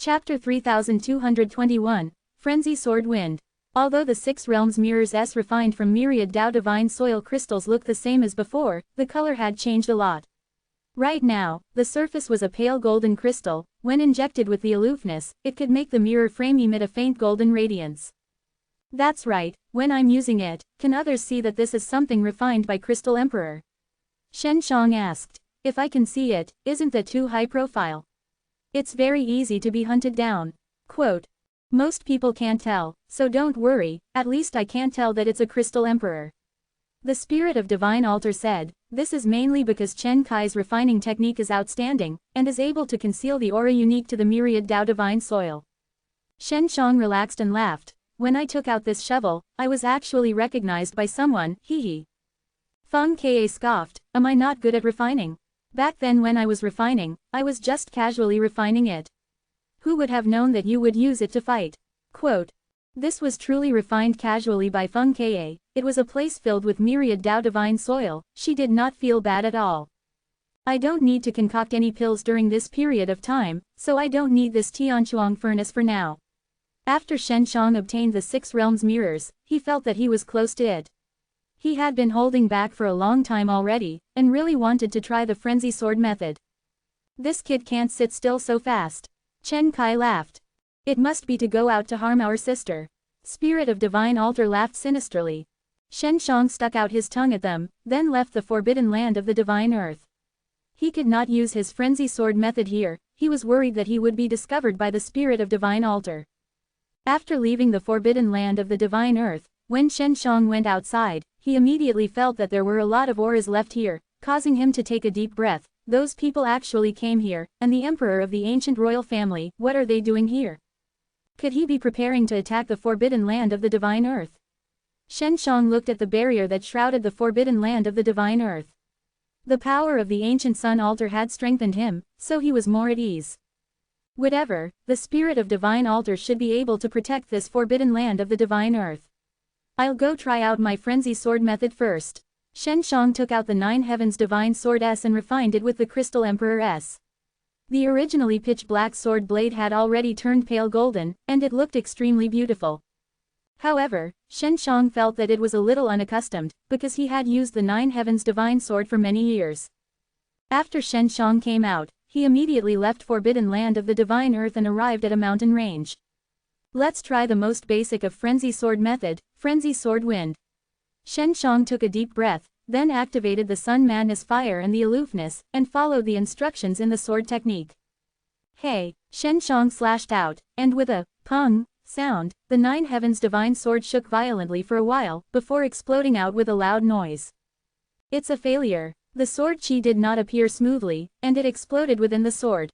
Chapter 3221, Frenzy Sword Wind. Although the Six Realms mirrors S refined from myriad Tao divine soil crystals looked the same as before, the color had changed a lot. Right now, the surface was a pale golden crystal. When injected with the aloofness, it could make the mirror frame emit a faint golden radiance. That's right, when I'm using it, can others see that this is something refined by Crystal Emperor? Shen Shang asked. If I can see it, isn't that too high profile? It's very easy to be hunted down. Quote. Most people can't tell, so don't worry, at least I can't tell that it's a Crystal Emperor. The spirit of Divine Altar said, this is mainly because Chen Kai's refining technique is outstanding, and is able to conceal the aura unique to the myriad Tao divine soil. Shen Shang relaxed and laughed. When I took out this shovel, I was actually recognized by someone, hee. Feng Ka scoffed, am I not good at refining? Back then when I was refining, I was just casually refining it. Who would have known that you would use it to fight? Quote. This was truly refined casually by Feng Ka. It was a place filled with myriad Tao divine soil. She did not feel bad at all. I don't need to concoct any pills during this period of time, so I don't need this Tianchuang furnace for now. After Shen Shang obtained the Six Realms mirrors, he felt that he was close to it. He had been holding back for a long time already, and really wanted to try the frenzy sword method. This kid can't sit still so fast. Chen Kai laughed. It must be to go out to harm our sister. Spirit of Divine Altar laughed sinisterly. Shen Shang stuck out his tongue at them, then left the forbidden land of the divine earth. He could not use his frenzy sword method here. He was worried that he would be discovered by the spirit of Divine Altar. After leaving the forbidden land of the divine earth, when Shen Shang went outside, he immediately felt that there were a lot of auras left here, causing him to take a deep breath. Those people actually came here, and the emperor of the ancient royal family, what are they doing here? Could he be preparing to attack the forbidden land of the divine earth? Shen Shang looked at the barrier that shrouded the forbidden land of the divine earth. The power of the ancient sun altar had strengthened him, so he was more at ease. Whatever, the spirit of divine altar should be able to protect this forbidden land of the divine earth. I'll go try out my frenzy sword method first. Shen Shang took out the Nine Heavens Divine Sword S and refined it with the Crystal Emperor S. The originally pitch-black sword blade had already turned pale golden, and it looked extremely beautiful. However, Shen Shang felt that it was a little unaccustomed, because he had used the Nine Heavens Divine Sword for many years. After Shen Shang came out, he immediately left Forbidden Land of the Divine Earth and arrived at a mountain range. Let's try the most basic of Frenzy Sword method, Frenzy Sword Wind. Shen Shang took a deep breath, then activated the Sun Madness Fire and the Aloofness, and followed the instructions in the sword technique. Hey! Shen Shang slashed out, and with a pung sound, the Nine Heavens Divine Sword shook violently for a while, before exploding out with a loud noise. It's a failure. The sword chi did not appear smoothly, and it exploded within the sword.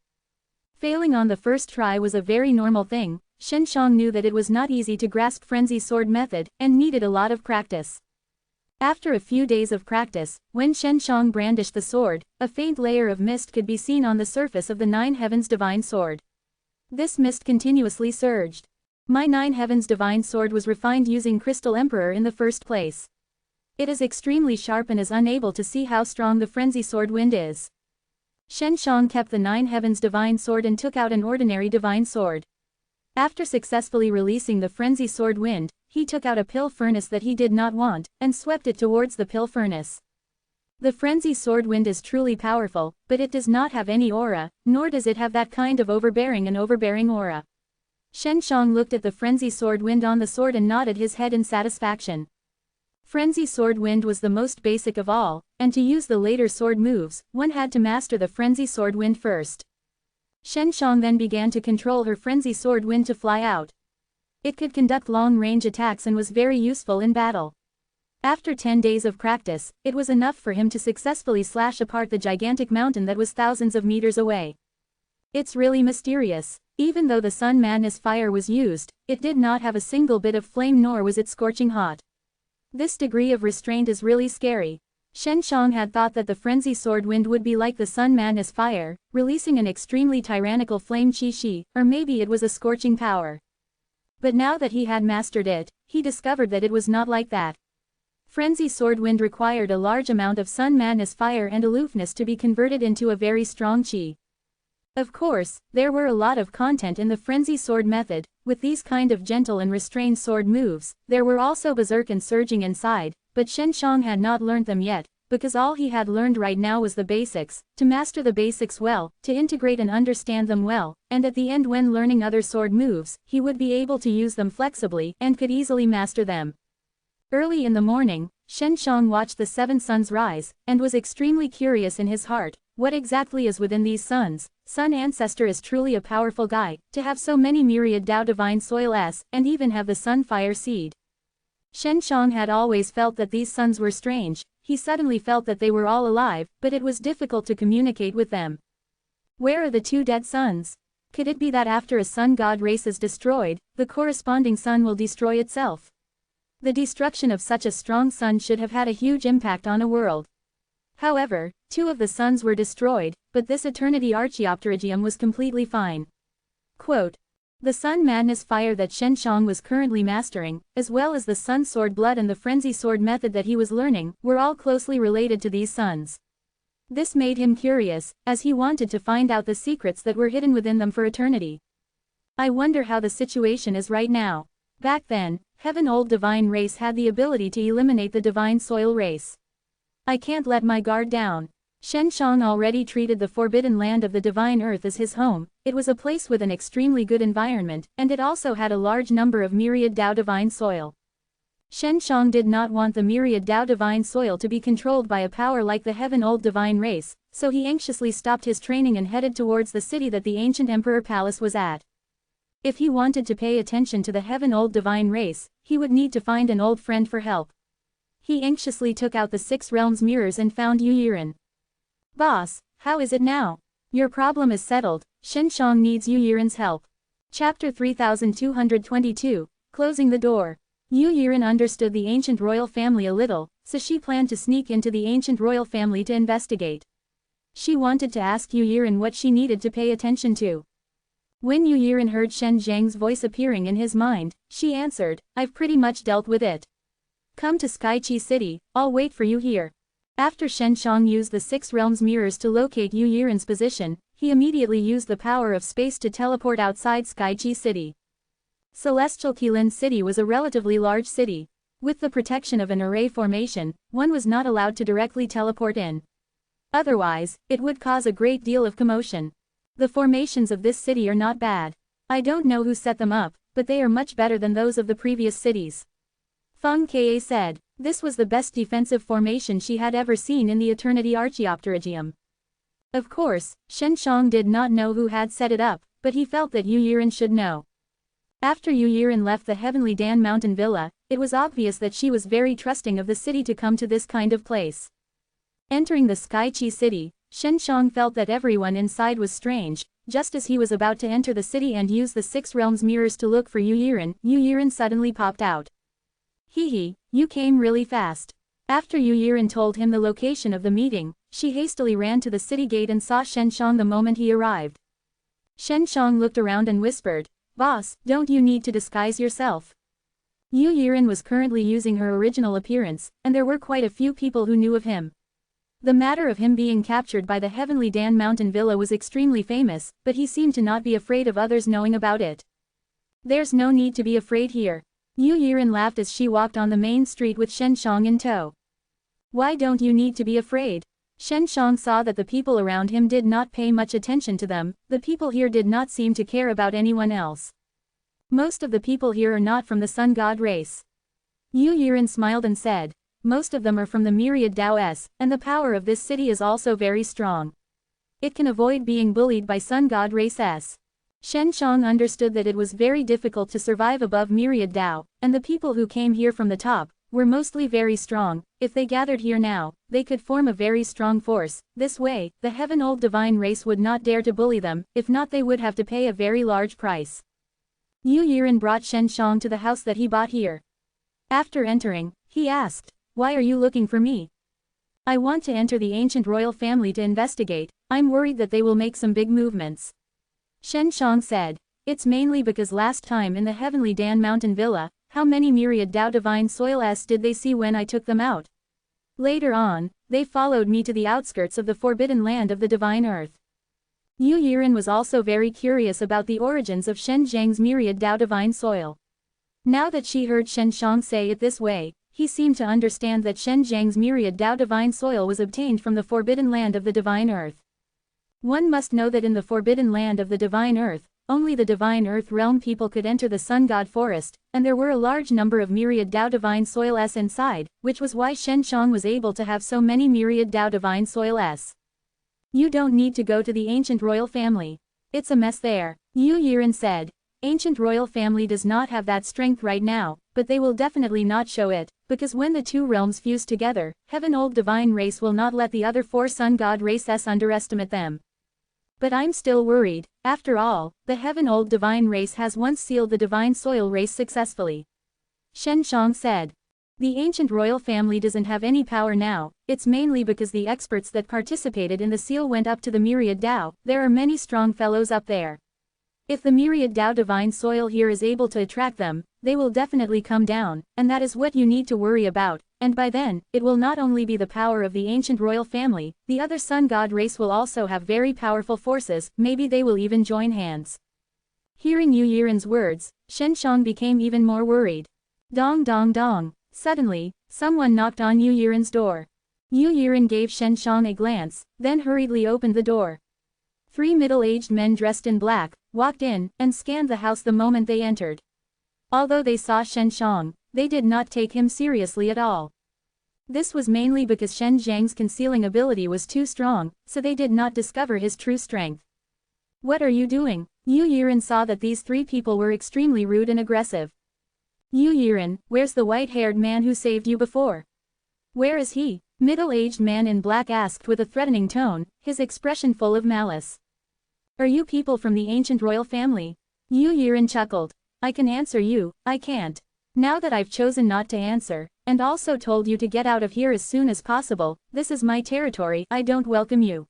Failing on the first try was a very normal thing. Shen Shang knew that it was not easy to grasp Frenzy Sword method, and needed a lot of practice. After a few days of practice, when Shen Shang brandished the sword, a faint layer of mist could be seen on the surface of the Nine Heavens Divine Sword. This mist continuously surged. My Nine Heavens Divine Sword was refined using Crystal Emperor in the first place. It is extremely sharp and is unable to see how strong the Frenzy Sword Wind is. Shen Shang kept the Nine Heavens Divine Sword and took out an ordinary Divine Sword. After successfully releasing the Frenzy Sword Wind, he took out a pill furnace that he did not want, and swept it towards the pill furnace. The Frenzy Sword Wind is truly powerful, but it does not have any aura, nor does it have that kind of overbearing aura. Shen Shang looked at the Frenzy Sword Wind on the sword and nodded his head in satisfaction. Frenzy Sword Wind was the most basic of all, and to use the later sword moves, one had to master the Frenzy Sword Wind first. Shen Shang then began to control her Frenzy Sword Wind to fly out. It could conduct long-range attacks and was very useful in battle. After 10 days of practice, it was enough for him to successfully slash apart the gigantic mountain that was thousands of meters away. It's really mysterious. Even though the Sun Madness Fire was used, it did not have a single bit of flame nor was it scorching hot. This degree of restraint is really scary. Shen Shang had thought that the Frenzy Sword Wind would be like the Sun Madness Fire, releasing an extremely tyrannical flame chi, or maybe it was a scorching power. But now that he had mastered it, he discovered that it was not like that. Frenzy Sword Wind required a large amount of Sun Madness Fire and Aloofness to be converted into a very strong chi. Of course, there were a lot of content in the frenzy sword method. With these kind of gentle and restrained sword moves, there were also berserk and surging inside, but Shen Xiang had not learned them yet, because all he had learned right now was the basics, to master the basics well, to integrate and understand them well, and at the end when learning other sword moves, he would be able to use them flexibly and could easily master them. Early in the morning, Shen Xiang watched the 7 suns rise, and was extremely curious in his heart, what exactly is within these suns. Sun Ancestor is truly a powerful guy, to have so many myriad Tao Divine Soil S, and even have the Sun Fire Seed. Shen Xiang had always felt that these suns were strange. He suddenly felt that they were all alive, but it was difficult to communicate with them. Where are the 2 dead suns? Could it be that after a sun god race is destroyed, the corresponding sun will destroy itself? The destruction of such a strong sun should have had a huge impact on a world. However, 2 of the suns were destroyed, but this Eternity Archaeopterygium was completely fine. Quote, the Sun Madness Fire that Shen Xiang was currently mastering, as well as the Sun Sword Blood and the Frenzy Sword method that he was learning, were all closely related to these suns. This made him curious, as he wanted to find out the secrets that were hidden within them for eternity. I wonder how the situation is right now. Back then, Heaven Old Divine Race had the ability to eliminate the Divine Soil Race. I can't let my guard down. Shen Xiang already treated the Forbidden Land of the Divine Earth as his home. It was a place with an extremely good environment, and it also had a large number of myriad Tao Divine Soil. Shen Xiang did not want the myriad Tao Divine Soil to be controlled by a power like the Heaven Old Divine Race, so he anxiously stopped his training and headed towards the city that the ancient Emperor Palace was at. If he wanted to pay attention to the Heaven Old Divine Race, he would need to find an old friend for help. He anxiously took out the 6 realms mirrors and found Yu Yiren. Boss, how is it now? Your problem is settled. Shen Xiang needs Yu Yiren's help. Chapter 3222, Closing the Door. Yu Yiren understood the ancient royal family a little, so she planned to sneak into the ancient royal family to investigate. She wanted to ask Yu Yiren what she needed to pay attention to. When Yu Yiren heard Shen Zhang's voice appearing in his mind, she answered, I've pretty much dealt with it. Come to Skychi City, I'll wait for you here. After Shen Xiang used the 6 realms mirrors to locate Yu Yiren's position, he immediately used the power of space to teleport outside Skychi City. Celestial Qilin City was a relatively large city. With the protection of an array formation, one was not allowed to directly teleport in. Otherwise, it would cause a great deal of commotion. The formations of this city are not bad. I don't know who set them up, but they are much better than those of the previous cities. Feng Ka said. This was the best defensive formation she had ever seen in the Eternity Archaeopterygium. Of course, Shen Xiang did not know who had set it up, but he felt that Yu Yiren should know. After Yu Yiren left the Heavenly Dan Mountain Villa, it was obvious that she was very trusting of the city to come to this kind of place. Entering the Skychi City, Shen Xiang felt that everyone inside was strange. Just as he was about to enter the city and use the 6 realms mirrors to look for Yu Yiren suddenly popped out. Hee, you came really fast. After Yu Yiren told him the location of the meeting, she hastily ran to the city gate and saw Shen Xiang the moment he arrived. Shen Xiang looked around and whispered, Boss, don't you need to disguise yourself? Yu Yiren was currently using her original appearance, and there were quite a few people who knew of him. The matter of him being captured by the Heavenly Dan Mountain Villa was extremely famous, but he seemed to not be afraid of others knowing about it. There's no need to be afraid here. Yu Yiren laughed as she walked on the main street with Shen Xiang in tow. Why don't you need to be afraid? Shen Xiang saw that the people around him did not pay much attention to them. The people here did not seem to care about anyone else. Most of the people here are not from the Sun God race. Yu Yiren smiled and said, most of them are from the myriad Tao S, and the power of this city is also very strong. It can avoid being bullied by Sun God race S. Shen Xiang understood that it was very difficult to survive above myriad Tao, and the people who came here from the top were mostly very strong. If they gathered here now, they could form a very strong force. This way, the Heaven Old Divine race would not dare to bully them. If not, they would have to pay a very large price. Yu Yiren brought Shen Xiang to the house that he bought here. After entering, he asked, why are you looking for me? I want to enter the ancient royal family to investigate. I'm worried that they will make some big movements. Shen Xiang said, it's mainly because last time in the Heavenly Dan Mountain Villa, how many myriad Tao Divine Soil S did they see when I took them out? Later on, they followed me to the outskirts of the Forbidden Land of the Divine Earth. Yu Yiren was also very curious about the origins of Shen Zhang's myriad Dao divine soil. Now that she heard Shen Shang say it this way, he seemed to understand that Shen Zhang's myriad Dao divine soil was obtained from the forbidden land of the divine earth. One must know that in the forbidden land of the divine earth, only the divine earth realm people could enter the sun god forest, and there were a large number of myriad Dao divine soil S inside, which was why Shen Shang was able to have so many myriad Dao divine soil S. You don't need to go to the ancient royal family. It's a mess there, Yu Yiren said. Ancient royal family does not have that strength right now, but they will definitely not show it, because when the two realms fuse together, heaven old divine race will not let the other four sun god races underestimate them. But I'm still worried. After all, the heaven old divine race has once sealed the divine soil race successfully. Shen Shang said. The ancient royal family doesn't have any power now, it's mainly because the experts that participated in the seal went up to the myriad Dao. There are many strong fellows up there. If the myriad Dao divine soil here is able to attract them, they will definitely come down, and that is what you need to worry about, and by then, it will not only be the power of the ancient royal family, the other sun god race will also have very powerful forces, maybe they will even join hands. Hearing Yu Yiren's words, Shen Shang became even more worried. Dong dong dong. Suddenly, someone knocked on Yu Yiren's door. Yu Yiren gave Shen Shang a glance, then hurriedly opened the door. Three middle-aged men dressed in black walked in and scanned the house the moment they entered. Although they saw Shen Shang, they did not take him seriously at all. This was mainly because Shen Zhang's concealing ability was too strong, so they did not discover his true strength. What are you doing? Yu Yiren saw that these three people were extremely rude and aggressive. Yu Yiren, where's the white-haired man who saved you before? Where is he? Middle-aged man in black asked with a threatening tone, his expression full of malice. Are you people from the ancient royal family? Yu Yiren chuckled. I can answer you, I can't. Now that I've chosen not to answer, and also told you to get out of here as soon as possible, this is my territory, I don't welcome you.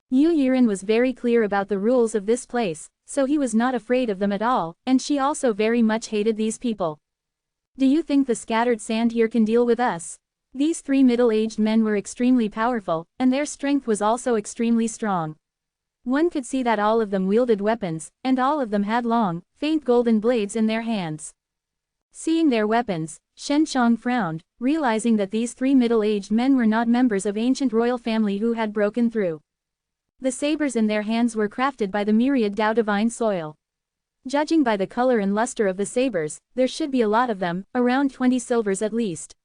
Yu Yiren was very clear about the rules of this place, so he was not afraid of them at all, and she also very much hated these people. Do you think the scattered sand here can deal with us? These three middle-aged men were extremely powerful, and their strength was also extremely strong. One could see that all of them wielded weapons, and all of them had long, faint golden blades in their hands. Seeing their weapons, Shen Shang frowned, realizing that these three middle-aged men were not members of ancient royal family who had broken through. The sabers in their hands were crafted by the myriad Dao divine soil. Judging by the color and luster of the sabers, there should be a lot of them, around 20 silvers at least.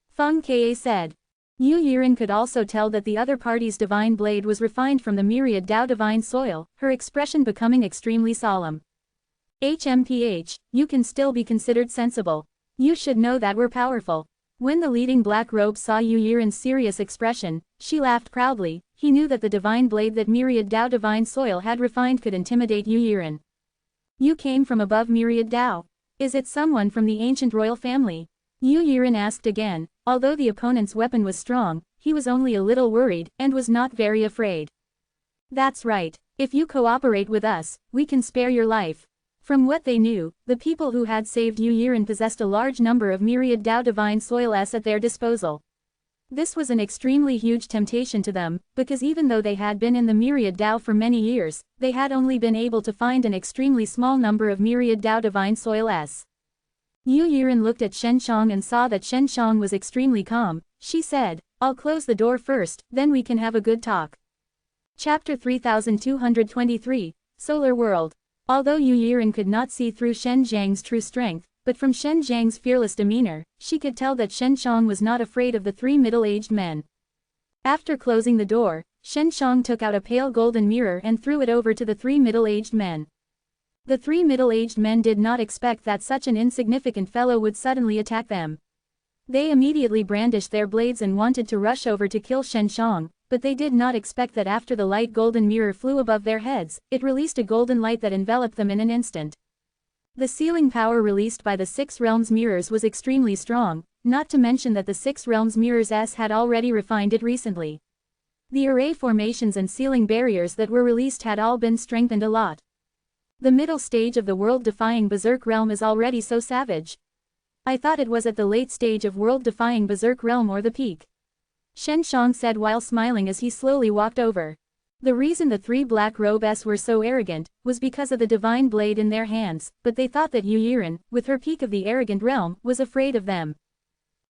Feng Ka said. Yu Yiren could also tell that the other party's divine blade was refined from the myriad Dao divine soil, her expression becoming extremely solemn. HMPH, you can still be considered sensible. You should know that we're powerful. When the leading black robe saw Yu Yiren's serious expression, she laughed proudly. He knew that the divine blade that myriad Dao divine soil had refined could intimidate Yu Yiren. You came from above myriad Dao. Is it someone from the ancient royal family? Yu Yiren asked again. Although the opponent's weapon was strong, he was only a little worried, and was not very afraid. That's right. If you cooperate with us, we can spare your life. From what they knew, the people who had saved Yu Yiren possessed a large number of myriad Dao divine soil S at their disposal. This was an extremely huge temptation to them, because even though they had been in the myriad Dao for many years, they had only been able to find an extremely small number of myriad Dao divine soil S. Yu Yiren looked at Shen Shang and saw that Shen Shang was extremely calm. She said, I'll close the door first, then we can have a good talk. Chapter 3223, Solar World. Although Yu Yiren could not see through Shen Zhang's true strength, but from Shen Zhang's fearless demeanor, she could tell that Shen Shang was not afraid of the three middle-aged men. After closing the door, Shen Shang took out a pale golden mirror and threw it over to the three middle-aged men. The three middle-aged men did not expect that such an insignificant fellow would suddenly attack them. They immediately brandished their blades and wanted to rush over to kill Shen Shang, but they did not expect that after the light golden mirror flew above their heads, it released a golden light that enveloped them in an instant. The sealing power released by the Six Realms mirrors was extremely strong, not to mention that the Six Realms mirrors S had already refined it recently. The array formations and sealing barriers that were released had all been strengthened a lot. The middle stage of the world-defying Berserk Realm is already so savage. I thought it was at the late stage of world-defying Berserk Realm or the peak. Shen Shang said while smiling as he slowly walked over. The reason the three black robes were so arrogant was because of the divine blade in their hands, but they thought that Yu Yiren, with her peak of the arrogant realm, was afraid of them.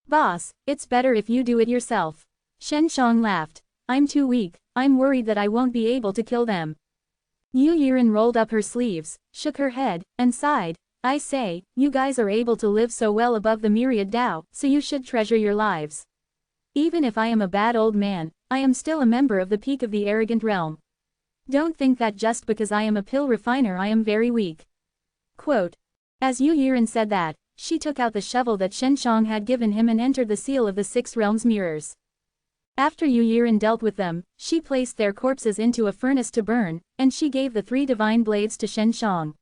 Boss, it's better if you do it yourself. Shen Shang laughed. I'm too weak, I'm worried that I won't be able to kill them. Yu Yiren rolled up her sleeves, shook her head, and sighed. I say, you guys are able to live so well above the myriad Tao, so you should treasure your lives. Even if I am a bad old man, I am still a member of the peak of the arrogant realm. Don't think that just because I am a pill refiner I am very weak. Quote. As Yu Yiren said that, she took out the shovel that Shen Shang had given him and entered the seal of the Six Realms mirrors. After Yu Yiren dealt with them, she placed their corpses into a furnace to burn, and she gave the three divine blades to Shen Shang.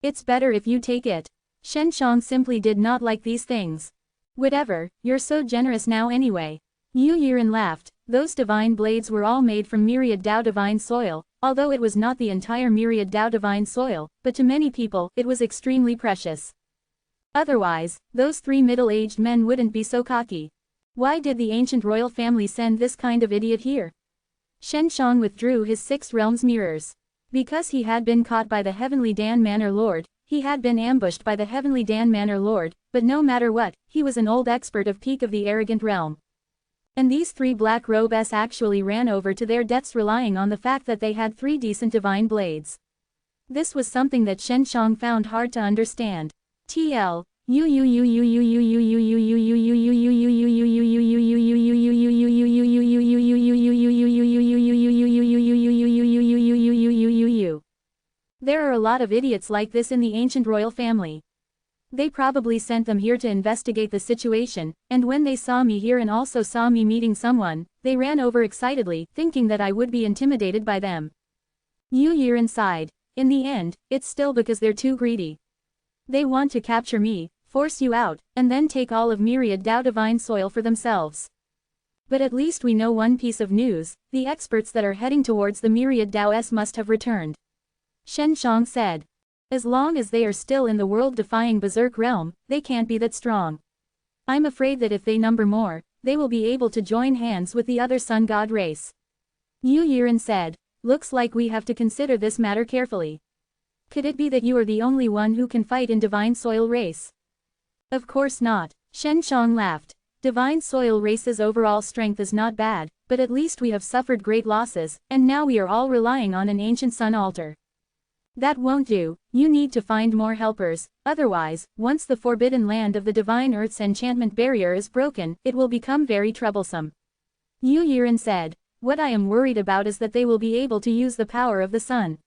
It's better if you take it. Shen Shang simply did not like these things. Whatever, you're so generous now anyway. Yu Yiren laughed. Those divine blades were all made from myriad Tao divine soil, although it was not the entire myriad Tao divine soil, but to many people, it was extremely precious. Otherwise, those three middle-aged men wouldn't be so cocky. Why did the ancient royal family send this kind of idiot here? Shen Shang withdrew his Six Realms mirrors. Because he had been caught by the Heavenly Dan Manor Lord, he had been ambushed by the Heavenly Dan Manor Lord, but no matter what, he was an old expert of peak of the arrogant realm. And these three black robes actually ran over to their deaths relying on the fact that they had three decent divine blades. This was something that Shen Shang found hard to understand. TL. There are a lot of idiots like this in the ancient royal family. They probably sent them here to investigate the situation, and when they saw me here and also saw me meeting someone, they ran over excitedly, thinking that I would be intimidated by them. Yu Yiren sighed. In the end, it's still because they're too greedy. They want to capture me, force you out, and then take all of myriad Tao divine soil for themselves. But at least we know one piece of news, the experts that are heading towards the myriad Tao's must have returned. Shen Shang said. As long as they are still in the world-defying berserk realm, they can't be that strong. I'm afraid that if they number more, they will be able to join hands with the other sun god race. Yu Yiren said. Looks like we have to consider this matter carefully. Could it be that you are the only one who can fight in divine soil race? Of course not. Shen Shang laughed. Divine soil race's overall strength is not bad, but at least we have suffered great losses, and now we are all relying on an ancient sun altar. That won't do, you need to find more helpers, otherwise, once the forbidden land of the divine earth's enchantment barrier is broken, it will become very troublesome. Yu Yiren said. What I am worried about is that they will be able to use the power of the sun.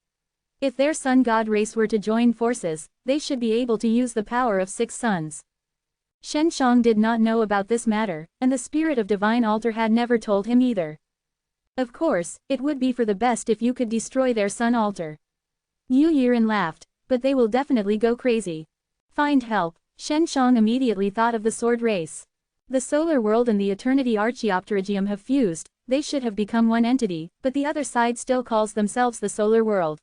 If their sun god race were to join forces, they should be able to use the power of 6 suns. Shen Shang did not know about this matter, and the spirit of divine altar had never told him either. Of course, it would be for the best if you could destroy their sun altar. Yu Yiren laughed, but they will definitely go crazy. Find help. Shen Shang immediately thought of the sword race. The solar world and the eternity archaeopterygium have fused, they should have become one entity, but the other side still calls themselves the solar world.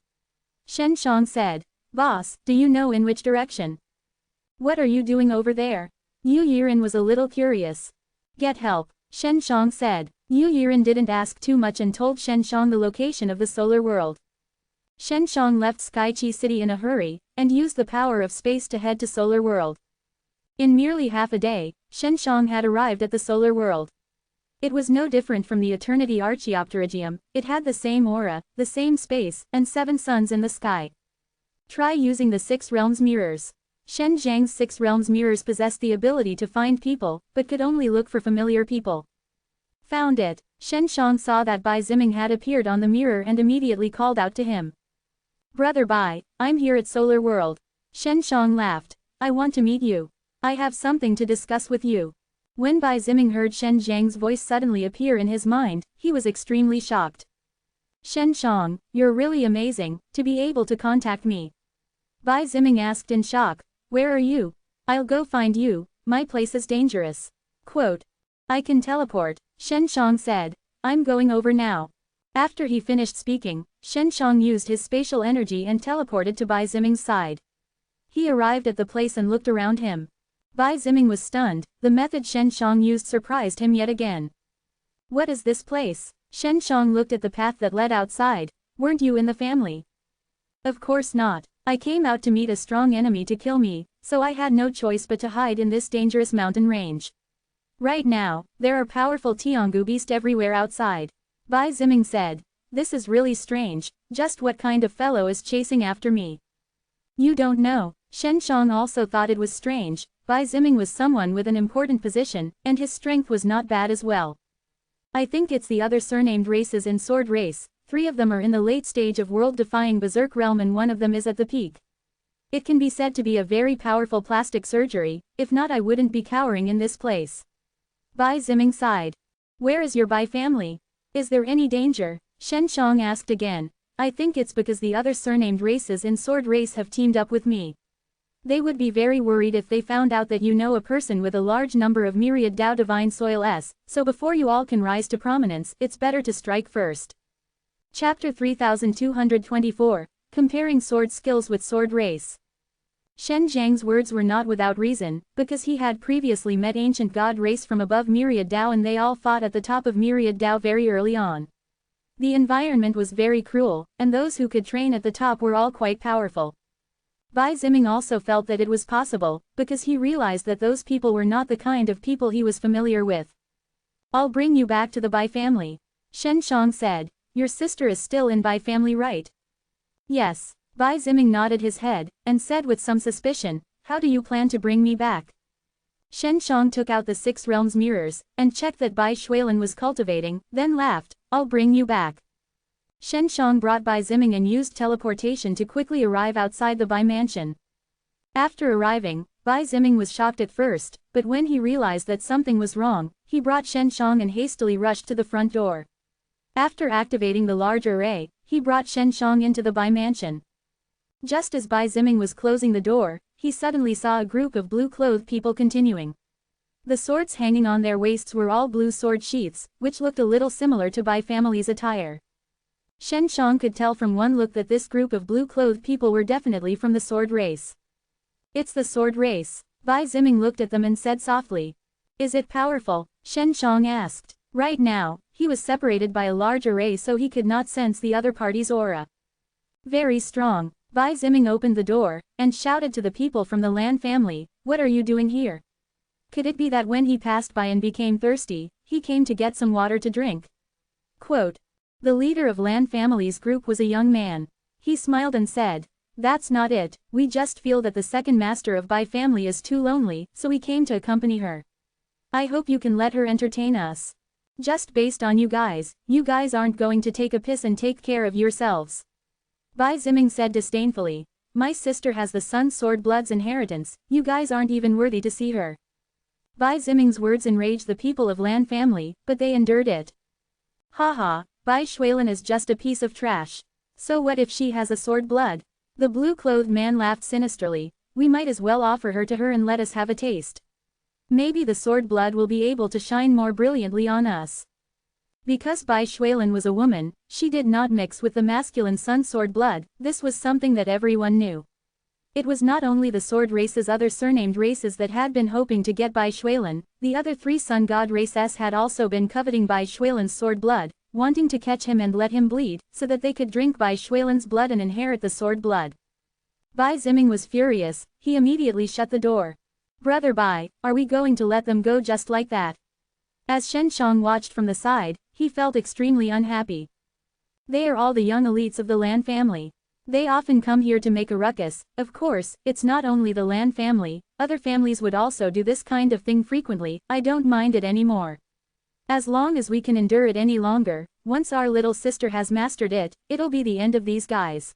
Shen Shang said. Boss, do you know in which direction? What are you doing over there? Yu Yiren was a little curious. Get help, Shen Shang said. Yu Yiren didn't ask too much and told Shen Shang the location of the solar world. Shen Shang left Skychi City in a hurry, and used the power of space to head to solar world. In merely half a day, Shen Shang had arrived at the solar world. It was no different from the eternity archaeopterygium, it had the same aura, the same space, and 7 suns in the sky. Try using the 6 realms mirrors. Shen Zhang's 6 realms mirrors possessed the ability to find people, but could only look for familiar people. Found it. Shen Shang saw that Bai Ziming had appeared on the mirror and immediately called out to him. Brother Bai, I'm here at Solar World. Shen Shang laughed. I want to meet you. I have something to discuss with you. When Bai Ziming heard Shen Zhang's voice suddenly appear in his mind, he was extremely shocked. Shen Shang, you're really amazing, to be able to contact me. Bai Ziming asked in shock. Where are you? I'll go find you, my place is dangerous. Quote. I can teleport, Shen Shang said. I'm going over now. After he finished speaking, Shen Shang used his spatial energy and teleported to Bai Ziming's side. He arrived at the place and looked around him. Bai Ziming was stunned, the method Shen Shang used surprised him yet again. What is this place? Shen Shang looked at the path that led outside. Weren't you in the family? Of course not. I came out to meet a strong enemy to kill me, so I had no choice but to hide in this dangerous mountain range. Right now, there are powerful Tiangu beasts everywhere outside. Bai Ziming said. This is really strange, just what kind of fellow is chasing after me? You don't know. Shen Shang also thought it was strange. Bai Ziming was someone with an important position, and his strength was not bad as well. I think it's the other surnamed races in Sword Race. 3 of them are in the late stage of world-defying Berserk realm and 1 of them is at the peak. It can be said to be a very powerful plastic surgery, if not I wouldn't be cowering in this place. Bai Ziming sighed. Where is your Bai family? Is there any danger? Shen Shang asked again. I think it's because the other surnamed races in Sword Race have teamed up with me. They would be very worried if they found out that you know a person with a large number of myriad Dao Divine Soil S, so before you all can rise to prominence, it's better to strike first. Chapter 3224, Comparing Sword Skills with Sword Race. Shen Zhang's words were not without reason, because he had previously met ancient god race from above myriad Dao and they all fought at the top of myriad Dao very early on. The environment was very cruel, and those who could train at the top were all quite powerful. Bai Ziming also felt that it was possible, because he realized that those people were not the kind of people he was familiar with. I'll bring you back to the Bai family. Shen Shang said. Your sister is still in Bai family, right? Yes. Bai Ziming nodded his head, and said with some suspicion, how do you plan to bring me back? Shen Shang took out the 6 realms mirrors, and checked that Bai Shuilin was cultivating, then laughed, I'll bring you back. Shen Shang brought Bai Ziming and used teleportation to quickly arrive outside the Bai mansion. After arriving, Bai Ziming was shocked at first, but when he realized that something was wrong, he brought Shen Shang and hastily rushed to the front door. After activating the large array, he brought Shen Shang into the Bai mansion. Just as Bai Ziming was closing the door, he suddenly saw a group of blue-clothed people continuing. The swords hanging on their waists were all blue sword sheaths, which looked a little similar to Bai family's attire. Shen Shang could tell from one look that this group of blue-clothed people were definitely from the sword race. It's the sword race. Bai Ziming looked at them and said softly. Is it powerful? Shen Shang asked. Right now, he was separated by a large array so he could not sense the other party's aura. Very strong. Bai Ziming opened the door, and shouted to the people from the Lan family, what are you doing here? Could it be that when he passed by and became thirsty, he came to get some water to drink? Quote. The leader of Lan family's group was a young man. He smiled and said, that's not it, we just feel that the second master of Bai family is too lonely, so we came to accompany her. I hope you can let her entertain us. Just based on you guys aren't going to take a piss and take care of yourselves. Bai Ziming said disdainfully. My sister has the Sun Sword Blood's inheritance, you guys aren't even worthy to see her. Bai Ziming's words enraged the people of Lan family, but they endured it. Haha, Bai Shuilin is just a piece of trash. So what if she has a sword blood? The blue-clothed man laughed sinisterly. We might as well offer her to her and let us have a taste. Maybe the sword blood will be able to shine more brilliantly on us. Because Bai Shuilin was a woman, she did not mix with the masculine Sun Sword blood, this was something that everyone knew. It was not only the sword race's other surnamed races that had been hoping to get Bai Shuilin, the other 3 Sun God races had also been coveting Bai Shuilin's sword blood, wanting to catch him and let him bleed, so that they could drink Bai Shuilin's blood and inherit the sword blood. Bai Ziming was furious, he immediately shut the door. Brother Bai, are we going to let them go just like that? As Shen Shang watched from the side, he felt extremely unhappy. They are all the young elites of the Lan family. They often come here to make a ruckus. Of course, it's not only the Lan family, other families would also do this kind of thing frequently. I don't mind it anymore. As long as we can endure it any longer, once our little sister has mastered it, it'll be the end of these guys.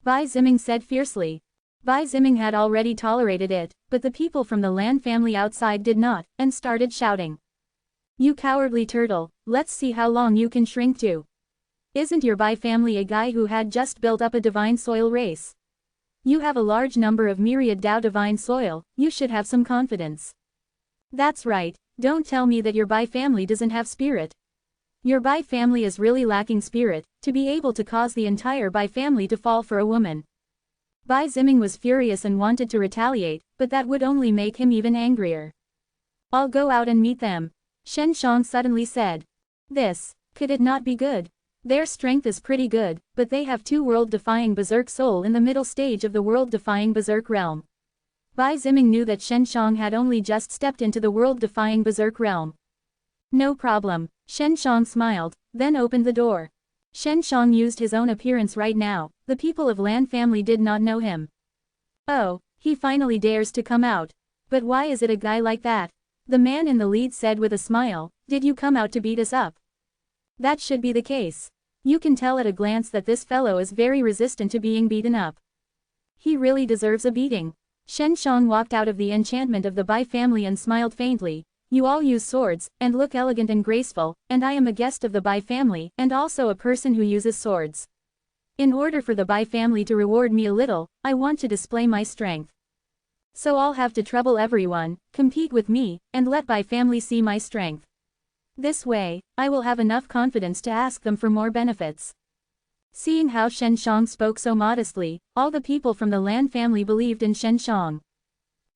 Bai Ziming said fiercely. Bai Ziming had already tolerated it, but the people from the Lan family outside did not, and started shouting. You cowardly turtle, let's see how long you can shrink to. Isn't your Bai family a guy who had just built up a divine soil race? You have a large number of myriad Dao divine soil, you should have some confidence. That's right, don't tell me that your Bai family doesn't have spirit. Your Bai family is really lacking spirit, to be able to cause the entire Bai family to fall for a woman. Bai Ziming was furious and wanted to retaliate, but that would only make him even angrier. I'll go out and meet them. Shen Shang suddenly said. This. Could it not be good? Their strength is pretty good, but they have two world-defying berserk soul in the middle stage of the world-defying berserk realm. Bai Ziming knew that Shen Shang had only just stepped into the world-defying berserk realm. No problem, Shen Shang smiled, then opened the door. Shen Shang used his own appearance right now, the people of Lan family did not know him. Oh, he finally dares to come out. But why is it a guy like that? The man in the lead said with a smile, did you come out to beat us up? That should be the case. You can tell at a glance that this fellow is very resistant to being beaten up. He really deserves a beating. Shen Shang walked out of the enchantment of the Bai family and smiled faintly. You all use swords, and look elegant and graceful, and I am a guest of the Bai family, and also a person who uses swords. In order for the Bai family to reward me a little, I want to display my strength. So I'll have to trouble everyone, compete with me, and let Bai family see my strength. This way, I will have enough confidence to ask them for more benefits. Seeing how Shen Shang spoke so modestly, all the people from the Lan family believed in Shen Shang.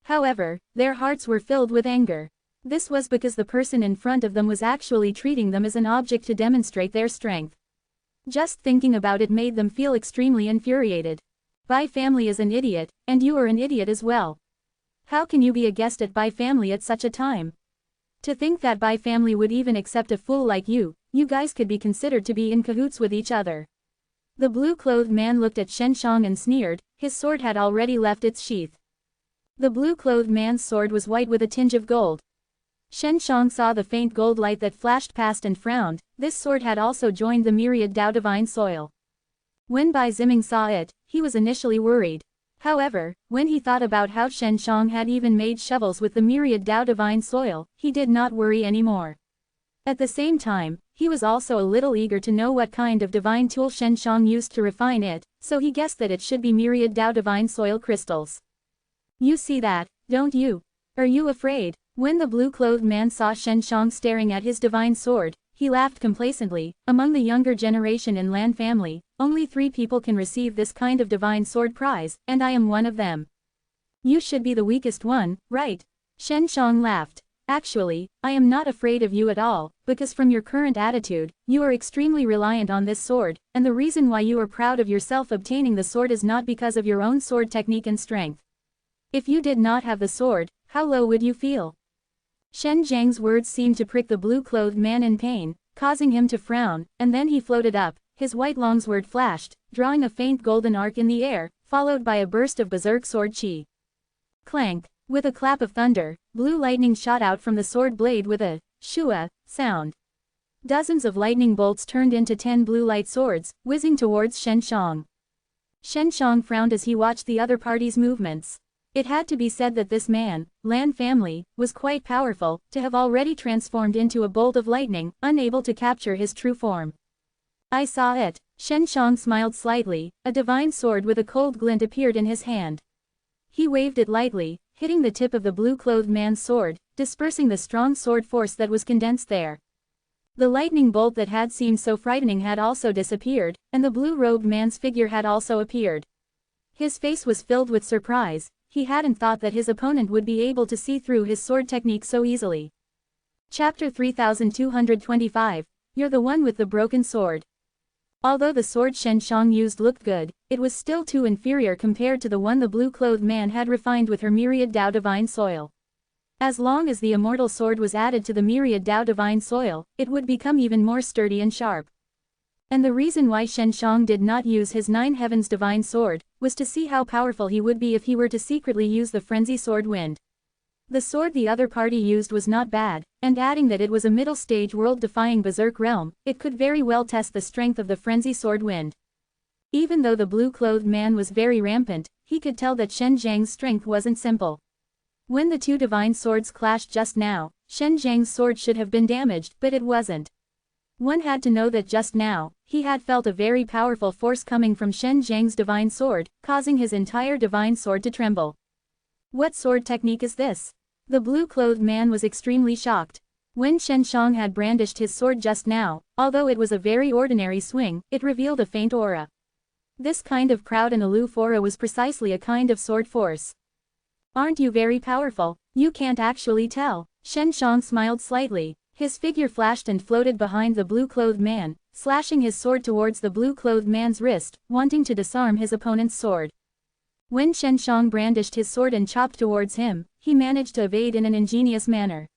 However, their hearts were filled with anger. This was because the person in front of them was actually treating them as an object to demonstrate their strength. Just thinking about it made them feel extremely infuriated. Bai family is an idiot, and you are an idiot as well. How can you be a guest at Bai family at such a time? To think that Bai family would even accept a fool like you guys could be considered to be in cahoots with each other. The blue-clothed man looked at Shen Shang and sneered, his sword had already left its sheath. The blue-clothed man's sword was white with a tinge of gold. Shen Shang saw the faint gold light that flashed past and frowned, this sword had also joined the myriad Dao divine soil. When Bai Ziming saw it, he was initially worried. However, when he thought about how Shen Shang had even made shovels with the myriad Dao divine soil, he did not worry anymore. At the same time, he was also a little eager to know what kind of divine tool Shen Shang used to refine it, so he guessed that it should be myriad Dao divine soil crystals. You see that, don't you? Are you afraid? When the blue-clothed man saw Shen Shang staring at his divine sword, he laughed complacently. Among the younger generation in Lan family, only 3 people can receive this kind of divine sword prize, and I am one of them. You should be the weakest one, right? Shen Shang laughed. Actually, I am not afraid of you at all, because from your current attitude, you are extremely reliant on this sword, and the reason why you are proud of yourself obtaining the sword is not because of your own sword technique and strength. If you did not have the sword, how low would you feel? Shen Zhang's words seemed to prick the blue-clothed man in pain, causing him to frown, and then he floated up, his white longsword flashed, drawing a faint golden arc in the air, followed by a burst of berserk sword chi. Clank! With a clap of thunder, blue lightning shot out from the sword blade with a shua sound. Dozens of lightning bolts turned into 10 blue light swords, whizzing towards Shen Shang. Shen Shang frowned as he watched the other party's movements. It had to be said that this man, Lan family, was quite powerful, to have already transformed into a bolt of lightning, unable to capture his true form. I saw it. Shen Shang smiled slightly, a divine sword with a cold glint appeared in his hand. He waved it lightly, hitting the tip of the blue-clothed man's sword, dispersing the strong sword force that was condensed there. The lightning bolt that had seemed so frightening had also disappeared, and the blue-robed man's figure had also appeared. His face was filled with surprise. He hadn't thought that his opponent would be able to see through his sword technique so easily. Chapter 3225, You're the one with the broken sword. Although the sword Shen Shang used looked good, it was still too inferior compared to the one the blue-clothed man had refined with her myriad Dao divine soil. As long as the immortal sword was added to the myriad Dao divine soil, it would become even more sturdy and sharp. And the reason why Shen Shang did not use his 9 heavens divine sword, was to see how powerful he would be if he were to secretly use the frenzy sword wind. The sword the other party used was not bad, and adding that it was a middle-stage world-defying berserk realm, it could very well test the strength of the frenzy sword wind. Even though the blue-clothed man was very rampant, he could tell that Shen Zhang's strength wasn't simple. When the 2 divine swords clashed just now, Shen Zhang's sword should have been damaged, but it wasn't. One had to know that just now, he had felt a very powerful force coming from Shen Zhang's divine sword, causing his entire divine sword to tremble. What sword technique is this? The blue-clothed man was extremely shocked. When Shen Shang had brandished his sword just now, although it was a very ordinary swing, it revealed a faint aura. This kind of proud and aloof aura was precisely a kind of sword force. Aren't you very powerful? You can't actually tell. Shen Shang smiled slightly. His figure flashed and floated behind the blue-clothed man, slashing his sword towards the blue-clothed man's wrist, wanting to disarm his opponent's sword. When Shen Shang brandished his sword and chopped towards him, he managed to evade in an ingenious manner.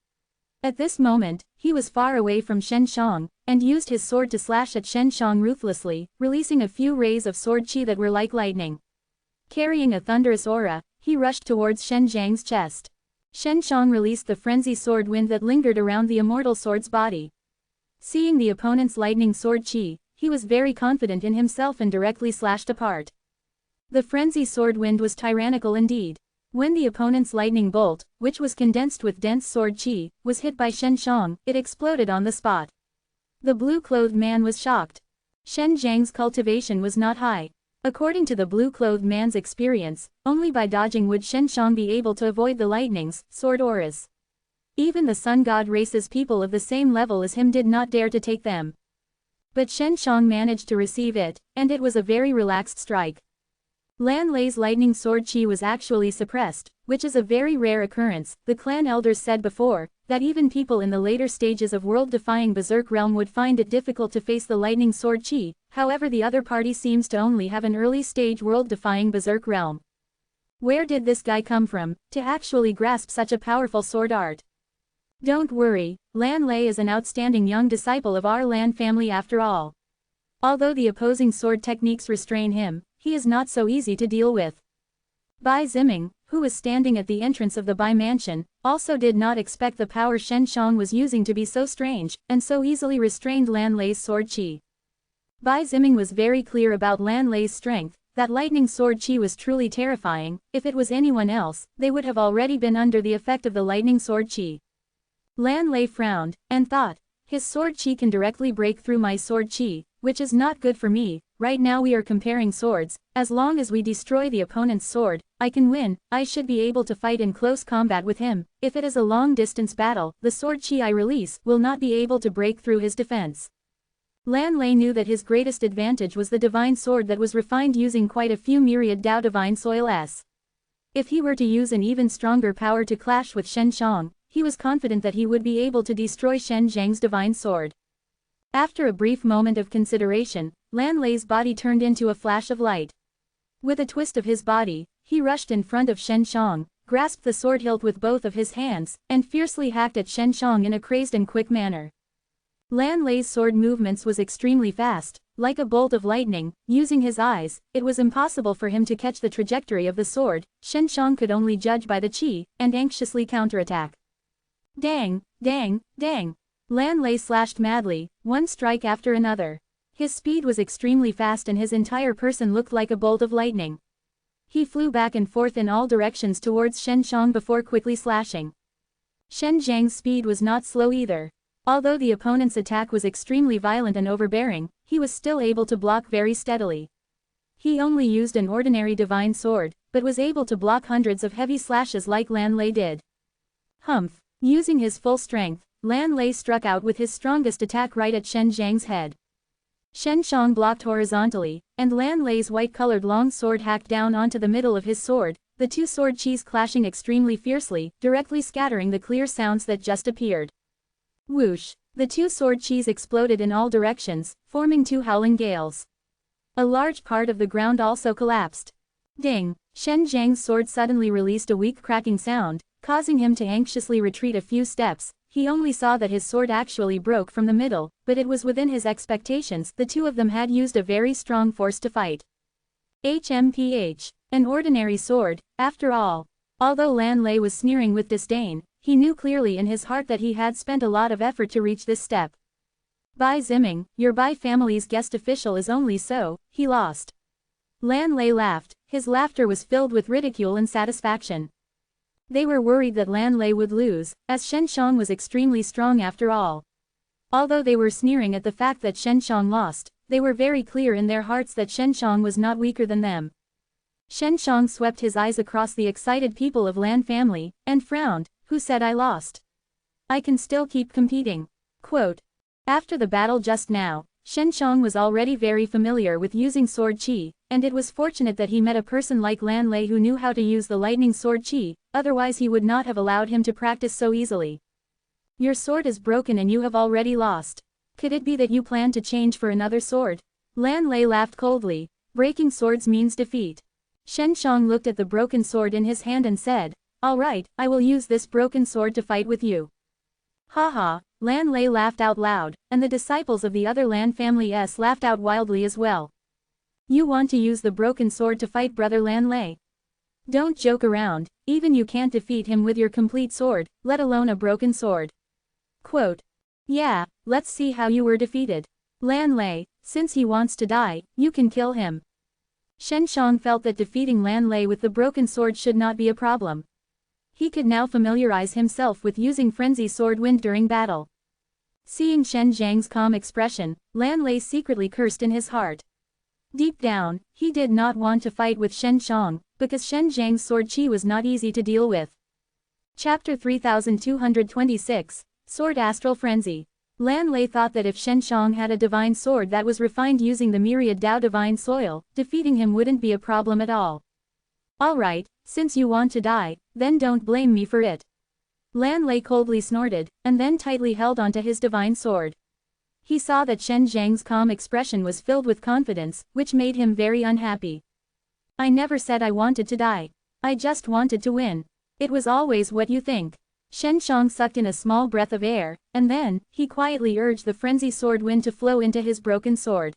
At this moment, he was far away from Shen Shang, and used his sword to slash at Shen Shang ruthlessly, releasing a few rays of sword chi that were like lightning. Carrying a thunderous aura, he rushed towards Shen Zhang's chest. Shen Shang released the frenzy sword wind that lingered around the immortal sword's body. Seeing the opponent's lightning sword chi, he was very confident in himself and directly slashed apart. The frenzy sword wind was tyrannical indeed. When the opponent's lightning bolt, which was condensed with dense sword chi, was hit by Shen Shang, it exploded on the spot. The blue-clothed man was shocked. Shen Zhang's cultivation was not high. According to the blue-clothed man's experience, only by dodging would Shen Shang be able to avoid the lightning's sword auras. Even the sun god race's people of the same level as him did not dare to take them. But Shen Shang managed to receive it, and it was a very relaxed strike. Lan Lei's lightning sword chi was actually suppressed, which is a very rare occurrence. The clan elders said before, that even people in the later stages of world-defying berserk realm would find it difficult to face the lightning sword chi, however the other party seems to only have an early-stage world-defying berserk realm. Where did this guy come from, to actually grasp such a powerful sword art? Don't worry, Lan Lei is an outstanding young disciple of our Lan family after all. Although the opposing sword techniques restrain him, he is not so easy to deal with. Bai Ziming, who was standing at the entrance of the Bai mansion, also did not expect the power Shen Shang was using to be so strange, and so easily restrained Lan Lei's sword chi. Bai Ziming was very clear about Lan Lei's strength, that lightning sword chi was truly terrifying. If it was anyone else, they would have already been under the effect of the lightning sword chi. Lan Lei frowned, and thought, his sword chi can directly break through my sword chi, which is not good for me. Right now we are comparing swords. As long as we destroy the opponent's sword, I can win. I should be able to fight in close combat with him. If it is a long-distance battle, the sword chi I release will not be able to break through his defense. Lan Lei knew that his greatest advantage was the divine sword that was refined using quite a few myriad Dao divine soils. If he were to use an even stronger power to clash with Shen Shang, he was confident that he would be able to destroy Shen Zhang's divine sword. After a brief moment of consideration, Lan Lei's body turned into a flash of light. With a twist of his body, he rushed in front of Shen Shang, grasped the sword hilt with both of his hands, and fiercely hacked at Shen Shang in a crazed and quick manner. Lan Lei's sword movements was extremely fast, like a bolt of lightning. Using his eyes, it was impossible for him to catch the trajectory of the sword. Shen Shang could only judge by the chi, and anxiously counterattack. Dang, dang, dang. Lan Lei slashed madly, one strike after another. His speed was extremely fast and his entire person looked like a bolt of lightning. He flew back and forth in all directions towards Shen Shang before quickly slashing. Shen Zhang's speed was not slow either. Although the opponent's attack was extremely violent and overbearing, he was still able to block very steadily. He only used an ordinary divine sword, but was able to block hundreds of heavy slashes like Lan Lei did. Humph! Using his full strength, Lan Lei struck out with his strongest attack right at Shen Zhang's head. Shen Shang blocked horizontally, and Lan Lei's white-colored long sword hacked down onto the middle of his sword, the two sword chis clashing extremely fiercely, directly scattering the clear sounds that just appeared. Whoosh! The two sword chis exploded in all directions, forming two howling gales. A large part of the ground also collapsed. Ding! Shen Zhang's sword suddenly released a weak cracking sound, causing him to anxiously retreat a few steps. He only saw that his sword actually broke from the middle, but it was within his expectations. The two of them had used a very strong force to fight. HMPH. An ordinary sword, after all. Although Lan Lei was sneering with disdain, he knew clearly in his heart that he had spent a lot of effort to reach this step. Bai Ziming, your Bai family's guest official is only so, he lost. Lan Lei laughed. His laughter was filled with ridicule and satisfaction. They were worried that Lan Lei would lose, as Shen Shang was extremely strong after all. Although they were sneering at the fact that Shen Shang lost, they were very clear in their hearts that Shen Shang was not weaker than them. Shen Shang swept his eyes across the excited people of Lan family, and frowned. Who said I lost? I can still keep competing. Quote. After the battle just now, Shen Shang was already very familiar with using sword chi, and it was fortunate that he met a person like Lan Lei who knew how to use the lightning sword chi, otherwise he would not have allowed him to practice so easily. Your sword is broken and you have already lost. Could it be that you plan to change for another sword? Lan Lei laughed coldly. Breaking swords means defeat. Shen Shang looked at the broken sword in his hand and said, "All right, I will use this broken sword to fight with you." Ha ha, Lan Lei laughed out loud, and the disciples of the other Lan families laughed out wildly as well. You want to use the broken sword to fight brother Lan Lei? Don't joke around, even you can't defeat him with your complete sword, let alone a broken sword. Quote. Yeah, let's see how you were defeated. Lan Lei, since he wants to die, you can kill him. Shen Shang felt that defeating Lan Lei with the broken sword should not be a problem. He could now familiarize himself with using Frenzy Sword Wind during battle. Seeing Shen Zhang's calm expression, Lan Lei secretly cursed in his heart. Deep down, he did not want to fight with Shen Shang, because Shen Zhang's sword chi was not easy to deal with. Chapter 3226, Sword Astral Frenzy. Lan Lei thought that if Shen Shang had a divine sword that was refined using the myriad Dao divine soil, defeating him wouldn't be a problem at all. Alright, since you want to die, then don't blame me for it. Lan Lei coldly snorted, and then tightly held onto his divine sword. He saw that Shen Zhang's calm expression was filled with confidence, which made him very unhappy. I never said I wanted to die. I just wanted to win. It was always what you think. Shen Shang sucked in a small breath of air, and then, he quietly urged the Frenzy Sword Wind to flow into his broken sword.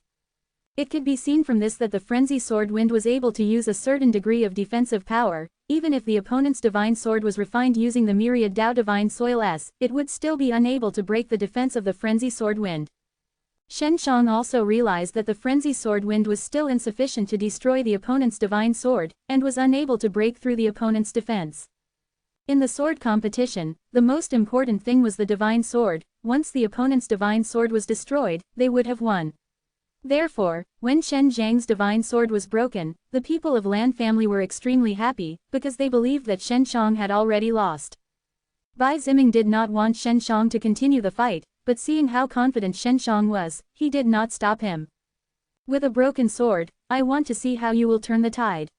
It could be seen from this that the Frenzy Sword Wind was able to use a certain degree of defensive power. Even if the opponent's divine sword was refined using the myriad Dao divine soil S, it would still be unable to break the defense of the Frenzy Sword Wind. Shen Shang also realized that the Frenzy Sword Wind was still insufficient to destroy the opponent's divine sword, and was unable to break through the opponent's defense. In the sword competition, the most important thing was the divine sword. Once the opponent's divine sword was destroyed, they would have won. Therefore, when Shen Zhang's divine sword was broken, the people of Lan family were extremely happy, because they believed that Shen Shang had already lost. Bai Ziming did not want Shen Shang to continue the fight, but seeing how confident Shen Shang was, he did not stop him. With a broken sword, I want to see how you will turn the tide.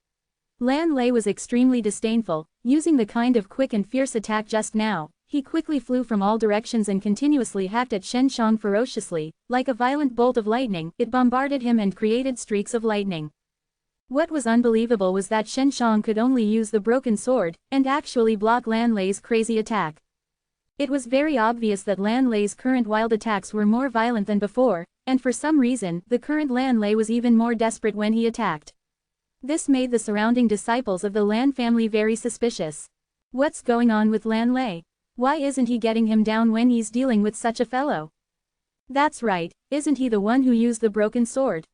Lan Lei was extremely disdainful, using the kind of quick and fierce attack just now. He quickly flew from all directions and continuously hacked at Shen Shang ferociously. Like a violent bolt of lightning, it bombarded him and created streaks of lightning. What was unbelievable was that Shen Shang could only use the broken sword, and actually block Lan Lei's crazy attack. It was very obvious that Lan Lei's current wild attacks were more violent than before, and for some reason, the current Lan Lei was even more desperate when he attacked. This made the surrounding disciples of the Lan family very suspicious. What's going on with Lan Lei? Why isn't he getting him down when he's dealing with such a fellow? That's right, isn't he the one who used the broken sword?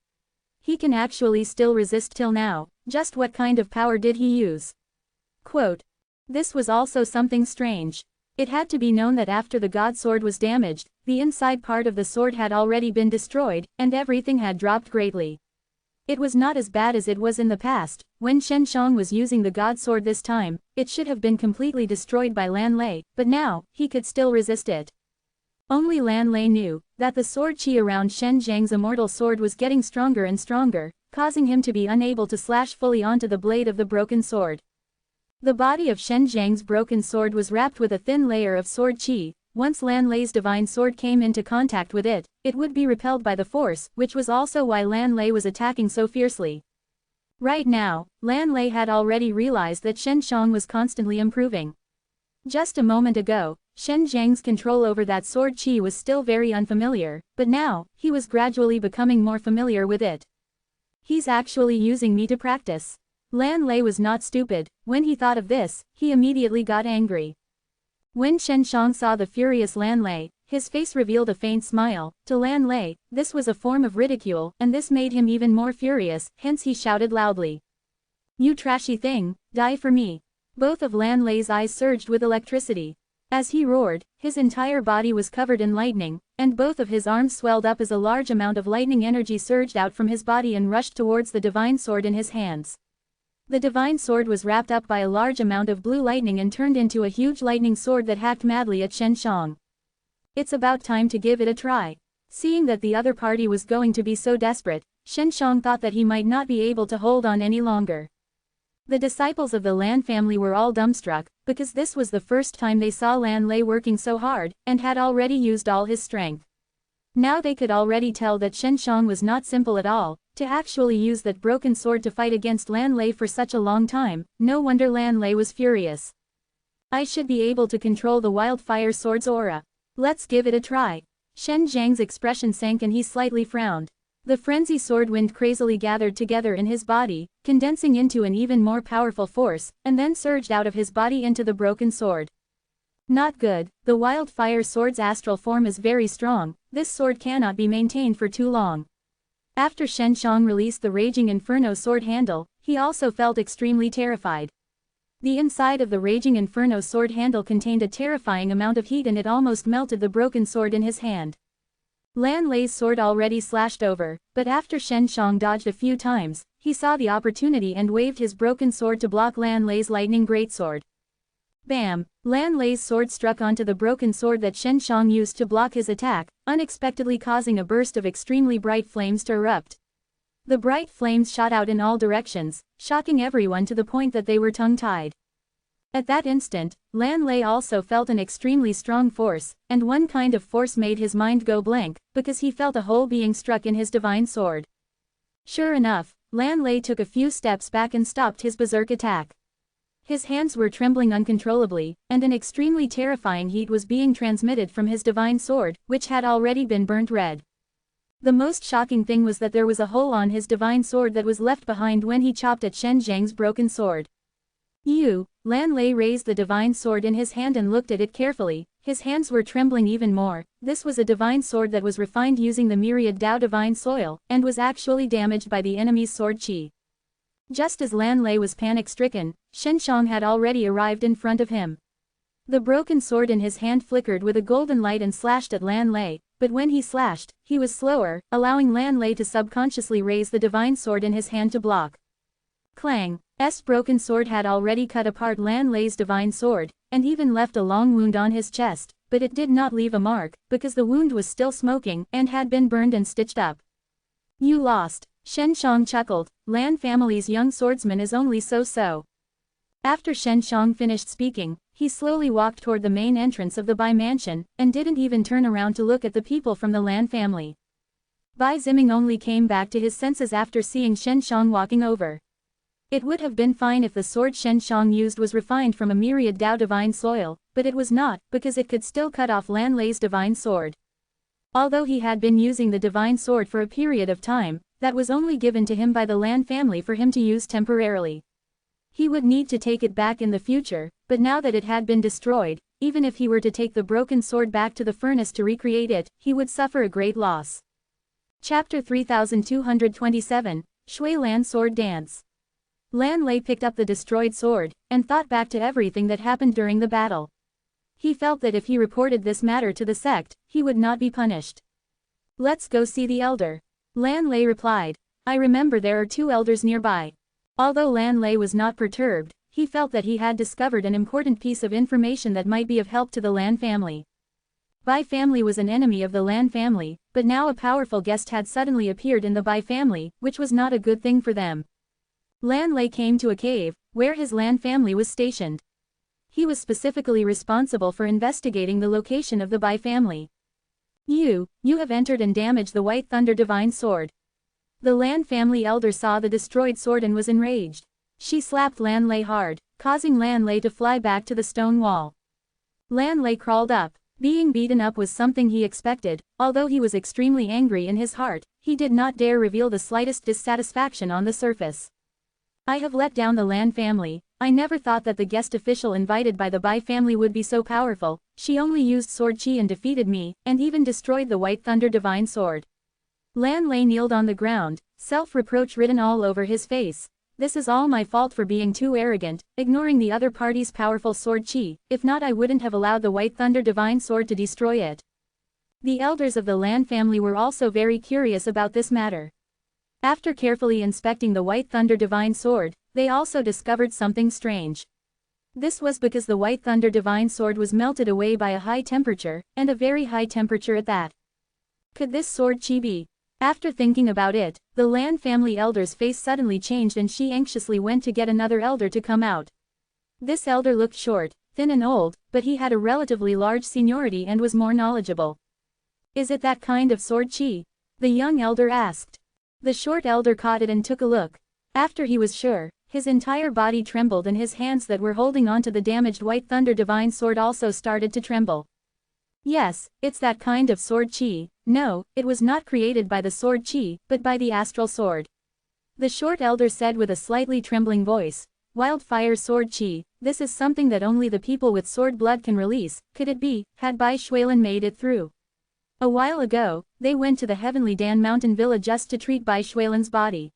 He can actually still resist till now. Just what kind of power did he use? Quote. This was also something strange. It had to be known that after the god sword was damaged, the inside part of the sword had already been destroyed, and everything had dropped greatly. It was not as bad as it was in the past. When Shen Shang was using the god sword this time, it should have been completely destroyed by Lan Lei, but now, he could still resist it. Only Lan Lei knew that the sword chi around Shen Zhang's immortal sword was getting stronger and stronger, causing him to be unable to slash fully onto the blade of the broken sword. The body of Shen Zhang's broken sword was wrapped with a thin layer of sword chi. Once Lan Lei's divine sword came into contact with it, it would be repelled by the force, which was also why Lan Lei was attacking so fiercely. Right now, Lan Lei had already realized that Shen Shang was constantly improving. Just a moment ago, Shen Zhang's control over that sword chi was still very unfamiliar, but now, he was gradually becoming more familiar with it. He's actually using me to practice. Lan Lei was not stupid. When he thought of this, he immediately got angry. When Shen Shang saw the furious Lan Lei, his face revealed a faint smile. To Lan Lei, this was a form of ridicule, and this made him even more furious, hence he shouted loudly. You trashy thing, die for me. Both of Lan Lei's eyes surged with electricity. As he roared, his entire body was covered in lightning, and both of his arms swelled up as a large amount of lightning energy surged out from his body and rushed towards the divine sword in his hands. The divine sword was wrapped up by a large amount of blue lightning and turned into a huge lightning sword that hacked madly at Shen Shang. It's about time to give it a try. Seeing that the other party was going to be so desperate, Shen Shang thought that he might not be able to hold on any longer. The disciples of the Lan family were all dumbstruck, because this was the first time they saw Lan Lei working so hard, and had already used all his strength. Now they could already tell that Shen Shang was not simple at all, to actually use that broken sword to fight against Lan Lei for such a long time. No wonder Lan Lei was furious. I should be able to control the wildfire sword's aura. Let's give it a try. Shen Zhang's expression sank and he slightly frowned. The frenzy sword wind crazily gathered together in his body, condensing into an even more powerful force, and then surged out of his body into the broken sword. Not good. The wildfire sword's astral form is very strong. This sword cannot be maintained for too long. After Shen Shang released the raging inferno sword handle, he also felt extremely terrified. The inside of the raging inferno sword handle contained a terrifying amount of heat and it almost melted the broken sword in his hand. Lan Lei's sword already slashed over, but after Shen Shang dodged a few times, he saw the opportunity and waved his broken sword to block Lan Lei's lightning greatsword. Bam! Lan Lei's sword struck onto the broken sword that Shen Shang used to block his attack, unexpectedly causing a burst of extremely bright flames to erupt. The bright flames shot out in all directions, shocking everyone to the point that they were tongue-tied. At that instant, Lan Lei also felt an extremely strong force, and one kind of force made his mind go blank, because he felt a hole being struck in his divine sword. Sure enough, Lan Lei took a few steps back and stopped his berserk attack. His hands were trembling uncontrollably, and an extremely terrifying heat was being transmitted from his divine sword, which had already been burnt red. The most shocking thing was that there was a hole on his divine sword that was left behind when he chopped at Shen Zhang's broken sword. Lan Lei raised the divine sword in his hand and looked at it carefully. His hands were trembling even more. This was a divine sword that was refined using the myriad Dao divine soil, and was actually damaged by the enemy's sword qi. Just as Lan Lei was panic-stricken, Shen Shang had already arrived in front of him. The broken sword in his hand flickered with a golden light and slashed at Lan Lei, but when he slashed, he was slower, allowing Lan Lei to subconsciously raise the divine sword in his hand to block. Clang! Broken sword had already cut apart Lan Lei's divine sword, and even left a long wound on his chest, but it did not leave a mark, because the wound was still smoking and had been burned and stitched up. You lost. Shen Shang chuckled. Lan family's young swordsman is only so-so. After Shen Shang finished speaking, he slowly walked toward the main entrance of the Bai mansion, and didn't even turn around to look at the people from the Lan family. Bai Ziming only came back to his senses after seeing Shen Shang walking over. It would have been fine if the sword Shen Shang used was refined from a myriad Dao divine soil, but it was not, because it could still cut off Lan Lei's divine sword. Although he had been using the divine sword for a period of time, that was only given to him by the Lan family for him to use temporarily. He would need to take it back in the future, but now that it had been destroyed, even if he were to take the broken sword back to the furnace to recreate it, he would suffer a great loss. Chapter 3227, Shui Lan Sword Dance. Lan Lei picked up the destroyed sword, and thought back to everything that happened during the battle. He felt that if he reported this matter to the sect, he would not be punished. Let's go see the elder. Lan Lei replied. I remember there are 2 elders nearby. Although Lan Lei was not perturbed, he felt that he had discovered an important piece of information that might be of help to the Lan family. Bai family was an enemy of the Lan family, but now a powerful guest had suddenly appeared in the Bai family, which was not a good thing for them. Lan Lei came to a cave, where his Lan family was stationed. He was specifically responsible for investigating the location of the Bai family. You have entered and damaged the White Thunder Divine Sword. The Lan family elder saw the destroyed sword and was enraged. She slapped Lan Lei hard, causing Lan Lei to fly back to the stone wall. Lan Lei crawled up. Being beaten up was something he expected. Although he was extremely angry in his heart, he did not dare reveal the slightest dissatisfaction on the surface. I have let down the Lan family. I never thought that the guest official invited by the Bai family would be so powerful. She only used sword qi and defeated me, and even destroyed the White Thunder Divine Sword. Lan Lei kneeled on the ground, self-reproach written all over his face. This is all my fault for being too arrogant, ignoring the other party's powerful sword qi. If not, I wouldn't have allowed the White Thunder Divine Sword to destroy it. The elders of the Lan family were also very curious about this matter. After carefully inspecting the White Thunder Divine Sword, they also discovered something strange. This was because the White Thunder Divine Sword was melted away by a high temperature, and a very high temperature at that. Could this sword qi be After thinking about it, the Lan family elder's face suddenly changed and she anxiously went to get another elder to come out. This elder looked short, thin and old, but he had a relatively large seniority and was more knowledgeable. Is it that kind of sword chi? The young elder asked. The short elder caught it and took a look. After he was sure, his entire body trembled and his hands that were holding onto the damaged white thunder divine sword also started to tremble. Yes, it's that kind of sword chi. No, it was not created by the sword chi, but by the astral sword. The short elder said with a slightly trembling voice, Wildfire sword chi, this is something that only the people with sword blood can release. Could it be, had Bai Shuilin made it through? A while ago, they went to the Heavenly Dan mountain villa just to treat Bai Shuilin's body.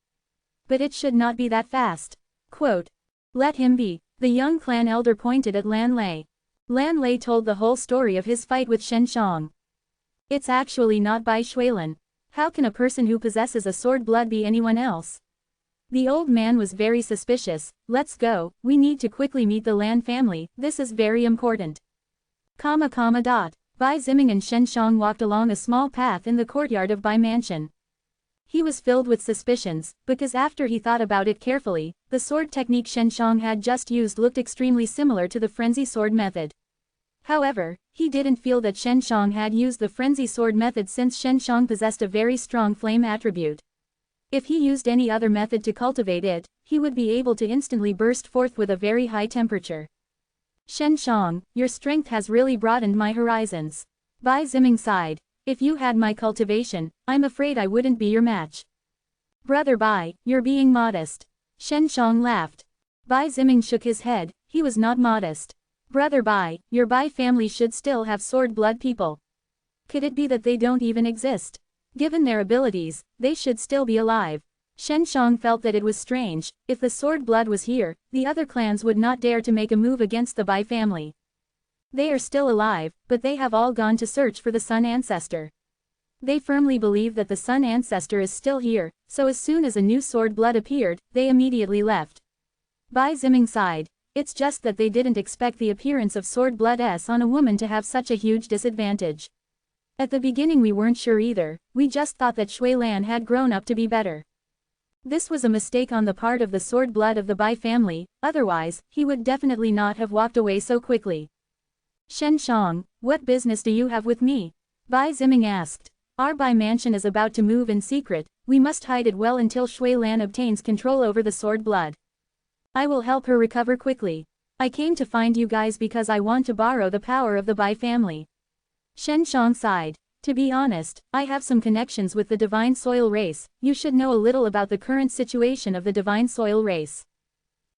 But it should not be that fast. Quote. Let him be. The young clan elder pointed at Lan Lei. Lan Lei told the whole story of his fight with Shen Shang. It's actually not Bai Shuilin. How can a person who possesses a sword blood be anyone else? The old man was very suspicious. Let's go, we need to quickly meet the Lan family, this is very important. Bai Ziming and Shen Shang walked along a small path in the courtyard of Bai Mansion. He was filled with suspicions, because after he thought about it carefully, the sword technique Shen Shang had just used looked extremely similar to the frenzy sword method. However, he didn't feel that Shen Shang had used the frenzy sword method since Shen Shang possessed a very strong flame attribute. If he used any other method to cultivate it, he would be able to instantly burst forth with a very high temperature. Shen Shang, your strength has really broadened my horizons. Bai Ziming sighed. If you had my cultivation, I'm afraid I wouldn't be your match. Brother Bai, you're being modest. Shen Shang laughed. Bai Ziming shook his head, he was not modest. Brother Bai, your Bai family should still have sword blood people. Could it be that they don't even exist? Given their abilities, they should still be alive. Shen Shang felt that it was strange, if the sword blood was here, the other clans would not dare to make a move against the Bai family. They are still alive, but they have all gone to search for the Sun Ancestor. They firmly believe that the Sun Ancestor is still here, so as soon as a new sword blood appeared, they immediately left. Bai Ziming sighed. It's just that they didn't expect the appearance of sword blood on a woman to have such a huge disadvantage. At the beginning we weren't sure either, we just thought that Shui Lan had grown up to be better. This was a mistake on the part of the sword blood of the Bai family, otherwise, he would definitely not have walked away so quickly. Shen Shang, what business do you have with me? Bai Ziming asked. Our Bai mansion is about to move in secret, we must hide it well until Shui Lan obtains control over the sword blood. I will help her recover quickly. I came to find you guys because I want to borrow the power of the Bai family. Shen Shang sighed. To be honest, I have some connections with the divine soil race, you should know a little about the current situation of the divine soil race.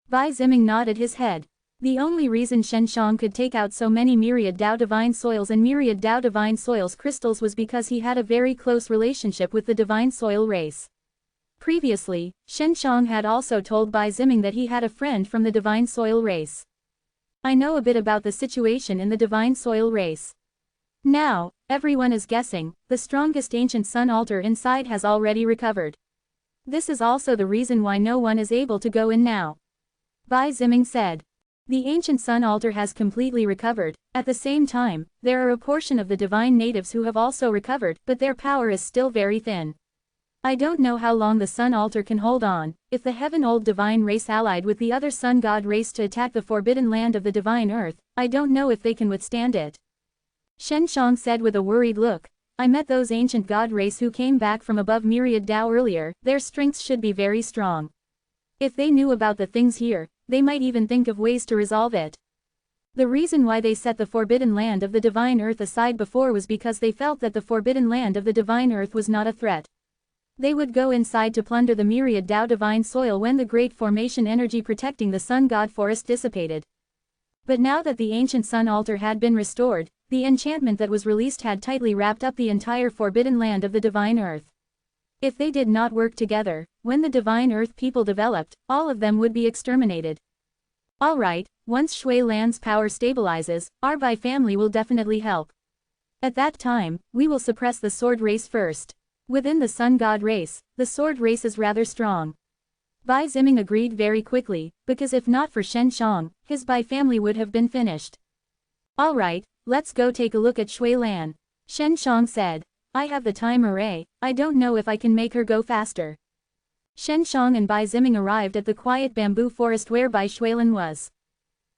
Bai Ziming nodded his head. The only reason Shen Shang could take out so many myriad Dao divine soils and myriad Dao divine soils crystals was because he had a very close relationship with the divine soil race. Previously, Shen Shang had also told Bai Ziming that he had a friend from the divine soil race. I know a bit about the situation in the divine soil race. Now, everyone is guessing, the strongest ancient sun altar inside has already recovered. This is also the reason why no one is able to go in now. Bai Ziming said. The ancient sun altar has completely recovered. At the same time, there are a portion of the divine natives who have also recovered, but their power is still very thin. I don't know how long the sun altar can hold on. If the heaven old divine race allied with the other sun god race to attack the forbidden land of the divine earth, I don't know if they can withstand it. Shen Shang said with a worried look. I met those ancient god race who came back from above myriad Dao earlier, their strengths should be very strong. If they knew about the things here, they might even think of ways to resolve it. The reason why they set the forbidden land of the divine earth aside before was because they felt that the forbidden land of the divine earth was not a threat. They would go inside to plunder the myriad Dao divine soil when the great formation energy protecting the sun god forest dissipated. But now that the ancient sun altar had been restored, the enchantment that was released had tightly wrapped up the entire forbidden land of the divine earth. If they did not work together, when the divine earth people developed, all of them would be exterminated. Alright, once Shui Lan's power stabilizes, our Bai family will definitely help. At that time, we will suppress the sword race first. Within the sun god race, the sword race is rather strong. Bai Ziming agreed very quickly, because if not for Shen Shang, his Bai family would have been finished. Alright, let's go take a look at Shui Lan. Shen Shang said. I have the time array, I don't know if I can make her go faster. Shen Shang and Bai Ziming arrived at the quiet bamboo forest where Bai Shuilin was.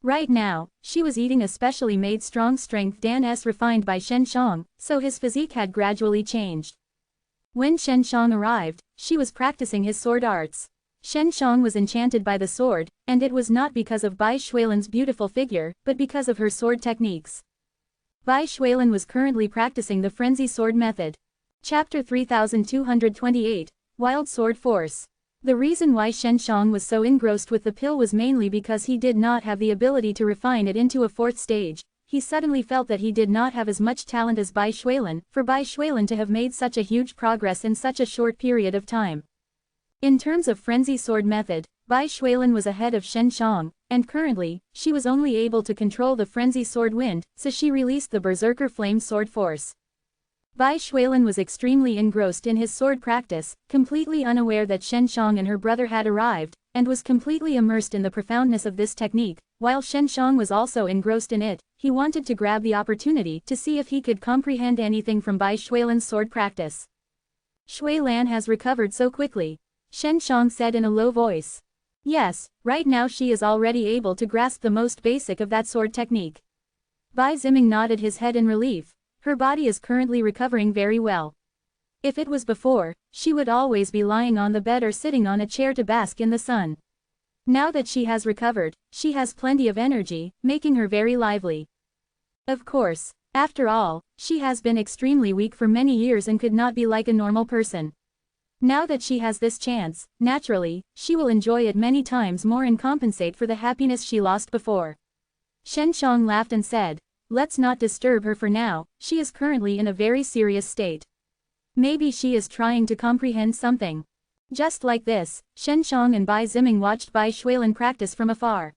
Right now, she was eating a specially made strong strength Dan refined by Shen Shang, so his physique had gradually changed. When Shen Shang arrived, she was practicing his sword arts. Shen Shang was enchanted by the sword, and it was not because of Bai Shuilin's beautiful figure, but because of her sword techniques. Bai Shuilin was currently practicing the frenzy sword method. Chapter 3228, Wild Sword Force. The reason why Shen Shang was so engrossed with the pill was mainly because he did not have the ability to refine it into a fourth stage. He suddenly felt that he did not have as much talent as Bai Shuilin, for Bai Shuilin to have made such a huge progress in such a short period of time. In terms of frenzy sword method, Bai Shuilin was ahead of Shen Shang, and currently, she was only able to control the frenzy sword wind, so she released the berserker flame sword force. Bai Shuilin was extremely engrossed in his sword practice, completely unaware that Shen Shang and her brother had arrived, and was completely immersed in the profoundness of this technique. While Shen Shang was also engrossed in it, he wanted to grab the opportunity to see if he could comprehend anything from Bai Shuilin's sword practice. Shui Lan has recovered so quickly, Shen Shang said in a low voice. Yes, right now she is already able to grasp the most basic of that sword technique. Bai Ziming nodded his head in relief. Her body is currently recovering very well. If it was before, she would always be lying on the bed or sitting on a chair to bask in the sun. Now that she has recovered, she has plenty of energy, making her very lively. Of course, after all, she has been extremely weak for many years and could not be like a normal person. Now that she has this chance, naturally, she will enjoy it many times more and compensate for the happiness she lost before. Shen Shang laughed and said, "Let's not disturb her for now, she is currently in a very serious state. Maybe she is trying to comprehend something." Just like this, Shen Shang and Bai Ziming watched Bai Shuilin practice from afar.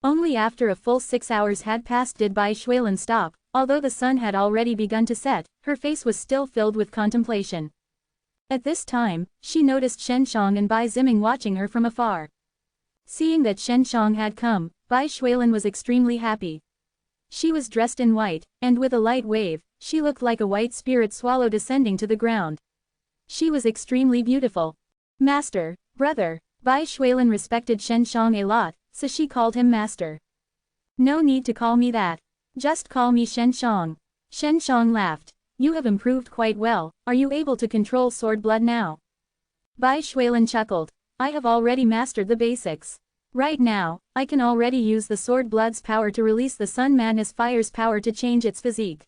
Only after a full 6 hours had passed did Bai Shuilin stop. Although the sun had already begun to set, her face was still filled with contemplation. At this time, she noticed Shen Shang and Bai Ziming watching her from afar. Seeing that Shen Shang had come, Bai Shuilin was extremely happy. She was dressed in white, and with a light wave, she looked like a white spirit swallow descending to the ground. She was extremely beautiful. Master, brother. Bai Shuilin respected Shen Shang a lot, so she called him master. No need to call me that. Just call me Shen Shang. Shen Shang laughed. You have improved quite well, are you able to control sword blood now? Bai Shuilin chuckled. I have already mastered the basics. Right now, I can already use the sword blood's power to release the sun madness fire's power to change its physique.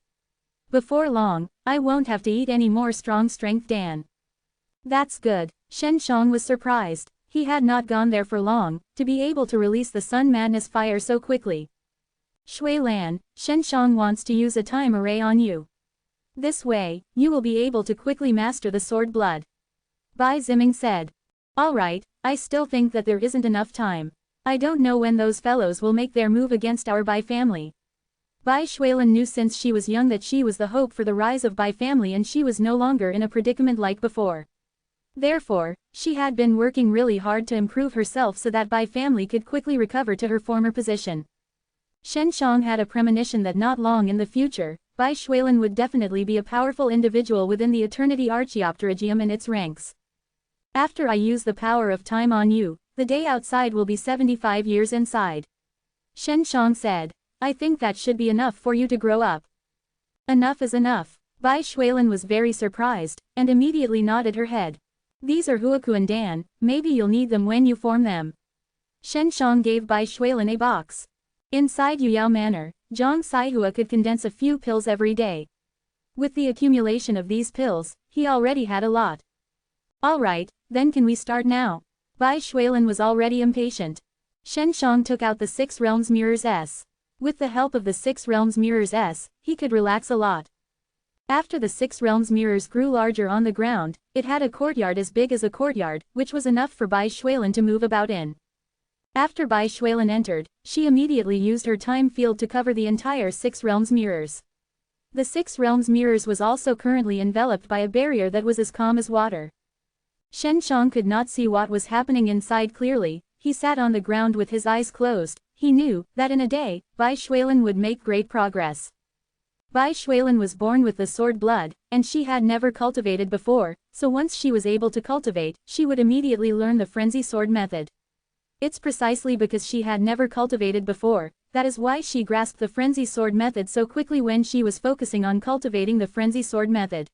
Before long, I won't have to eat any more strong strength Dan. That's good. Shen Shang was surprised. He had not gone there for long, to be able to release the sun madness fire so quickly. Shui Lan, Shen Shang wants to use a time array on you. This way, you will be able to quickly master the sword blood. Bai Ziming said. Alright, I still think that there isn't enough time. I don't know when those fellows will make their move against our Bai family. Bai Shuilin knew since she was young that she was the hope for the rise of Bai family and she was no longer in a predicament like before. Therefore, she had been working really hard to improve herself so that Bai family could quickly recover to her former position. Shen Shang had a premonition that not long in the future, Bai Shuilin would definitely be a powerful individual within the Eternity Archaeopterygium and its ranks. After I use the power of time on you, the day outside will be 75 years inside. Shen Shang said, I think that should be enough for you to grow up. Enough is enough. Bai Shuilin was very surprised, and immediately nodded her head. These are Huaku and Dan, maybe you'll need them when you form them. Shen Shang gave Bai Shuilin a box. Inside Yuyao Manor, Zhang Saihua could condense a few pills every day. With the accumulation of these pills, he already had a lot. Alright, then can we start now? Bai Shuilin was already impatient. Shen Shang took out the 6 Realms Mirrors S. With the help of the 6 Realms Mirrors S, he could relax a lot. After the 6 Realms Mirrors grew larger on the ground, it had a courtyard as big as a courtyard, which was enough for Bai Shuilin to move about in. After Bai Shuilin entered, she immediately used her time field to cover the entire 6 Realms Mirrors. The 6 Realms Mirrors was also currently enveloped by a barrier that was as calm as water. Shen Shang could not see what was happening inside clearly. He sat on the ground with his eyes closed. He knew that in a day, Bai Shuilin would make great progress. Bai Shuilin was born with the sword blood, and she had never cultivated before, so once she was able to cultivate, she would immediately learn the frenzy sword method. It's precisely because she had never cultivated before, that is why she grasped the frenzy sword method so quickly when she was focusing on cultivating the frenzy sword method.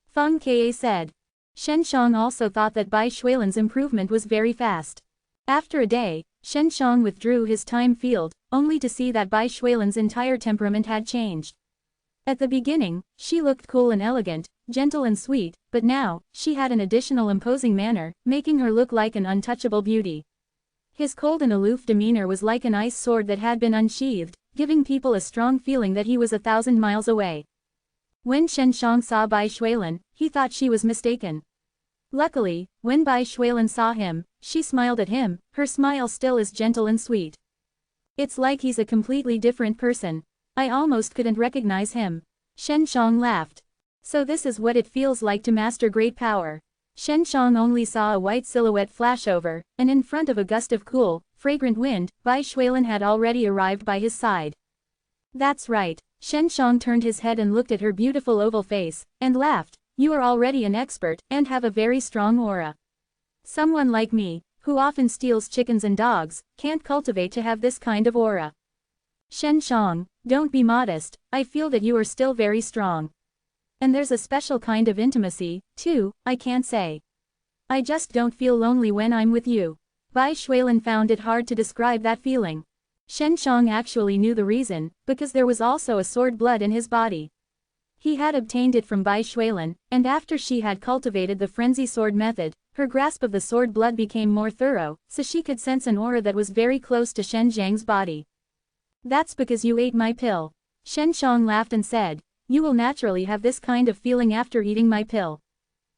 Feng Ke said. Shen Shang also thought that Bai Shuilin's improvement was very fast. After a day, Shen Shang withdrew his time field, only to see that Bai Shuilin's entire temperament had changed. At the beginning, she looked cool and elegant, gentle and sweet, but now, she had an additional imposing manner, making her look like an untouchable beauty. His cold and aloof demeanor was like an ice sword that had been unsheathed, giving people a strong feeling that he was 1,000 miles away. When Shen Shang saw Bai Shuilin, he thought she was mistaken. Luckily, when Bai Shuilin saw him, she smiled at him, her smile still as gentle and sweet. It's like he's a completely different person. I almost couldn't recognize him. Shen Shang laughed. So this is what it feels like to master great power. Shen Shang only saw a white silhouette flash over, and in front of a gust of cool, fragrant wind, Bai Shuilin had already arrived by his side. That's right. Shen Shang turned his head and looked at her beautiful oval face, and laughed. You are already an expert, and have a very strong aura. Someone like me, who often steals chickens and dogs, can't cultivate to have this kind of aura. Shen Shang, don't be modest, I feel that you are still very strong. And there's a special kind of intimacy, too, I can't say. I just don't feel lonely when I'm with you. Bai Shuilin found it hard to describe that feeling. Shen Shang actually knew the reason, because there was also a sword blood in his body. He had obtained it from Bai Shuilin, and after she had cultivated the frenzy sword method, her grasp of the sword blood became more thorough, so she could sense an aura that was very close to Shen Zhang's body. That's because you ate my pill. Shen Shang laughed and said, you will naturally have this kind of feeling after eating my pill.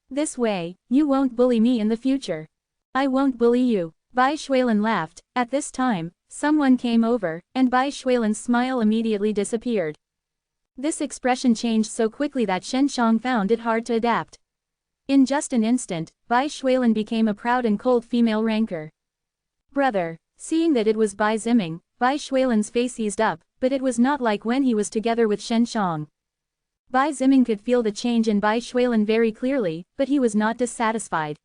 This way, you won't bully me in the future. I won't bully you. Bai Shuilin laughed. At this time, someone came over, and Bai Shuilin's smile immediately disappeared. This expression changed so quickly that Shen Shang found it hard to adapt. In just an instant, Bai Shuilin became a proud and cold female rancor. Brother. Seeing that it was Bai Ziming, Bai Shuilin's face eased up, but it was not like when he was together with Shen Shang. Bai Ziming could feel the change in Bai Shuilin very clearly, but he was not dissatisfied.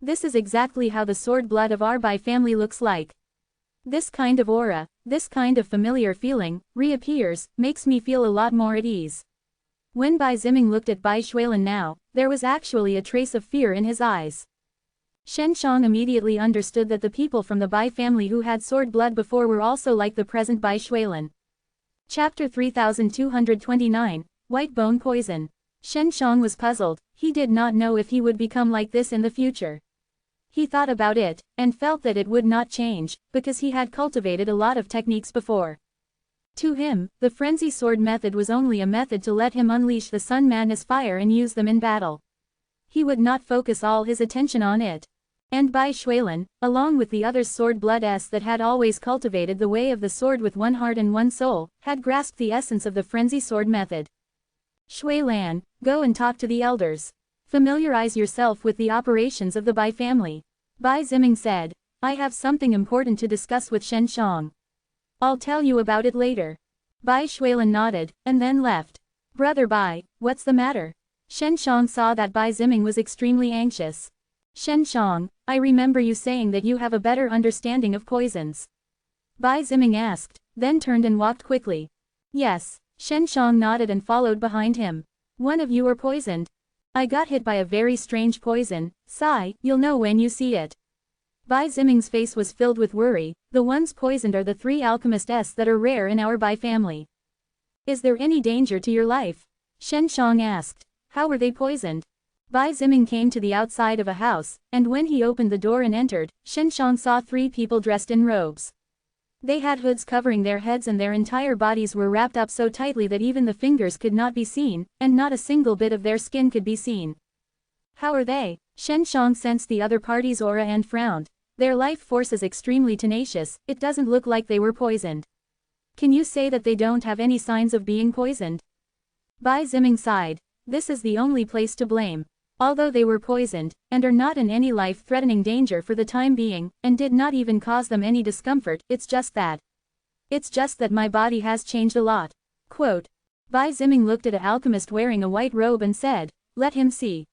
This is exactly how the sword blood of our Bai family looks like. This kind of aura, this kind of familiar feeling, reappears, makes me feel a lot more at ease. When Bai Ziming looked at Bai Shuilin now, there was actually a trace of fear in his eyes. Shen Shang immediately understood that the people from the Bai family who had sword blood before were also like the present Bai Shuilin. Chapter 3229, White Bone Poison. Shen Shang was puzzled, he did not know if he would become like this in the future. He thought about it, and felt that it would not change, because he had cultivated a lot of techniques before. To him, the frenzy sword method was only a method to let him unleash the Sun Madness fire and use them in battle. He would not focus all his attention on it. And Bai Shuilin, along with the other sword bloods that had always cultivated the way of the sword with one heart and one soul, had grasped the essence of the frenzy sword method. Shuilan, go and talk to the elders. Familiarize yourself with the operations of the Bai family. Bai Ziming said, I have something important to discuss with Shen Shang. I'll tell you about it later. Bai Shuilin nodded, and then left. Brother Bai, what's the matter? Shen Shang saw that Bai Ziming was extremely anxious. Shen Shang, I remember you saying that you have a better understanding of poisons. Bai Ziming asked, then turned and walked quickly. Yes. Shen Shang nodded and followed behind him. One of you were poisoned. I got hit by a very strange poison, sigh, you'll know when you see it. Bai Ziming's face was filled with worry, the ones poisoned are the 3 alchemists that are rare in our Bai family. Is there any danger to your life? Shen Shang asked. How were they poisoned? Bai Ziming came to the outside of a house, and when he opened the door and entered, Shen Shang saw 3 people dressed in robes. They had hoods covering their heads and their entire bodies were wrapped up so tightly that even the fingers could not be seen, and not a single bit of their skin could be seen. How are they? Shen Shang sensed the other party's aura and frowned. Their life force is extremely tenacious, it doesn't look like they were poisoned. Can you say that they don't have any signs of being poisoned? Bai Ziming sighed. This is the only place to blame. Although they were poisoned, and are not in any life-threatening danger for the time being, and did not even cause them any discomfort, it's just that my body has changed a lot. Quote, Bai Ziming looked at an alchemist wearing a white robe and said, "Let him see."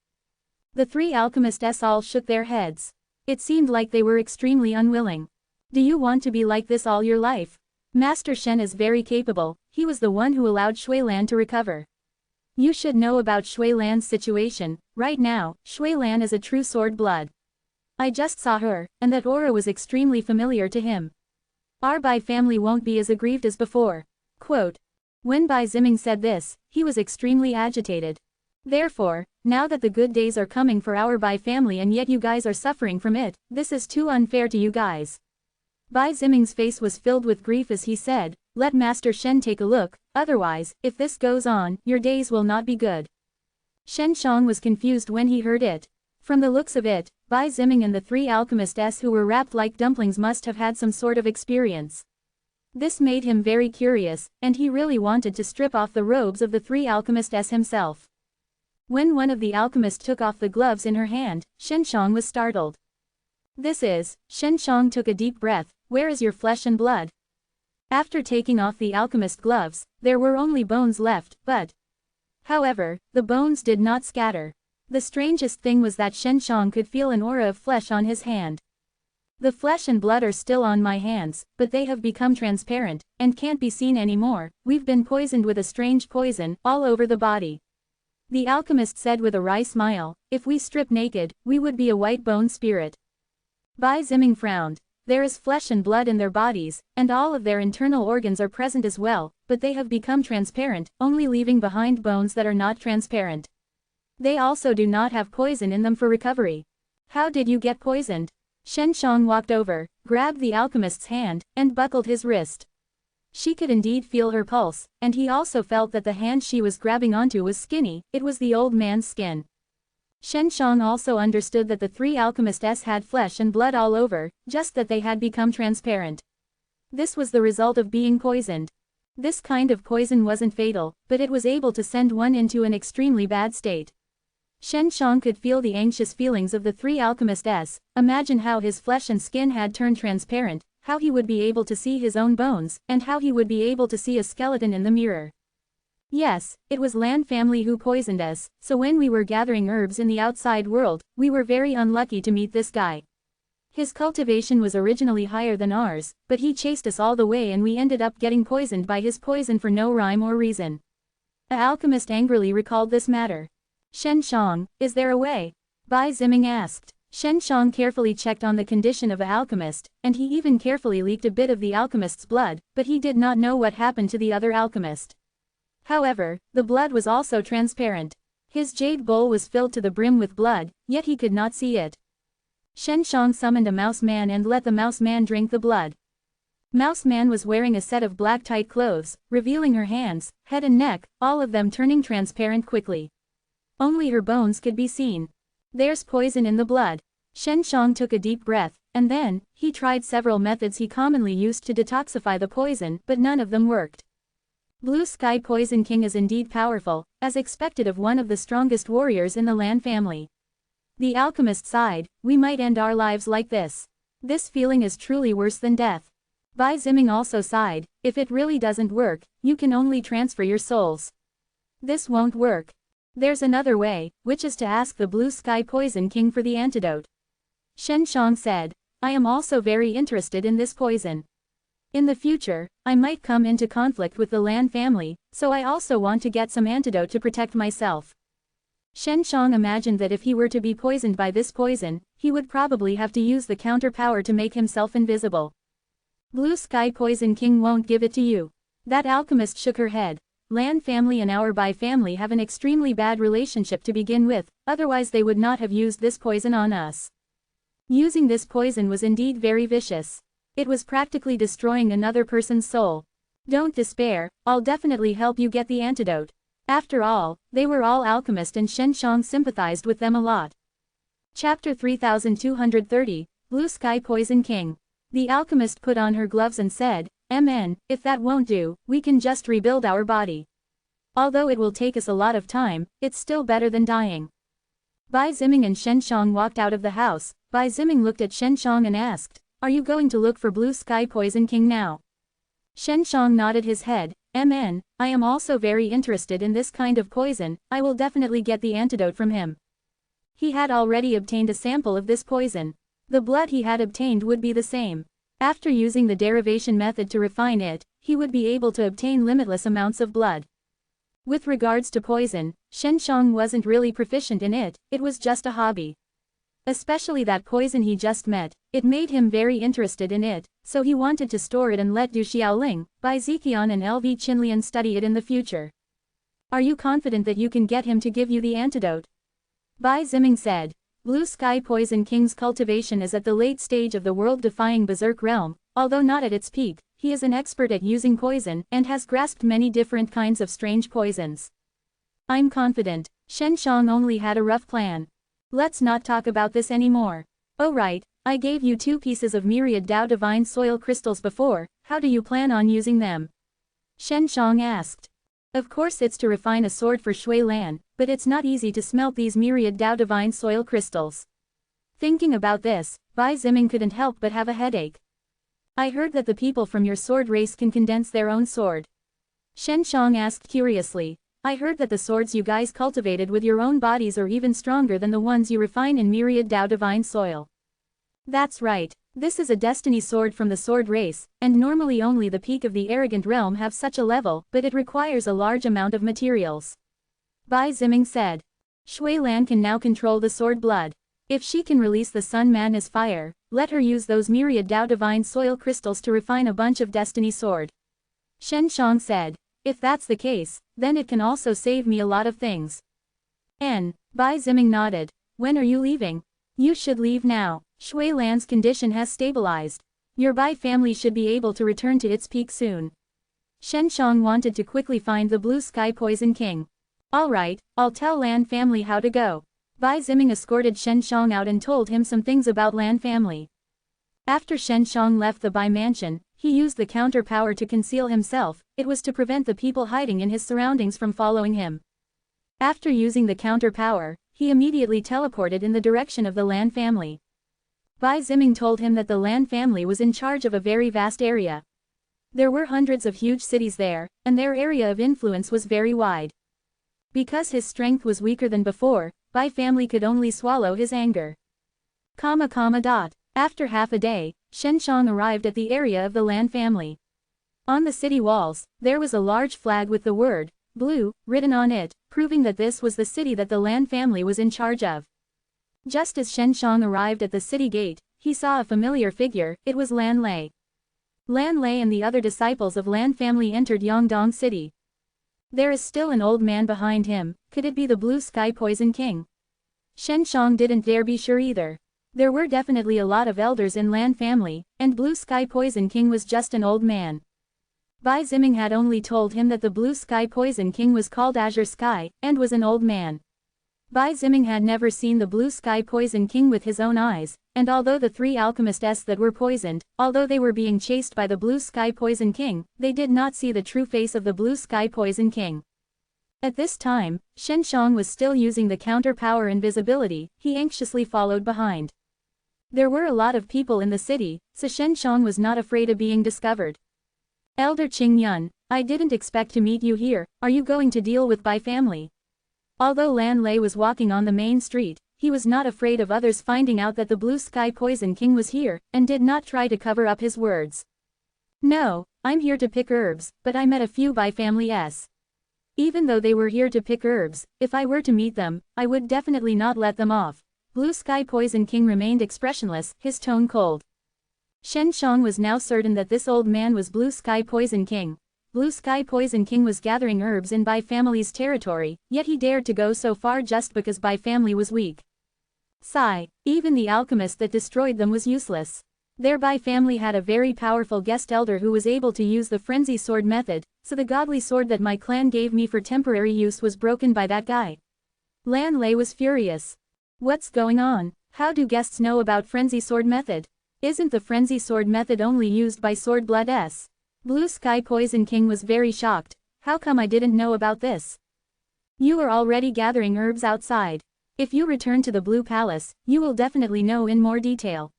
The three alchemists all shook their heads. It seemed like they were extremely unwilling. Do you want to be like this all your life? Master Shen is very capable, he was the one who allowed Shui Lan to recover. You should know about Shui Lan's situation. Right now, Shui Lan is a true sword blood. I just saw her, and that aura was extremely familiar to him. Our Bai family won't be as aggrieved as before. Quote. When Bai Ziming said this, he was extremely agitated. Therefore, now that the good days are coming for our Bai family and yet you guys are suffering from it, this is too unfair to you guys. Bai Ziming's face was filled with grief as he said, let Master Shen take a look, otherwise, if this goes on, your days will not be good. Shen Shang was confused when he heard it. From the looks of it, Bai Ziming and the three alchemists who were wrapped like dumplings must have had some sort of experience. This made him very curious, and he really wanted to strip off the robes of the three alchemists himself. When one of the alchemists took off the gloves in her hand, Shen Shang was startled. Shen Shang took a deep breath, where is your flesh and blood? After taking off the alchemist gloves, there were only bones left, however, the bones did not scatter. The strangest thing was that Shen Shang could feel an aura of flesh on his hand. The flesh and blood are still on my hands, but they have become transparent, and can't be seen anymore. We've been poisoned with a strange poison, all over the body. The alchemist said with a wry smile, if we strip naked, we would be a white bone spirit. Bai Ziming frowned. There is flesh and blood in their bodies, and all of their internal organs are present as well, but they have become transparent, only leaving behind bones that are not transparent. They also do not have poison in them for recovery. How did you get poisoned? Shen Shang walked over, grabbed the alchemist's hand, and buckled his wrist. She could indeed feel her pulse, and he also felt that the hand she was grabbing onto was skinny, it was the old man's skin. Shen Shang also understood that the three alchemists had flesh and blood all over, just that they had become transparent. This was the result of being poisoned. This kind of poison wasn't fatal, but it was able to send one into an extremely bad state. Shen Shang could feel the anxious feelings of the three alchemists. Imagine how his flesh and skin had turned transparent, how he would be able to see his own bones, and how he would be able to see a skeleton in the mirror. Yes, it was Lan family who poisoned us, so when we were gathering herbs in the outside world, we were very unlucky to meet this guy. His cultivation was originally higher than ours, but he chased us all the way and we ended up getting poisoned by his poison for no rhyme or reason. The alchemist angrily recalled this matter. Shen Shang, is there a way? Bai Ziming asked. Shen Shang carefully checked on the condition of the alchemist, and he even carefully leaked a bit of the alchemist's blood, but he did not know what happened to the other alchemist. However, the blood was also transparent. His jade bowl was filled to the brim with blood, yet he could not see it. Shen Shang summoned a mouse man and let the mouse man drink the blood. Mouse man was wearing a set of black tight clothes, revealing her hands, head and neck, all of them turning transparent quickly. Only her bones could be seen. There's poison in the blood. Shen Shang took a deep breath, and then, he tried several methods he commonly used to detoxify the poison, but none of them worked. Blue Sky Poison King is indeed powerful, as expected of one of the strongest warriors in the Lan family. The alchemist sighed, we might end our lives like this. This feeling is truly worse than death. Bai Ziming also sighed, if it really doesn't work, you can only transfer your souls. This won't work. There's another way, which is to ask the Blue Sky Poison King for the antidote. Shen Shang said, I am also very interested in this poison. In the future, I might come into conflict with the Lan family, so I also want to get some antidote to protect myself. Shen Shang imagined that if he were to be poisoned by this poison, he would probably have to use the counter power to make himself invisible. Blue Sky Poison King won't give it to you. That alchemist shook her head. Lan family and our Bai family have an extremely bad relationship to begin with, otherwise they would not have used this poison on us. Using this poison was indeed very vicious. It was practically destroying another person's soul. Don't despair, I'll definitely help you get the antidote. After all, they were all alchemists and Shen Shang sympathized with them a lot. Chapter 3230, Blue Sky Poison King. The alchemist put on her gloves and said, MN, if that won't do, we can just rebuild our body. Although it will take us a lot of time, it's still better than dying. Bai Ziming and Shen Shang walked out of the house. Bai Ziming looked at Shen Shang and asked, are you going to look for Blue Sky Poison King now? Shen Shang nodded his head. I am also very interested in this kind of poison, I will definitely get the antidote from him. He had already obtained a sample of this poison. The blood he had obtained would be the same. After using the derivation method to refine it, he would be able to obtain limitless amounts of blood. With regards to poison, Shen Shang wasn't really proficient in it, it was just a hobby. Especially that poison he just met, it made him very interested in it, so he wanted to store it and let Du Xiaoling, Bai Ziqian and LV Qinlian study it in the future. Are you confident that you can get him to give you the antidote? Bai Ziming said. Blue Sky Poison King's cultivation is at the late stage of the world-defying berserk realm, although not at its peak, he is an expert at using poison and has grasped many different kinds of strange poisons. I'm confident. Shen Shang only had a rough plan. Let's not talk about this anymore. Oh right, I gave you 2 pieces of myriad Dao divine soil crystals before, how do you plan on using them? Shen Shang asked. Of course it's to refine a sword for Shui Lan, but it's not easy to smelt these myriad Dao divine soil crystals. Thinking about this, Bai Ziming couldn't help but have a headache. I heard that the people from your sword race can condense their own sword. Shen Shang asked curiously. I heard that the swords you guys cultivated with your own bodies are even stronger than the ones you refine in myriad Dao divine soil. That's right, this is a destiny sword from the sword race, and normally only the peak of the arrogant realm have such a level, but it requires a large amount of materials. Bai Ziming said. Shui Lan can now control the sword blood. If she can release the Sun Man as fire, let her use those myriad Dao divine soil crystals to refine a bunch of destiny sword. Shen Shang said. If that's the case, then it can also save me a lot of things. Bai Ziming nodded. When are you leaving? You should leave now. Shui Lan's condition has stabilized. Your Bai family should be able to return to its peak soon. Shen Shang wanted to quickly find the Blue Sky Poison King. Alright, I'll tell Lan family how to go. Bai Ziming escorted Shen Shang out and told him some things about Lan family. After Shen Shang left the Bai mansion, he used the counter power to conceal himself, it was to prevent the people hiding in his surroundings from following him. After using the counter power, he immediately teleported in the direction of the Lan family. Bai Ziming told him that the Lan family was in charge of a very vast area. There were hundreds of huge cities there, and their area of influence was very wide. Because his strength was weaker than before, Bai family could only swallow his anger. After half a day, Shen Shang arrived at the area of the Lan family. On the city walls, there was a large flag with the word, Blue, written on it, proving that this was the city that the Lan family was in charge of. Just as Shen Shang arrived at the city gate, he saw a familiar figure, it was Lan Lei. Lan Lei and the other disciples of Lan family entered Yongdong City. There is still an old man behind him, could it be the Blue Sky Poison King? Shen Shang didn't dare be sure either. There were definitely a lot of elders in Lan family, and Blue Sky Poison King was just an old man. Bai Ziming had only told him that the Blue Sky Poison King was called Azure Sky, and was an old man. Bai Ziming had never seen the Blue Sky Poison King with his own eyes, and although the 3 alchemists that were poisoned, although they were being chased by the Blue Sky Poison King, they did not see the true face of the Blue Sky Poison King. At this time, Shen Shang was still using the counter power invisibility, he anxiously followed behind. There were a lot of people in the city, so Shen Shang was not afraid of being discovered. Elder Qing Yun, I didn't expect to meet you here, are you going to deal with Bai family? Although Lan Lei was walking on the main street, he was not afraid of others finding out that the Blue Sky Poison King was here, and did not try to cover up his words. No, I'm here to pick herbs, but I met a few Bai families. Even though they were here to pick herbs, if I were to meet them, I would definitely not let them off. Blue Sky Poison King remained expressionless, his tone cold. Shen Shang was now certain that this old man was Blue Sky Poison King. Blue Sky Poison King was gathering herbs in Bai family's territory, yet he dared to go so far just because Bai family was weak. Sigh, even the alchemist that destroyed them was useless. Their Bai family had a very powerful guest elder who was able to use the frenzy sword method, so the godly sword that my clan gave me for temporary use was broken by that guy. Lan Lei was furious. What's going on? How do guests know about frenzy sword method? Isn't the frenzy sword method only used by sword blood s? Blue Sky Poison King was very shocked. How come I didn't know about this? You are already gathering herbs outside. If you return to the Blue Palace, you will definitely know in more detail.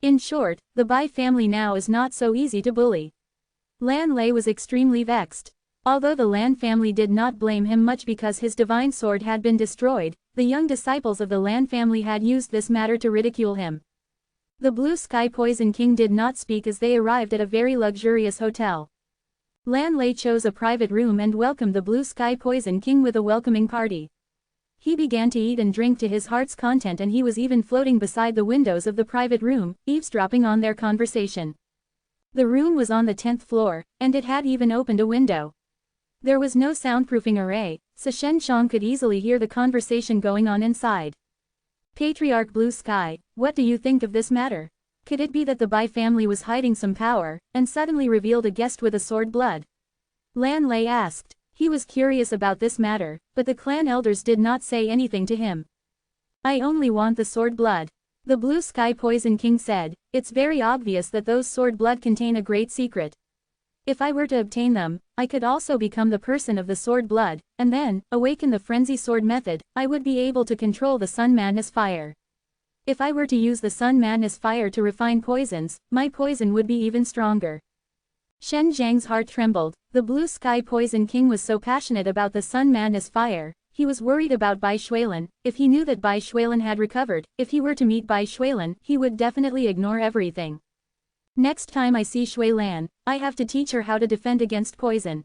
In short, the Bai family now is not so easy to bully. Lan Lei was extremely vexed. Although the Lan family did not blame him much because his divine sword had been destroyed, the young disciples of the Lan family had used this matter to ridicule him. The Blue Sky Poison King did not speak as they arrived at a very luxurious hotel. Lan Lei chose a private room and welcomed the Blue Sky Poison King with a welcoming party. He began to eat and drink to his heart's content, and he was even floating beside the windows of the private room, eavesdropping on their conversation. The room was on the 10th floor, and it had even opened a window. There was no soundproofing array, so Shen Shang could easily hear the conversation going on inside. Patriarch Blue Sky, what do you think of this matter? Could it be that the Bai family was hiding some power, and suddenly revealed a guest with a sword blood? Lan Lei asked. He was curious about this matter, but the clan elders did not say anything to him. I only want the sword blood. The Blue Sky Poison King said, it's very obvious that those sword blood contain a great secret. If I were to obtain them, I could also become the person of the sword blood, and then, awaken the frenzy sword method, I would be able to control the Sun Madness fire. If I were to use the Sun Madness fire to refine poisons, my poison would be even stronger. Shen Zhang's heart trembled. The Blue Sky Poison King was so passionate about the Sun Madness fire. He was worried about Bai Shuilan. If he knew that Bai Shuilan had recovered, if he were to meet Bai Shuilan, he would definitely ignore everything. Next time I see Shuilan, I have to teach her how to defend against poison.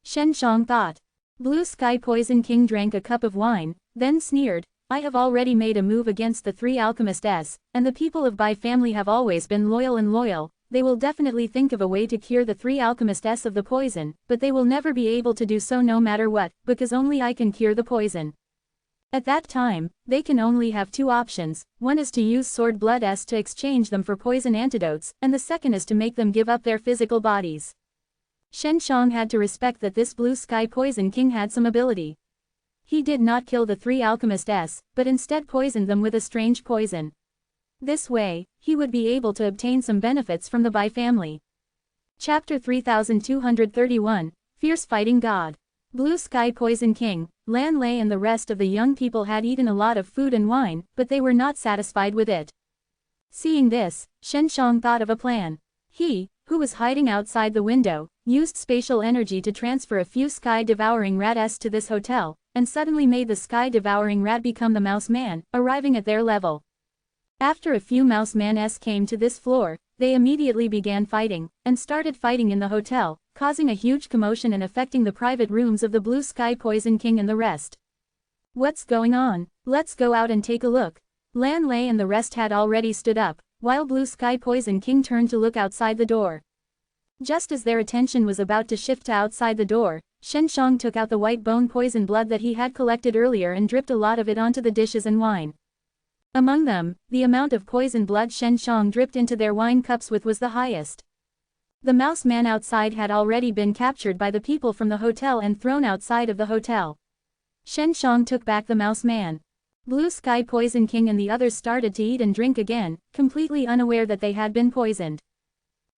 Shen Shang thought. Blue Sky Poison King drank a cup of wine, then sneered, I have already made a move against the 3 alchemists, and the people of Bai family have always been loyal. They will definitely think of a way to cure the 3 alchemists of the poison, but they will never be able to do so no matter what, because only I can cure the poison. At that time, they can only have 2 options, one is to use sword blood to exchange them for poison antidotes, and the second is to make them give up their physical bodies. Shen Shang had to respect that this Blue Sky Poison King had some ability. He did not kill the 3 alchemists, but instead poisoned them with a strange poison. This way, he would be able to obtain some benefits from the Bai family. Chapter 3231, Fierce Fighting God. Blue Sky Poison King, Lan Lei and the rest of the young people had eaten a lot of food and wine, but they were not satisfied with it. Seeing this, Shen Shang thought of a plan. He, who was hiding outside the window, used spatial energy to transfer a few sky-devouring rats to this hotel, and suddenly made the sky-devouring rat become the mouse man, arriving at their level. After a few mouse men came to this floor, they immediately began fighting, and started fighting in the hotel, causing a huge commotion and affecting the private rooms of the Blue Sky Poison King and the rest. What's going on? Let's go out and take a look. Lan Lei and the rest had already stood up, while Blue Sky Poison King turned to look outside the door. Just as their attention was about to shift to outside the door, Shen Shang took out the white bone poison blood that he had collected earlier and dripped a lot of it onto the dishes and wine. Among them, the amount of poison blood Shen Shang dripped into their wine cups with was the highest. The mouse man outside had already been captured by the people from the hotel and thrown outside of the hotel. Shen Shang took back the mouse man. Blue Sky Poison King and the others started to eat and drink again, completely unaware that they had been poisoned.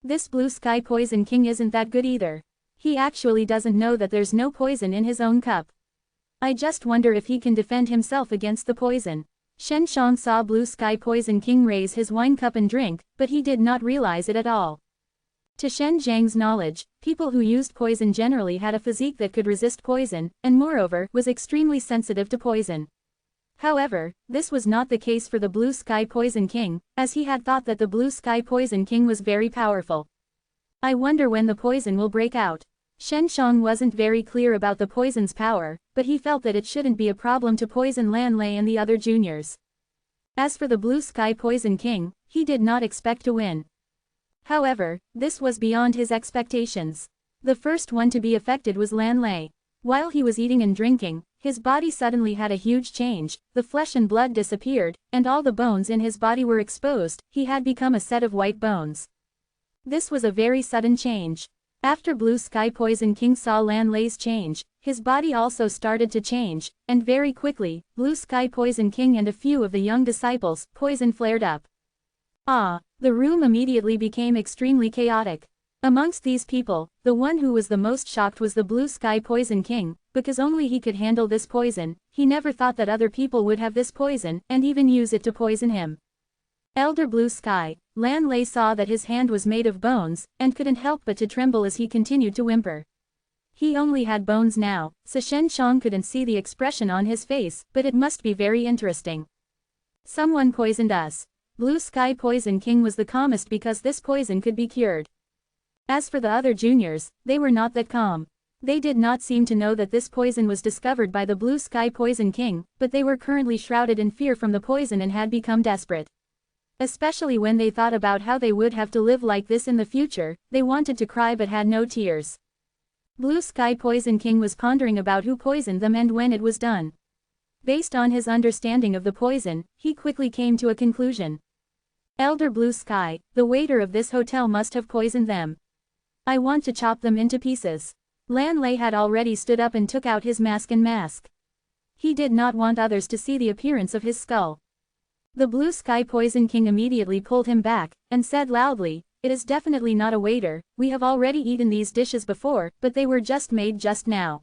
This Blue Sky Poison King isn't that good either. He actually doesn't know that there's no poison in his own cup. I just wonder if he can defend himself against the poison. Shen Shang saw Blue Sky Poison King raise his wine cup and drink, but he did not realize it at all. To Shen Zhang's knowledge, people who used poison generally had a physique that could resist poison, and moreover, was extremely sensitive to poison. However, this was not the case for the Blue Sky Poison King, as he had thought that the Blue Sky Poison King was very powerful. I wonder when the poison will break out. Shen Shang wasn't very clear about the poison's power, but he felt that it shouldn't be a problem to poison Lan Lei and the other juniors. As for the Blue Sky Poison King, he did not expect to win. However, this was beyond his expectations. The first one to be affected was Lan Lei. While he was eating and drinking, his body suddenly had a huge change, the flesh and blood disappeared, and all the bones in his body were exposed. He had become a set of white bones. This was a very sudden change. After Blue Sky Poison King saw Lan Lei's change, his body also started to change, and very quickly, Blue Sky Poison King and a few of the young disciples' poison flared up. The room immediately became extremely chaotic. Amongst these people, the one who was the most shocked was the Blue Sky Poison King, because only he could handle this poison. He never thought that other people would have this poison, and even use it to poison him. Elder Blue Sky, Lan Lei saw that his hand was made of bones, and couldn't help but to tremble as he continued to whimper. He only had bones now, so Shen Shang couldn't see the expression on his face, but it must be very interesting. Someone poisoned us. Blue Sky Poison King was the calmest because this poison could be cured. As for the other juniors, they were not that calm. They did not seem to know that this poison was discovered by the Blue Sky Poison King, but they were currently shrouded in fear from the poison and had become desperate. Especially when they thought about how they would have to live like this in the future, they wanted to cry but had no tears. Blue Sky Poison King was pondering about who poisoned them and when it was done. Based on his understanding of the poison, he quickly came to a conclusion. Elder Blue Sky, the waiter of this hotel must have poisoned them. I want to chop them into pieces. Lan Lei had already stood up and took out his mask and mask. He did not want others to see the appearance of his skull. The Blue Sky Poison King immediately pulled him back, and said loudly, "It is definitely not a waiter, we have already eaten these dishes before, but they were just made just now.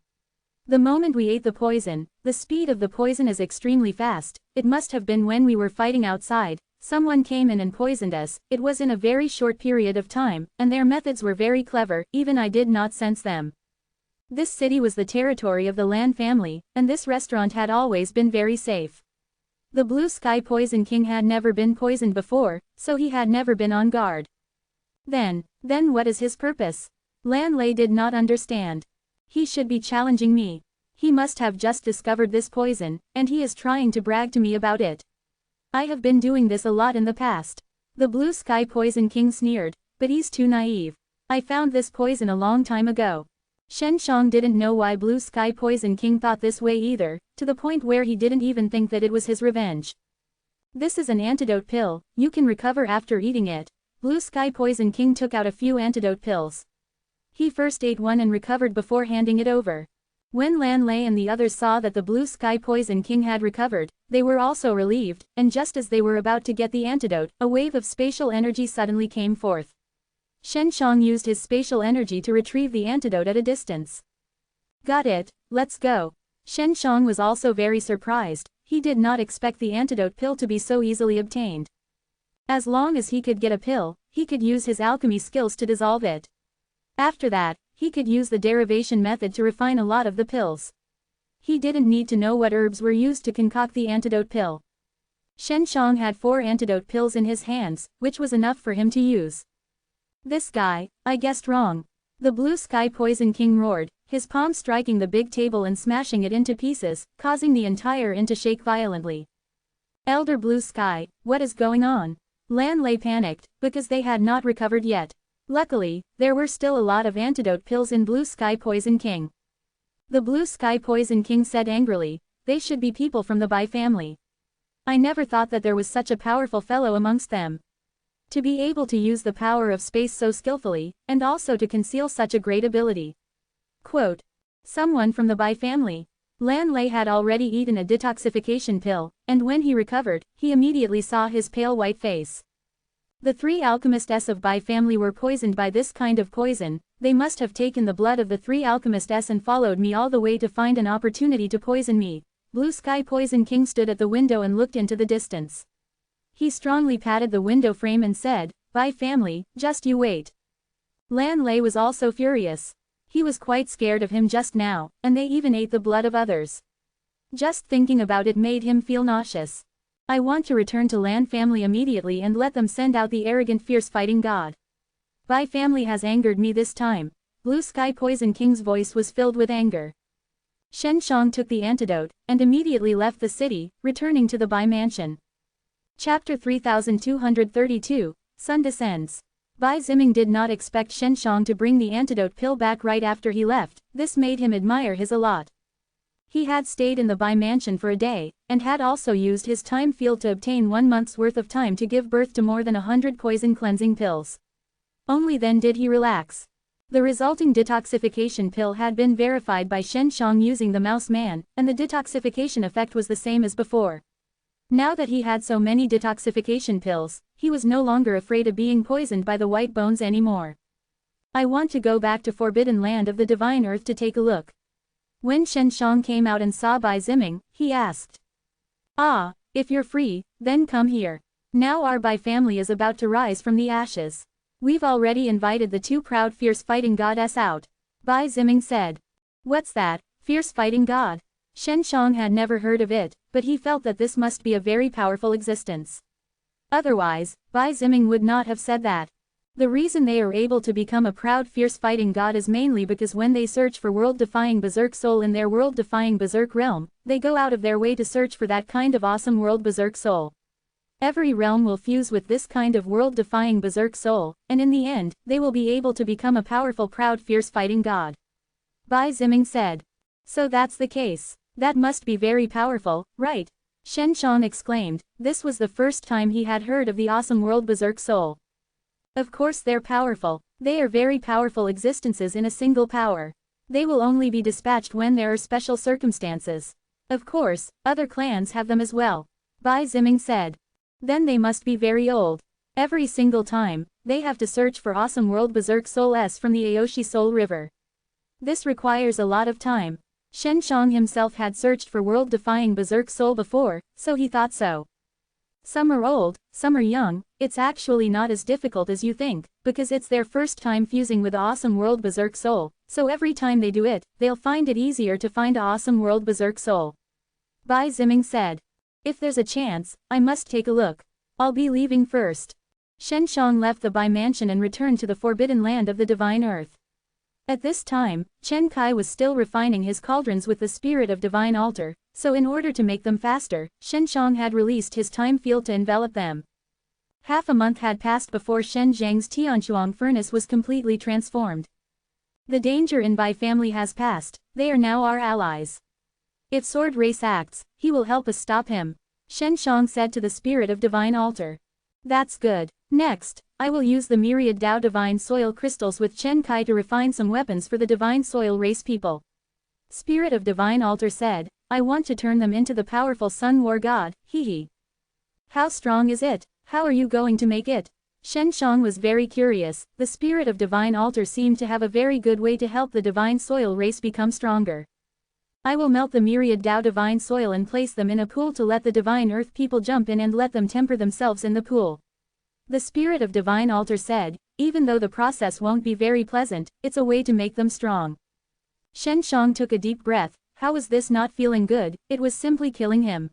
The moment we ate the poison, the speed of the poison is extremely fast, it must have been when we were fighting outside, someone came in and poisoned us, it was in a very short period of time, and their methods were very clever, even I did not sense them." This city was the territory of the Lan family, and this restaurant had always been very safe. The Blue Sky Poison King had never been poisoned before, so he had never been on guard. Then what is his purpose? Lan Lei did not understand. He should be challenging me. He must have just discovered this poison, and he is trying to brag to me about it. I have been doing this a lot in the past. The Blue Sky Poison King sneered, but he's too naive. I found this poison a long time ago. Shen Shang didn't know why Blue Sky Poison King thought this way either, to the point where he didn't even think that it was his revenge. This is an antidote pill, you can recover after eating it. Blue Sky Poison King took out a few antidote pills. He first ate one and recovered before handing it over. When Lan Lei and the others saw that the Blue Sky Poison King had recovered, they were also relieved, and just as they were about to get the antidote, a wave of spatial energy suddenly came forth. Shen Shang used his spatial energy to retrieve the antidote at a distance. Got it, let's go. Shen Shang was also very surprised, he did not expect the antidote pill to be so easily obtained. As long as he could get a pill, he could use his alchemy skills to dissolve it. After that, he could use the derivation method to refine a lot of the pills. He didn't need to know what herbs were used to concoct the antidote pill. Shen Shang had 4 antidote pills in his hands, which was enough for him to use. This guy, I guessed wrong. The Blue Sky Poison King roared, his palm striking the big table and smashing it into pieces, causing the entire inn to shake violently. Elder Blue Sky, what is going on? Lan Lei panicked, because they had not recovered yet. Luckily, there were still a lot of antidote pills in Blue Sky Poison King. The Blue Sky Poison King said angrily, they should be people from the Bai family. I never thought that there was such a powerful fellow amongst them. To be able to use the power of space so skillfully, and also to conceal such a great ability. Quote. Someone from the Bai family. Lan Lei had already eaten a detoxification pill, and when he recovered, he immediately saw his pale white face. The 3 alchemists of Bai family were poisoned by this kind of poison, they must have taken the blood of the 3 alchemists and followed me all the way to find an opportunity to poison me. Blue Sky Poison King stood at the window and looked into the distance. He strongly patted the window frame and said, Bai family, just you wait. Lan Lei was also furious. He was quite scared of him just now, and they even ate the blood of others. Just thinking about it made him feel nauseous. I want to return to Lan family immediately and let them send out the arrogant fierce fighting god. Bai family has angered me this time. Blue Sky Poison King's voice was filled with anger. Shen Shang took the antidote, and immediately left the city, returning to the Bai mansion. Chapter 3232, Sun Descends. Bai Ziming did not expect Shen Shang to bring the antidote pill back right after he left, this made him admire his a lot. He had stayed in the Bai mansion for a day, and had also used his time field to obtain 1 month's worth of time to give birth to more than 100 poison cleansing pills. Only then did he relax. The resulting detoxification pill had been verified by Shen Shang using the mouse man, and the detoxification effect was the same as before. Now that he had so many detoxification pills, he was no longer afraid of being poisoned by the white bones anymore. I want to go back to Forbidden Land of the Divine Earth to take a look. When Shen Shang came out and saw Bai Ziming, he asked. Ah, if you're free, then come here. Now our Bai family is about to rise from the ashes. We've already invited the two proud fierce fighting goddess out. Bai Ziming said. What's that, fierce fighting god? Shen Shang had never heard of it, but he felt that this must be a very powerful existence. Otherwise, Bai Ziming would not have said that. The reason they are able to become a proud fierce fighting god is mainly because when they search for world-defying berserk soul in their world-defying berserk realm, they go out of their way to search for that kind of awesome world berserk soul. Every realm will fuse with this kind of world-defying berserk soul, and in the end, they will be able to become a powerful proud fierce fighting god. Bai Ziming said. So that's the case. That must be very powerful, right? Shen Shang exclaimed. This was the first time he had heard of the awesome world berserk soul. Of course they're powerful. They are very powerful existences in a single power. They will only be dispatched when there are special circumstances. Of course, other clans have them as well. Bai Ziming said. Then they must be very old. Every single time, they have to search for awesome world berserk soul S from the Aoshi Soul River. This requires a lot of time. Shen Shang himself had searched for world-defying berserk soul before, so he thought so. Some are old, some are young. It's actually not as difficult as you think, because it's their first time fusing with awesome world berserk soul, so every time they do it, they'll find it easier to find awesome world berserk soul. Bai Ziming said. If there's a chance, I must take a look. I'll be leaving first. Shen Shang left the Bai mansion and returned to the forbidden land of the divine earth. At this time, Chen Kai was still refining his cauldrons with the spirit of divine altar, so in order to make them faster, Shen Shang had released his time field to envelop them. Half a month had passed before Shen Zhang's Tianshuang furnace was completely transformed. The danger in Bai family has passed, they are now our allies. If Sword Race acts, he will help us stop him, Shen Shang said to the spirit of divine altar. That's good. Next, I will use the myriad Dao divine soil crystals with Chen Kai to refine some weapons for the divine soil race people. Spirit of divine altar said, I want to turn them into the powerful sun war god, hee. How strong is it? How are you going to make it? Shen Shang was very curious. The spirit of divine altar seemed to have a very good way to help the divine soil race become stronger. I will melt the myriad Dao divine soil and place them in a pool to let the divine earth people jump in and let them temper themselves in the pool. The spirit of divine altar said, even though the process won't be very pleasant, it's a way to make them strong. Shen Shang took a deep breath. How was this not feeling good? It was simply killing him.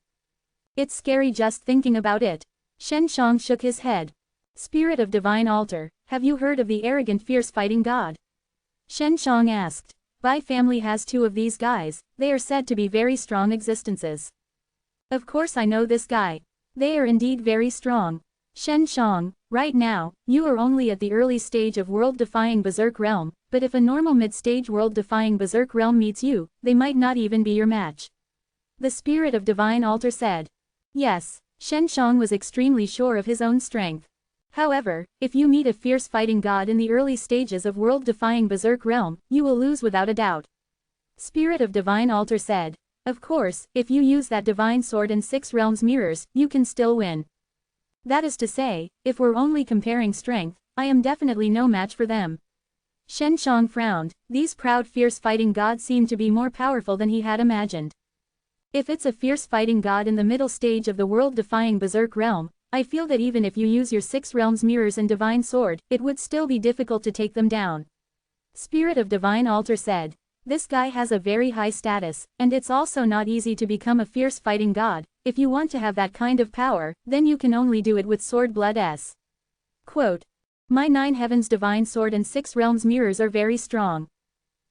It's scary just thinking about it. Shen Shang shook his head. Spirit of divine altar, have you heard of the arrogant fierce fighting god? Shen Shang asked. Bai family has two of these guys. They are said to be very strong existences. Of course I know this guy. They are indeed very strong. Shen Shang, right now, you are only at the early stage of world-defying berserk realm, but if a normal mid-stage world-defying berserk realm meets you, they might not even be your match. The spirit of divine altar said. Yes, Shen Shang was extremely sure of his own strength. However, if you meet a fierce fighting god in the early stages of world-defying berserk realm, you will lose without a doubt. Spirit of divine altar said. Of course, if you use that divine sword and 6 realms mirrors, you can still win. That is to say, if we're only comparing strength, I am definitely no match for them. Shen Shang frowned. These proud fierce fighting gods seemed to be more powerful than he had imagined. If it's a fierce fighting god in the middle stage of the world-defying berserk realm, I feel that even if you use your 6 realms mirrors and divine sword, it would still be difficult to take them down. Spirit of divine altar said. This guy has a very high status, and it's also not easy to become a fierce fighting god. If you want to have that kind of power, then you can only do it with sword blood S. Quote. My 9 heavens divine sword and 6 realms mirrors are very strong.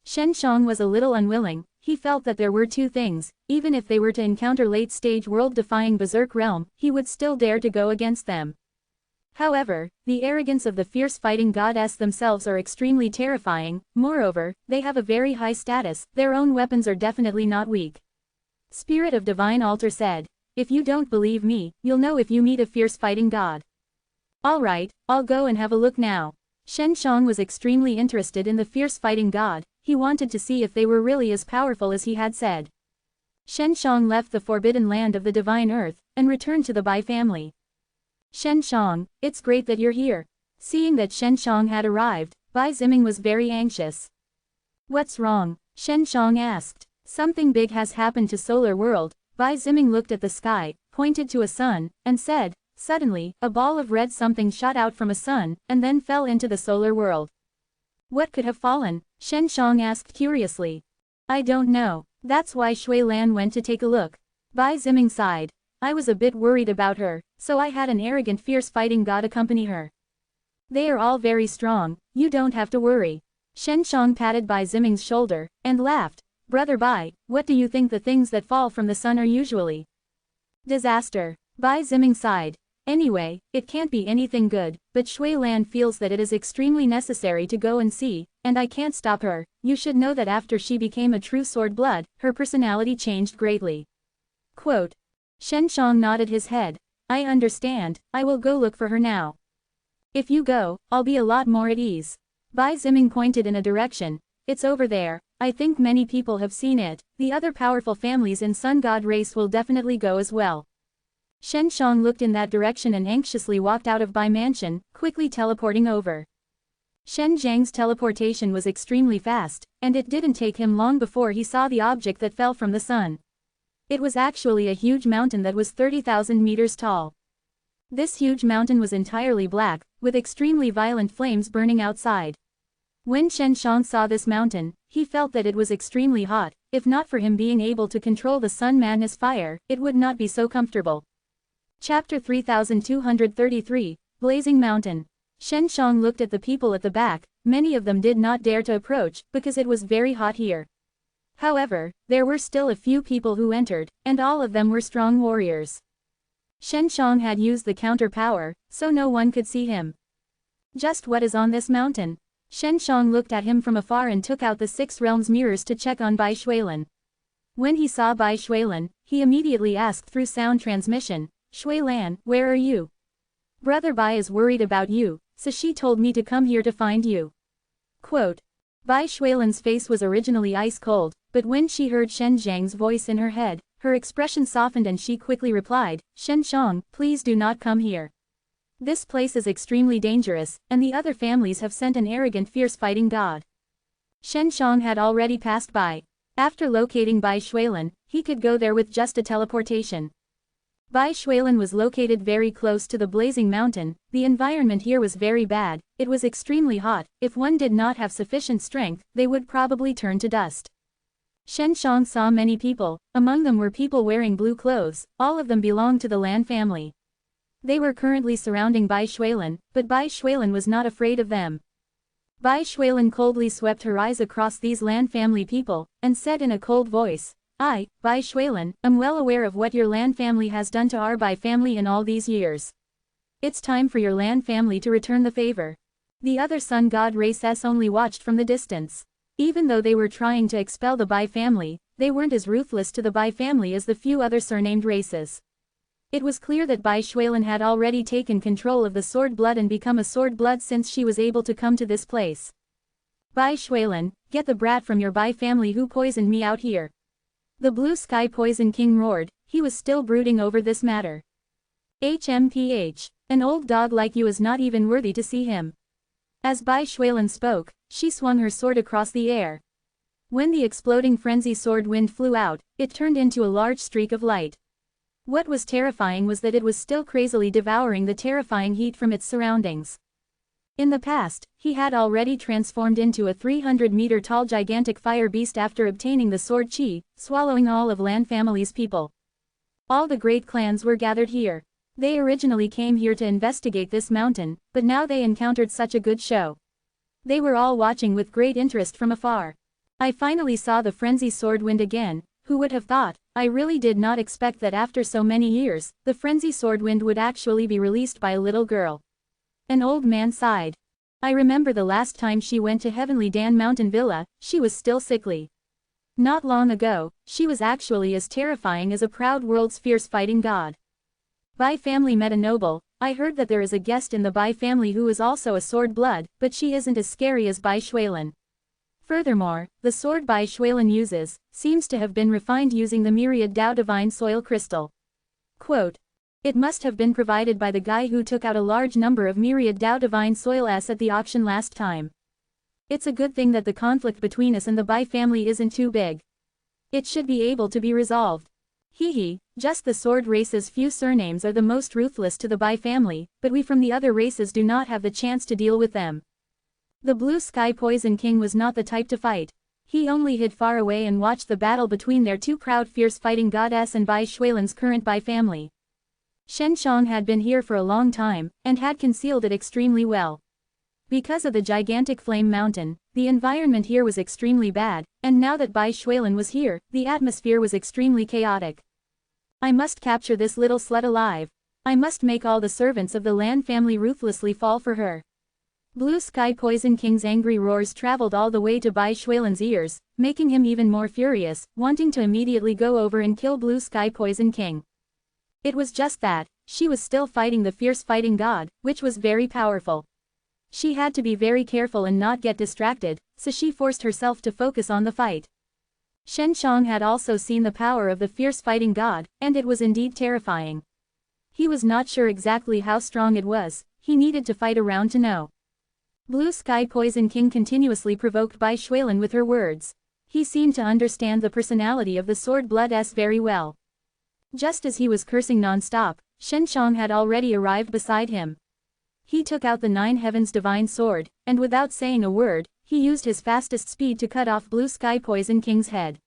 Shen Shang was a little unwilling. He felt that there were 2 things, even if they were to encounter late-stage world-defying berserk realm, he would still dare to go against them. However, the arrogance of the fierce fighting goddess themselves are extremely terrifying. Moreover, they have a very high status. Their own weapons are definitely not weak. Spirit of divine altar said. If you don't believe me, you'll know if you meet a fierce fighting god. Alright, I'll go and have a look now. Shen Shang was extremely interested in the fierce fighting god. He wanted to see if they were really as powerful as he had said. Shen Shang left the forbidden land of the divine earth, and returned to the Bai family. Shen Shang, it's great that you're here. Seeing that Shen Shang had arrived, Bai Ziming was very anxious. What's wrong? Shen Shang asked. Something big has happened to Solar World. Bai Ziming looked at the sky, pointed to a sun, and said, Suddenly, a ball of red something shot out from a sun, and then fell into the solar world. What could have fallen? Shen Shang asked curiously. I don't know. That's why Shui Lan went to take a look. Bai Ziming sighed. I was a bit worried about her, so I had an arrogant fierce fighting god accompany her. They are all very strong, you don't have to worry. Shen Shang patted Bai Ziming's shoulder, and laughed. Brother Bai, what do you think the things that fall from the sun are usually? Disaster. Bai Ziming sighed. Anyway, it can't be anything good, but Shui Lan feels that it is extremely necessary to go and see, and I can't stop her. You should know that after she became a true sword blood, her personality changed greatly. Quote. Shen Shang nodded his head. I understand, I will go look for her now. If you go, I'll be a lot more at ease. Bai Ziming pointed in a direction. It's over there, I think many people have seen it, the other powerful families in Sun God race will definitely go as well. Shen Shang looked in that direction and anxiously walked out of Bai Mansion, quickly teleporting over. Shen Zhang's teleportation was extremely fast, and it didn't take him long before he saw the object that fell from the sun. It was actually a huge mountain that was 30,000 meters tall. This huge mountain was entirely black, with extremely violent flames burning outside. When Shen Shang saw this mountain, he felt that it was extremely hot. If not for him being able to control the sun madness fire, it would not be so comfortable. Chapter 3233, Blazing Mountain. Shen Shang looked at the people at the back. Many of them did not dare to approach, because it was very hot here. However, there were still a few people who entered, and all of them were strong warriors. Shen Shang had used the counter power, so no one could see him. Just what is on this mountain? Shen Shang looked at him from afar and took out the 6 realms mirrors to check on Bai Shuilan. When he saw Bai Shuilan, he immediately asked through sound transmission, Shui Lan, where are you? Brother Bai is worried about you, so she told me to come here to find you. Quote. Bai Shuilan's face was originally ice cold, but when she heard Shen Zhang's voice in her head, her expression softened and she quickly replied, Shen Shang, please do not come here. This place is extremely dangerous, and the other families have sent an arrogant fierce fighting god. Shen Shang had already passed by. After locating Bai Shuilan, he could go there with just a teleportation. Bai Shuilan was located very close to the blazing mountain. The environment here was very bad, it was extremely hot. If one did not have sufficient strength, they would probably turn to dust. Shen Shang saw many people, among them were people wearing blue clothes, all of them belonged to the Lan family. They were currently surrounding Bai Shuilan, but Bai Shuilan was not afraid of them. Bai Shuilan coldly swept her eyes across these Lan family people, and said in a cold voice, I, Bai Shuilan, am well aware of what your Lan family has done to our Bai family in all these years. It's time for your Lan family to return the favor. The other Sun God races only watched from the distance. Even though they were trying to expel the Bai family, they weren't as ruthless to the Bai family as the few other surnamed races. It was clear that Bai Shuilan had already taken control of the sword blood and become a sword blood since she was able to come to this place. Bai Shuilan, get the brat from your Bai family who poisoned me out here. The Blue Sky Poison King roared. He was still brooding over this matter. HMPH. An old dog like you is not even worthy to see him. As Bai Shuilan spoke, she swung her sword across the air. When the exploding frenzy sword wind flew out, it turned into a large streak of light. What was terrifying was that it was still crazily devouring the terrifying heat from its surroundings. In the past, he had already transformed into a 300-meter-tall gigantic fire beast after obtaining the sword chi, swallowing all of Lan family's people. All the great clans were gathered here. They originally came here to investigate this mountain, but now they encountered such a good show. They were all watching with great interest from afar. I finally saw the frenzy sword wind again. Who would have thought? I really did not expect that after so many years, the frenzy sword wind would actually be released by a little girl. An old man sighed. I remember the last time she went to Heavenly Dan Mountain Villa, she was still sickly. Not long ago, she was actually as terrifying as a proud world's fierce fighting god. Bai family met a noble. I heard that there is a guest in the Bai family who is also a sword blood, but she isn't as scary as Bai Shuilan. Furthermore, the sword Bai Shuilan uses, seems to have been refined using the myriad Dao Divine Soil Crystal. Quote. It must have been provided by the guy who took out a large number of myriad Dao Divine Soil S at the auction last time. It's a good thing that the conflict between us and the Bai family isn't too big. It should be able to be resolved. Hee hee, Just the sword race's few surnames are the most ruthless to the Bai family, but we from the other races do not have the chance to deal with them. The Blue Sky Poison King was not the type to fight. He only hid far away and watched the battle between their two proud fierce fighting goddess and Bai Shuilan's current Bai family. Shen Shang had been here for a long time, and had concealed it extremely well. Because of the gigantic flame mountain, the environment here was extremely bad, and now that Bai Shuilan was here, the atmosphere was extremely chaotic. I must capture this little slut alive. I must make all the servants of the Lan family ruthlessly fall for her. Blue Sky Poison King's angry roars traveled all the way to Bai Shuilan's ears, making him even more furious, wanting to immediately go over and kill Blue Sky Poison King. It was just that, she was still fighting the fierce fighting god, which was very powerful. She had to be very careful and not get distracted, so she forced herself to focus on the fight. Shen Shang had also seen the power of the fierce fighting god, and it was indeed terrifying. He was not sure exactly how strong it was, he needed to fight around to know. Blue Sky Poison King continuously provoked Bai Shuilan with her words. He seemed to understand the personality of the Sword Blood S very well. Just as he was cursing non-stop, Shen Shang had already arrived beside him. He took out the Nine Heavens Divine Sword, and without saying a word, he used his fastest speed to cut off Blue Sky Poison King's head.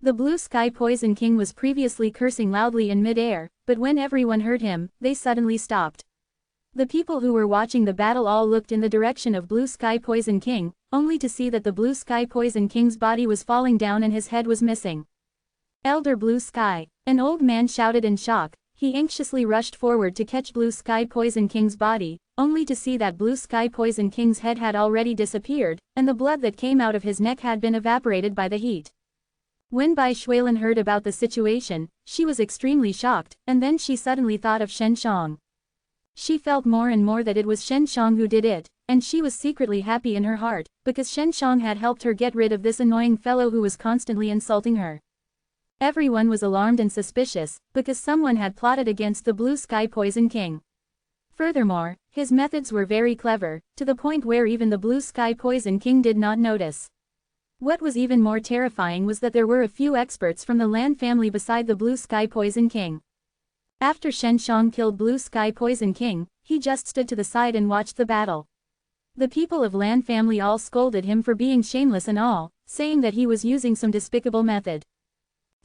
The Blue Sky Poison King was previously cursing loudly in mid-air, but when everyone heard him, they suddenly stopped. The people who were watching the battle all looked in the direction of Blue Sky Poison King, only to see that the Blue Sky Poison King's body was falling down and his head was missing. Elder Blue Sky, an old man shouted in shock. He anxiously rushed forward to catch Blue Sky Poison King's body, only to see that Blue Sky Poison King's head had already disappeared, and the blood that came out of his neck had been evaporated by the heat. When Bai Shuilan heard about the situation, she was extremely shocked, and then she suddenly thought of Shen Shang. She felt more and more that it was Shen Shang who did it, and she was secretly happy in her heart, because Shen Shang had helped her get rid of this annoying fellow who was constantly insulting her. Everyone was alarmed and suspicious, because someone had plotted against the Blue Sky Poison King. Furthermore, his methods were very clever, to the point where even the Blue Sky Poison King did not notice. What was even more terrifying was that there were a few experts from the Lan family beside the Blue Sky Poison King. After Shen Shang killed Blue Sky Poison King, he just stood to the side and watched the battle. The people of Lan family all scolded him for being shameless and all, saying that he was using some despicable method.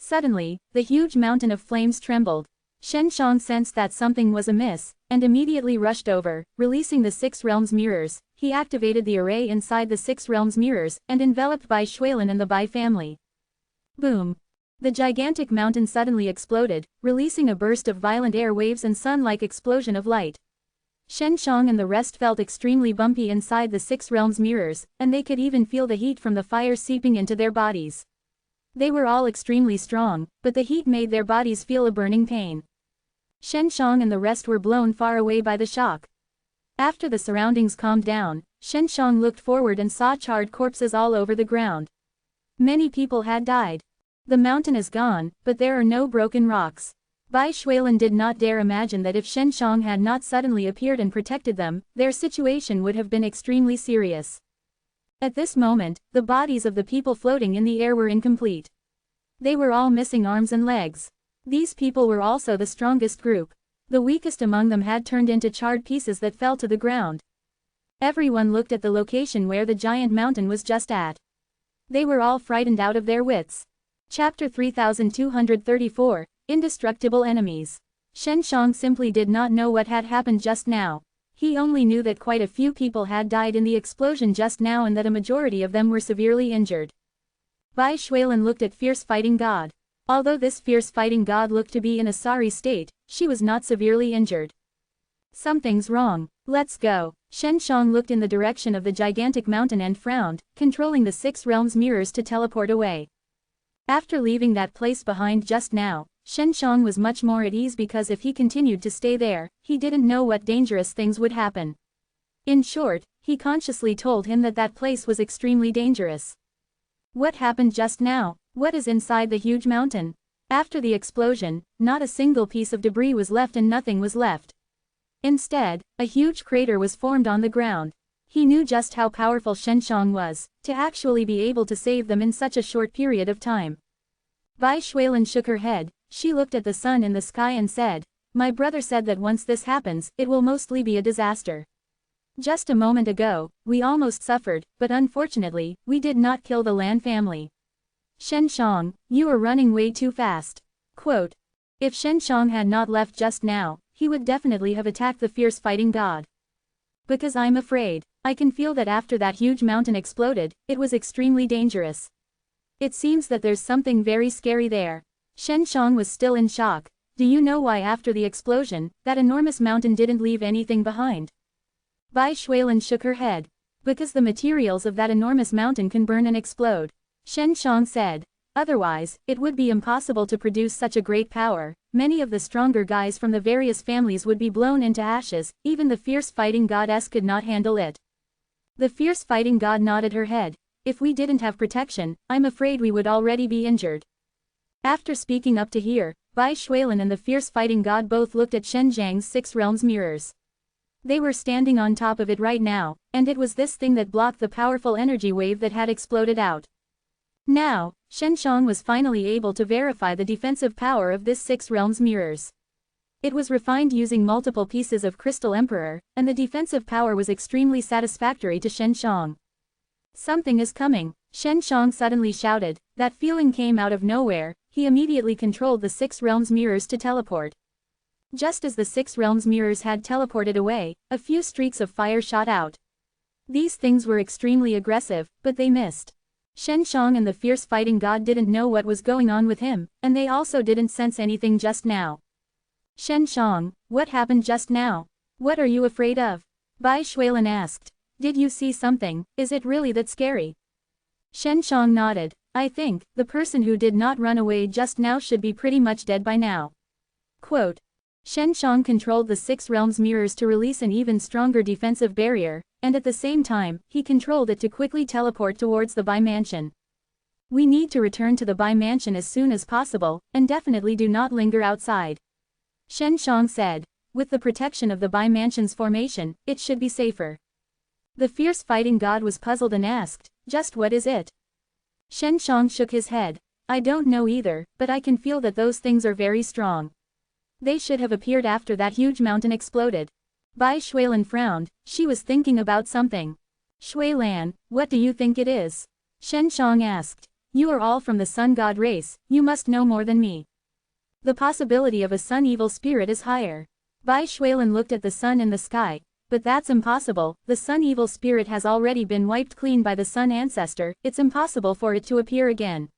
Suddenly, the huge mountain of flames trembled. Shen Shang sensed that something was amiss, and immediately rushed over, releasing the Six Realms mirrors. He activated the array inside the Six Realms mirrors, and enveloped Bai Shuilan and the Bai family. Boom! The gigantic mountain suddenly exploded, releasing a burst of violent air waves and sun-like explosion of light. Shen Shang and the rest felt extremely bumpy inside the Six Realms mirrors, and they could even feel the heat from the fire seeping into their bodies. They were all extremely strong, but the heat made their bodies feel a burning pain. Shen Shang and the rest were blown far away by the shock. After the surroundings calmed down, Shen Shang looked forward and saw charred corpses all over the ground. Many people had died. The mountain is gone, but there are no broken rocks. Bai Shuilan did not dare imagine that if Shen Shang had not suddenly appeared and protected them, their situation would have been extremely serious. At this moment, the bodies of the people floating in the air were incomplete. They were all missing arms and legs. These people were also the strongest group. The weakest among them had turned into charred pieces that fell to the ground. Everyone looked at the location where the giant mountain was just at. They were all frightened out of their wits. Chapter 3234, Indestructible Enemies. Shen Shang simply did not know what had happened just now. He only knew that quite a few people had died in the explosion just now and that a majority of them were severely injured. Bai Shuilan looked at Fierce Fighting God. Although this Fierce Fighting God looked to be in a sorry state, she was not severely injured. Something's wrong. Let's go. Shen Shang looked in the direction of the gigantic mountain and frowned, controlling the Six Realms mirrors to teleport away. After leaving that place behind just now, Shen Shang was much more at ease because if he continued to stay there, he didn't know what dangerous things would happen. In short, he consciously told him that that place was extremely dangerous. What happened just now? What is inside the huge mountain? After the explosion, not a single piece of debris was left and nothing was left. Instead, a huge crater was formed on the ground. He knew just how powerful Shen Shang was, to actually be able to save them in such a short period of time. Bai Shuilan shook her head. She looked at the sun in the sky and said, "My brother said that once this happens, it will mostly be a disaster. Just a moment ago, we almost suffered, but unfortunately, we did not kill the Lan family. Shen Shang, you are running way too fast." Quote. If Shen Shang had not left just now, he would definitely have attacked the fierce fighting god. Because I'm afraid. I can feel that after that huge mountain exploded, it was extremely dangerous. It seems that there's something very scary there. Shen Shang was still in shock. Do you know why after the explosion, that enormous mountain didn't leave anything behind? Bai Shuilin shook her head. Because the materials of that enormous mountain can burn and explode. Shen Shang said. Otherwise, it would be impossible to produce such a great power. Many of the stronger guys from the various families would be blown into ashes, even the fierce fighting goddess could not handle it. The fierce fighting god nodded her head. If we didn't have protection, I'm afraid we would already be injured. After speaking up to here, Bai Shuilin and the fierce fighting god both looked at Shen Zhang's 6 realms mirrors. They were standing on top of it right now, and it was this thing that blocked the powerful energy wave that had exploded out. Now, Shen Shang was finally able to verify the defensive power of this 6 realms mirrors. It was refined using multiple pieces of Crystal Emperor, and the defensive power was extremely satisfactory to Shen Shang. Something is coming, Shen Shang suddenly shouted. That feeling came out of nowhere. He immediately controlled the 6 realms mirrors to teleport. Just as the 6 realms mirrors had teleported away, a few streaks of fire shot out. These things were extremely aggressive, but they missed. Shen Shang and the fierce fighting god didn't know what was going on with him, and they also didn't sense anything just now. Shen Shang, what happened just now? What are you afraid of? Bai Shuilin asked. Did you see something? Is it really that scary? Shen Shang nodded. I think, the person who did not run away just now should be pretty much dead by now. Quote. Shen Shang controlled the 6 realms mirrors to release an even stronger defensive barrier, and at the same time, he controlled it to quickly teleport towards the Bai Mansion. We need to return to the Bai Mansion as soon as possible, and definitely do not linger outside. Shen Shang said. With the protection of the Bai Mansion's formation, it should be safer. The fierce fighting god was puzzled and asked, just what is it? Shen Shang shook his head. I don't know either, but I can feel that those things are very strong. They should have appeared after that huge mountain exploded. Bai Shuilin frowned. She was thinking about something. Shuilan, what do you think it is? Shen Shang asked. You are all from the sun god race, you must know more than me. The possibility of a sun evil spirit is higher. Bai Shuilin looked at the sun in the sky. But that's impossible, the sun evil spirit has already been wiped clean by the sun ancestor, it's impossible for it to appear again.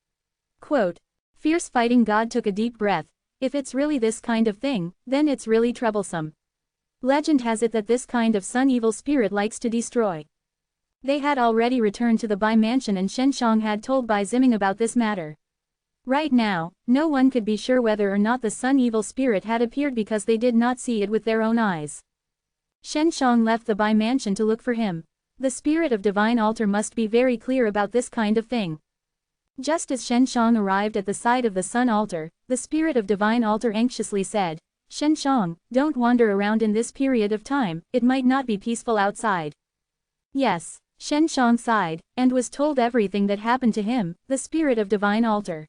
Quote. Fierce fighting god took a deep breath. If it's really this kind of thing, then it's really troublesome. Legend has it that this kind of sun evil spirit likes to destroy. They had already returned to the Bai Mansion and Shen Shang had told Bai Ziming about this matter. Right now, no one could be sure whether or not the sun evil spirit had appeared because they did not see it with their own eyes. Shen Shang left the Bai Mansion to look for him. The spirit of divine altar must be very clear about this kind of thing. Just as Shen Shang arrived at the side of the sun altar, the spirit of divine altar anxiously said, Shen Shang, don't wander around in this period of time, it might not be peaceful outside. Yes, Shen Shang sighed, and was told everything that happened to him, the spirit of divine altar.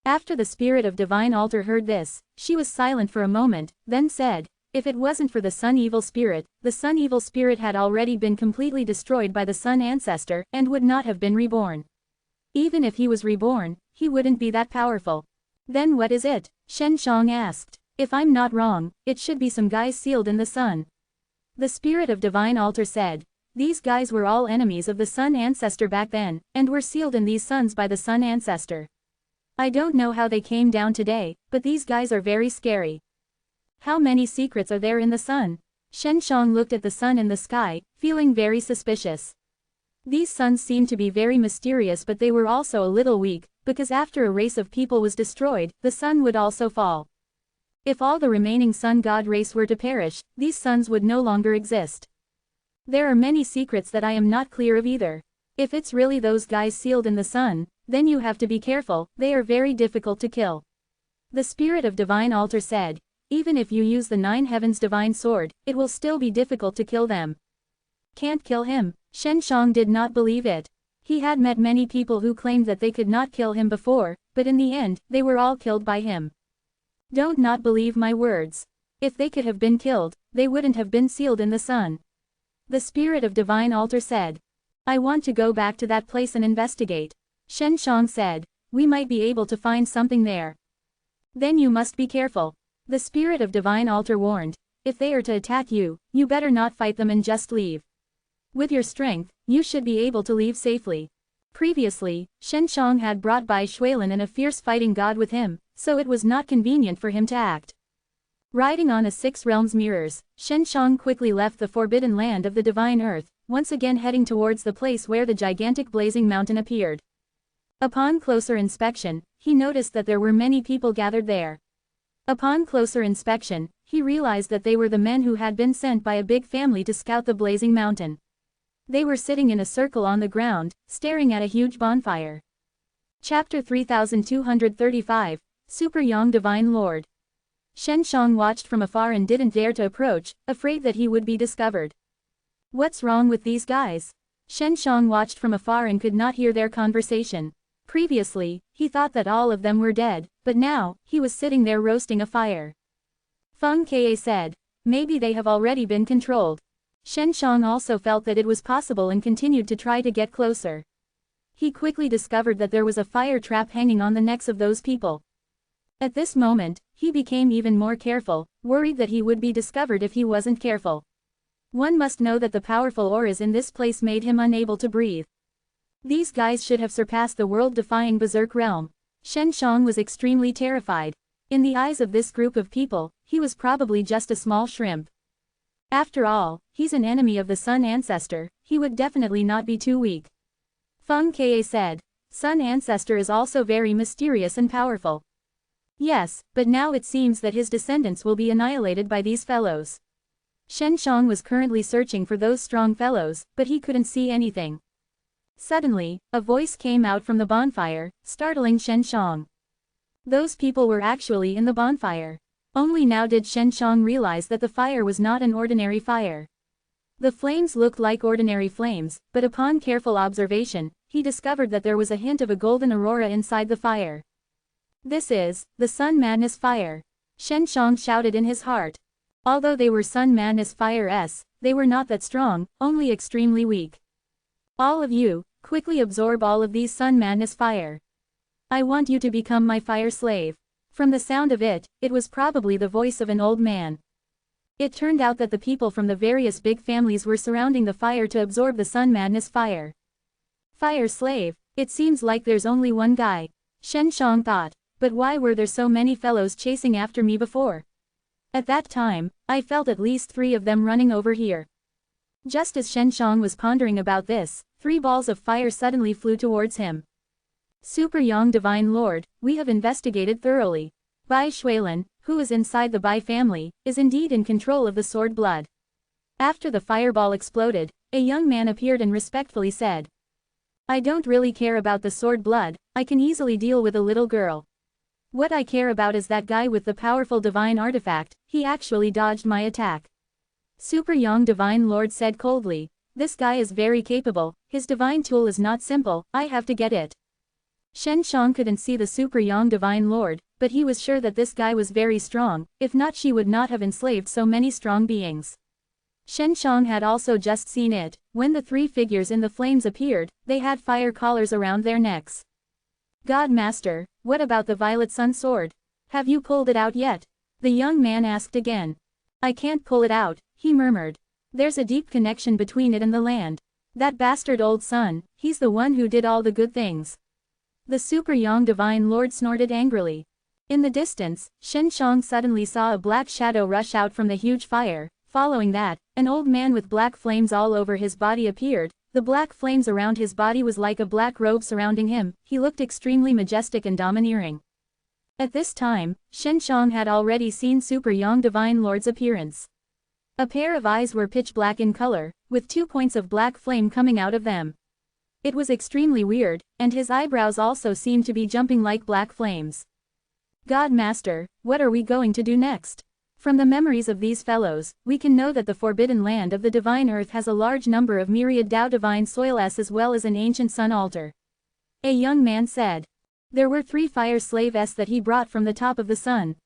After the spirit of divine altar heard this, she was silent for a moment, then said, if it wasn't for the sun evil spirit had already been completely destroyed by the sun ancestor and would not have been reborn. Even if he was reborn, he wouldn't be that powerful. Then what is it? Shen Shang asked. If I'm not wrong, it should be some guys sealed in the sun. The spirit of divine altar said. These guys were all enemies of the sun ancestor back then, and were sealed in these suns by the sun ancestor. I don't know how they came down today, but these guys are very scary. How many secrets are there in the sun? Shen Shang looked at the sun in the sky, feeling very suspicious. These suns seemed to be very mysterious, but they were also a little weak, because after a race of people was destroyed, the sun would also fall. If all the remaining sun god race were to perish, these suns would no longer exist. There are many secrets that I am not clear of either. If it's really those guys sealed in the sun, then you have to be careful, they are very difficult to kill. The spirit of divine altar said, even if you use the 9 heavens divine sword, it will still be difficult to kill them. Can't kill him? Shen Shang did not believe it. He had met many people who claimed that they could not kill him before, but in the end, they were all killed by him. Don't not believe my words. If they could have been killed, they wouldn't have been sealed in the sun. The spirit of divine altar said. I want to go back to that place and investigate. Shen Shang said. We might be able to find something there. Then you must be careful. The spirit of divine altar warned. If they are to attack you, you better not fight them and just leave. With your strength, you should be able to leave safely. Previously, Shen Shang had brought Bai Shuilin and a fierce fighting god with him, so it was not convenient for him to act. Riding on a 6 realms mirrors, Shen Shang quickly left the forbidden land of the divine earth, once again heading towards the place where the gigantic blazing mountain appeared. Upon closer inspection, he noticed that there were many people gathered there. Upon closer inspection, he realized that they were the men who had been sent by a big family to scout the blazing mountain. They were sitting in a circle on the ground, staring at a huge bonfire. Chapter 3235, Super Yang Divine Lord. Shen Shang watched from afar and didn't dare to approach, afraid that he would be discovered. What's wrong with these guys? Shen Shang watched from afar and could not hear their conversation. Previously, he thought that all of them were dead, but now, he was sitting there roasting a fire. Feng Ke said. Maybe they have already been controlled. Shen Shang also felt that it was possible and continued to try to get closer. He quickly discovered that there was a fire trap hanging on the necks of those people. At this moment, he became even more careful, worried that he would be discovered if he wasn't careful. One must know that the powerful auras in this place made him unable to breathe. These guys should have surpassed the world-defying berserk realm. Shen Shang was extremely terrified. In the eyes of this group of people, he was probably just a small shrimp. After all, he's an enemy of the Sun Ancestor, he would definitely not be too weak. Feng Ke said. Sun Ancestor is also very mysterious and powerful. Yes, but now it seems that his descendants will be annihilated by these fellows. Shen Shang was currently searching for those strong fellows, but he couldn't see anything. Suddenly, a voice came out from the bonfire, startling Shen Shang. Those people were actually in the bonfire. Only now did Shen Shang realize that the fire was not an ordinary fire. The flames looked like ordinary flames, but upon careful observation, he discovered that there was a hint of a golden aurora inside the fire. This is the Sun Madness Fire. Shen Shang shouted in his heart. Although they were Sun Madness Fires, they were not that strong, only extremely weak. All of you, quickly absorb all of these Sun Madness Fire. I want you to become my fire slave. From the sound of it, it was probably the voice of an old man. It turned out that the people from the various big families were surrounding the fire to absorb the Sun Madness Fire. Fire slave, it seems like there's only one guy. Shen Shang thought, but why were there so many fellows chasing after me before? At that time, I felt at least 3 of them running over here. Just as Shen Shang was pondering about this, 3 balls of fire suddenly flew towards him. Super Yang Divine Lord, we have investigated thoroughly. Bai Shuilin, who is inside the Bai family, is indeed in control of the sword blood. After the fireball exploded, a young man appeared and respectfully said. I don't really care about the sword blood, I can easily deal with a little girl. What I care about is that guy with the powerful divine artifact, he actually dodged my attack. Super Yang Divine Lord said coldly, this guy is very capable, his divine tool is not simple, I have to get it. Shen Shang couldn't see the Super Yang Divine Lord, but he was sure that this guy was very strong, if not she would not have enslaved so many strong beings. Shen Shang had also just seen it, when the 3 figures in the flames appeared, they had fire collars around their necks. God Master, what about the Violet Sun Sword? Have you pulled it out yet? The young man asked again. I can't pull it out, he murmured. There's a deep connection between it and the land. That bastard old sun, he's the one who did all the good things. The Super Yang Divine Lord snorted angrily. In the distance, Shen Shang suddenly saw a black shadow rush out from the huge fire. Following that, an old man with black flames all over his body appeared. The black flames around his body was like a black robe surrounding him. He looked extremely majestic and domineering. At this time, Shen Shang had already seen Super Yang Divine Lord's appearance. A pair of eyes were pitch black in color, with 2 points of black flame coming out of them. It was extremely weird, and his eyebrows also seemed to be jumping like black flames. God Master, what are we going to do next? From the memories of these fellows, we can know that the forbidden land of the divine earth has a large number of myriad Tao divine soils as well as an ancient sun altar. A young man said. There were 3 fire slaves that he brought from the top of the sun.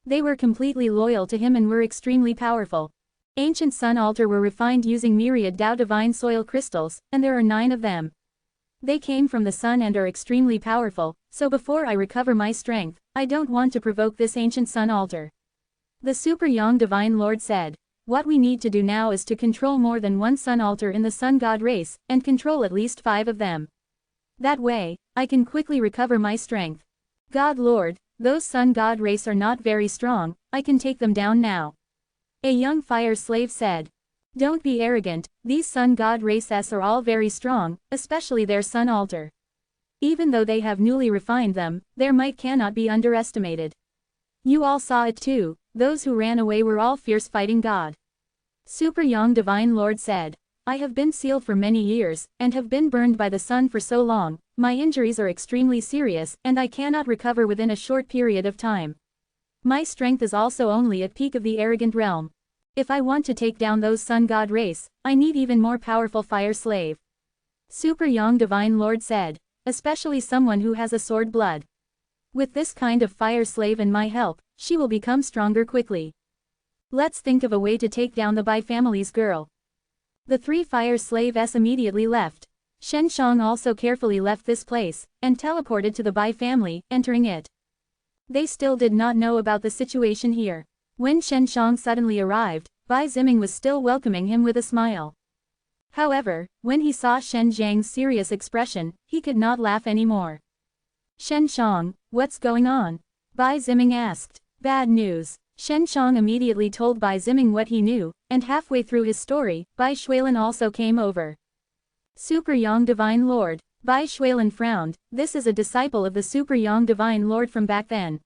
They were completely loyal to him and were extremely powerful. Ancient Sun Altar were refined using myriad Tao Divine Soil crystals, and there are 9 of them. They came from the sun and are extremely powerful, so before I recover my strength, I don't want to provoke this ancient Sun Altar. The Super Young Divine Lord said. What we need to do now is to control more than one Sun Altar in the Sun God race, and control at least 5 of them. That way, I can quickly recover my strength. God Lord, those Sun God race are not very strong, I can take them down now. A young fire slave said. Don't be arrogant, these Sun God races are all very strong, especially their Sun Altar. Even though they have newly refined them, their might cannot be underestimated. You all saw it too, those who ran away were all fierce fighting God. Super Young Divine Lord said. I have been sealed for many years, and have been burned by the sun for so long, my injuries are extremely serious, and I cannot recover within a short period of time. My strength is also only at peak of the arrogant realm. If I want to take down those Sun God race, I need even more powerful fire slave. Super Young Divine Lord said, especially someone who has a sword blood. With this kind of fire slave and my help, she will become stronger quickly. Let's think of a way to take down the Bai family's girl. The 3 fire slaves immediately left. Shen Shang also carefully left this place, and teleported to the Bai family, entering it. They still did not know about the situation here. When Shen Shang suddenly arrived, Bai Ziming was still welcoming him with a smile. However, when he saw Shen Zhang's serious expression, he could not laugh anymore. Shen Shang, what's going on? Bai Ziming asked. Bad news. Shen Shang immediately told Bai Ziming what he knew, and halfway through his story, Bai Shuilin also came over. Super Young Divine Lord. Bai Shuilin frowned, this is a disciple of the Super Young Divine Lord from back then.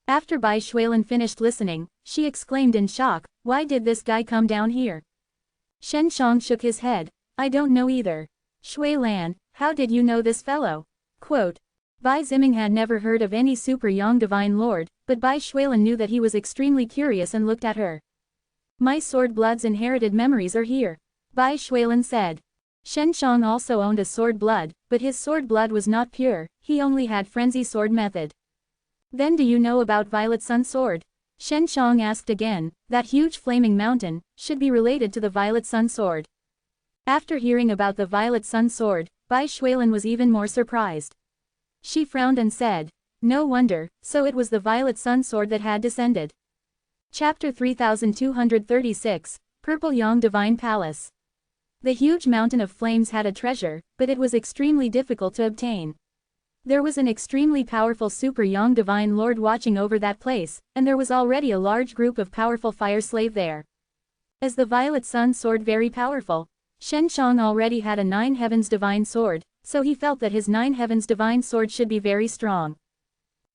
After Bai Shuilin finished listening, she exclaimed in shock, why did this guy come down here? Shen Shang shook his head, I don't know either. Shuilan, how did you know this fellow? Quote. Bai Ziming had never heard of any Super Young Divine Lord, but Bai Shuilin knew that he was extremely curious and looked at her. My sword blood's inherited memories are here. Bai Shuilin said. Shen Shang also owned a sword blood, but his sword blood was not pure, he only had frenzy sword method. Then do you know about Violet Sun Sword? Shen Shang asked again, that huge flaming mountain, should be related to the Violet Sun Sword. After hearing about the Violet Sun Sword, Bai Shuilin was even more surprised. She frowned and said, no wonder, so it was the Violet Sun Sword that had descended. Chapter 3236, Purple Yang Divine Palace. The huge mountain of flames had a treasure, but it was extremely difficult to obtain. There was an extremely powerful Super Young Divine Lord watching over that place, and there was already a large group of powerful fire slave there. As the Violet Sun Sword very powerful, Shen Shang already had a 9 Heavens Divine Sword, so he felt that his 9 Heavens Divine Sword should be very strong.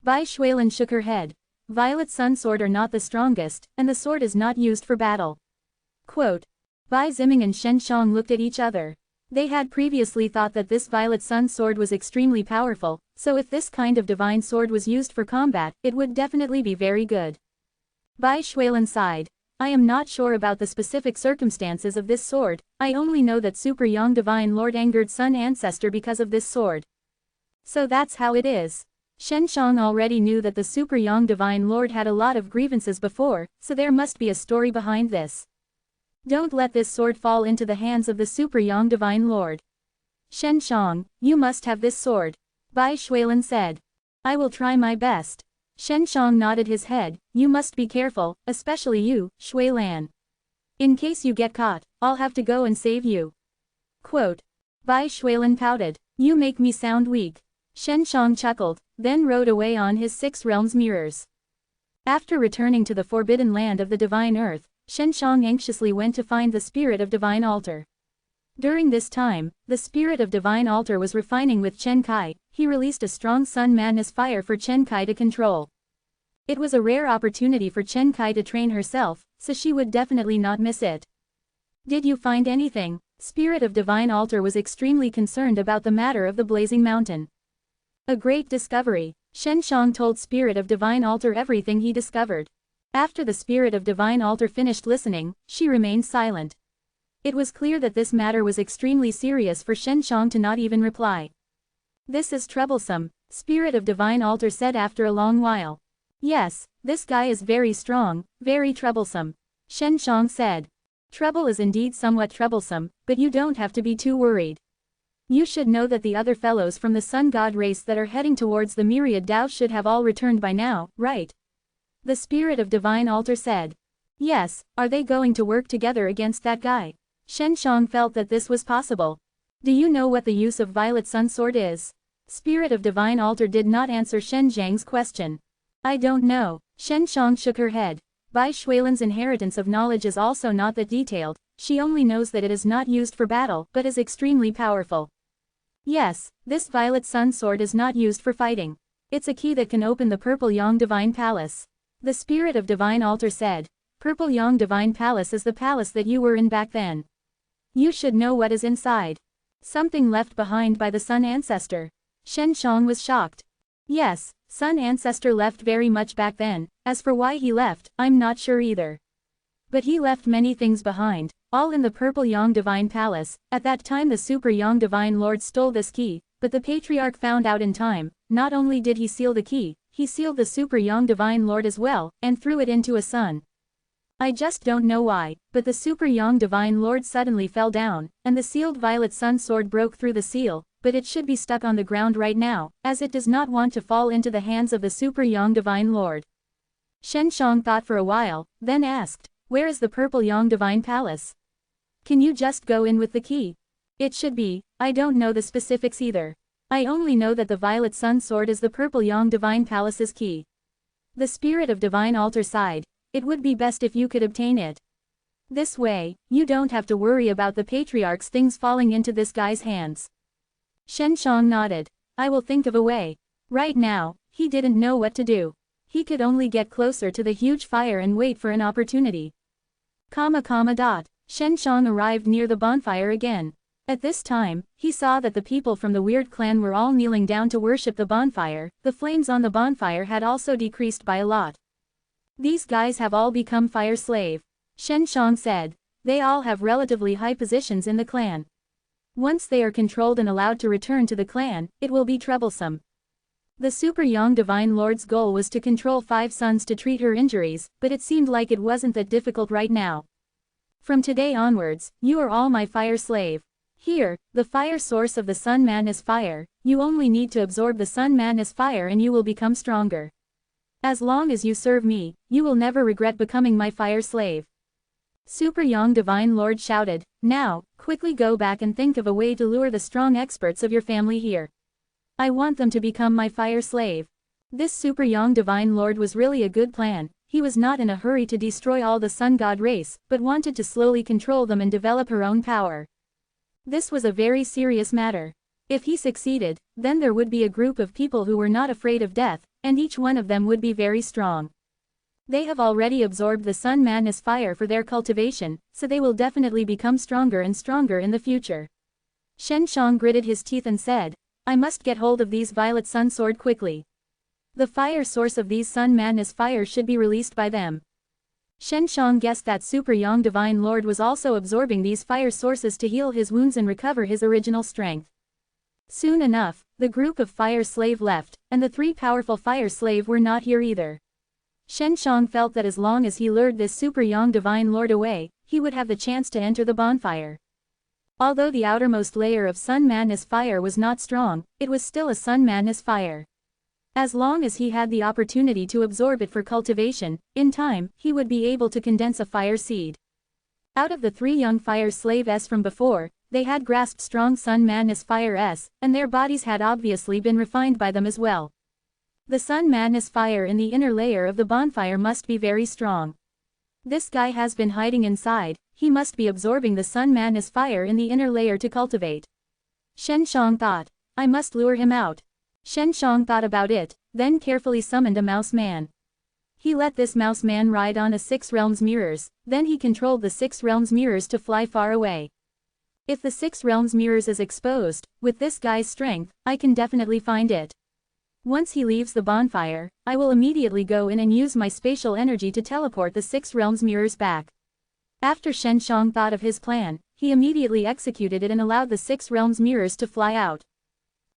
Bai Shuilin shook her head. Violet Sun Sword are not the strongest, and the sword is not used for battle. Quote. Bai Ziming and Shen Shang looked at each other. They had previously thought that this Violet Sun Sword was extremely powerful, so if this kind of divine sword was used for combat, it would definitely be very good. Bai Shuilin sighed. I am not sure about the specific circumstances of this sword, I only know that Super Young Divine Lord angered Sun Ancestor because of this sword. So that's how it is. Shen Shang already knew that the Super Young Divine Lord had a lot of grievances before, so there must be a story behind this. Don't let this sword fall into the hands of the Super Young Divine Lord. Shen Shang, you must have this sword. Bai Shuilin said. I will try my best. Shen Shang nodded his head, you must be careful, especially you, Shuilan. In case you get caught, I'll have to go and save you. Quote. Bai Shuilin pouted. You make me sound weak. Shen Shang chuckled, then rode away on his 6 realms mirrors. After returning to the forbidden land of the divine earth, Shen Shang anxiously went to find the spirit of divine altar. During this time, the spirit of divine altar was refining with Chen Kai. He released a strong sun madness fire for Chen Kai to control. It was a rare opportunity for Chen Kai to train herself, so she would definitely not miss it. Did you find anything? Spirit of divine altar was extremely concerned about the matter of the blazing mountain. A great discovery. Shen Shang told Spirit of divine altar everything he discovered. After the Spirit of divine altar finished listening, she remained silent. It was clear that this matter was extremely serious for Shen Shang to not even reply. This is troublesome, Spirit of divine altar said after a long while. Yes, this guy is very strong, very troublesome. Shen Shang said. Trouble is indeed somewhat troublesome, but you don't have to be too worried. You should know that the other fellows from the Sun God race that are heading towards the Myriad Dao should have all returned by now, right? The spirit of Divine Altar said. Yes, are they going to work together against that guy? Shen Shang felt that this was possible. Do you know what the use of Violet Sun Sword is? Spirit of Divine Altar did not answer Shen Zhang's question. I don't know. Shen Shang shook her head. Bai Shuilan's inheritance of knowledge is also not that detailed, she only knows that it is not used for battle but is extremely powerful. Yes, this Violet Sun Sword is not used for fighting. It's a key that can open the Purple Yang Divine Palace. The Spirit of Divine Altar said. Purple Yang Divine Palace is the palace that you were in back then. You should know what is inside. Something left behind by the Sun Ancestor. Shen Shang was shocked. Yes, Sun Ancestor left very much back then, as for why he left, I'm not sure either. But he left many things behind, all in the Purple Yang Divine Palace. At that time the Super Yang Divine Lord stole this key, but the Patriarch found out in time. Not only did he seal the key, he sealed the Super Yang Divine Lord as well, and threw it into a sun. I just don't know why, but the Super Yang Divine Lord suddenly fell down, and the sealed Violet Sun Sword broke through the seal, but it should be stuck on the ground right now, as it does not want to fall into the hands of the Super Yang Divine Lord. Shen Shang thought for a while, then asked, where is the Purple Yang Divine Palace? Can you just go in with the key? It should be, I don't know the specifics either. I only know that the Violet Sun Sword is the Purple Yang Divine Palace's key. The Spirit of Divine Altar sighed. It would be best if you could obtain it. This way, you don't have to worry about the Patriarch's things falling into this guy's hands. Shen Shang nodded. I will think of a way. Right now, he didn't know what to do. He could only get closer to the huge fire and wait for an opportunity. Shen Shang arrived near the bonfire again. At this time, he saw that the people from the Weird Clan were all kneeling down to worship the bonfire. The flames on the bonfire had also decreased by a lot. These guys have all become fire slave. Shen Shang said. They all have relatively high positions in the clan. Once they are controlled and allowed to return to the clan, it will be troublesome. The Super Yang Divine Lord's goal was to control 5 suns to treat her injuries, but it seemed like it wasn't that difficult right now. From today onwards, you are all my fire slave. Here, the fire source of the Sun Man is fire, you only need to absorb the Sun Man as fire and you will become stronger. As long as you serve me, you will never regret becoming my fire slave. Super Yang Divine Lord shouted, now, quickly go back and think of a way to lure the strong experts of your family here. I want them to become my fire slave. This Super Yang Divine Lord was really a good plan. He was not in a hurry to destroy all the Sun God race, but wanted to slowly control them and develop her own power. This was a very serious matter. If he succeeded, then there would be a group of people who were not afraid of death, and each one of them would be very strong. They have already absorbed the Sun Man as fire for their cultivation, so they will definitely become stronger and stronger in the future. Shen Shang gritted his teeth and said, I must get hold of these Violet Sun Sword quickly. The fire source of these Sun Man as fire should be released by them. Shen Shang guessed that Super Yang Divine Lord was also absorbing these fire sources to heal his wounds and recover his original strength. Soon enough, the group of fire slave left, and the 3 powerful fire slave were not here either. Shen Shang felt that as long as he lured this Super Yang Divine Lord away, he would have the chance to enter the bonfire. Although the outermost layer of Sun Man as fire was not strong, it was still a Sun Man as fire. As long as he had the opportunity to absorb it for cultivation, in time, he would be able to condense a fire seed. Out of the 3 young fire slaves from before, they had grasped strong Sun Man as fire and their bodies had obviously been refined by them as well. The Sun Man as fire in the inner layer of the bonfire must be very strong. This guy has been hiding inside, he must be absorbing the Sun Man as fire in the inner layer to cultivate. Shen Shang thought, I must lure him out. Shen Shang thought about it, then carefully summoned a mouse man. He let this mouse man ride on a 6 realms mirrors, then he controlled the 6 realms mirrors to fly far away. If the 6 realms mirrors is exposed, with this guy's strength, I can definitely find it. Once he leaves the bonfire, I will immediately go in and use my spatial energy to teleport the 6 realms mirrors back. After Shen Shang thought of his plan, he immediately executed it and allowed the 6 realms mirrors to fly out.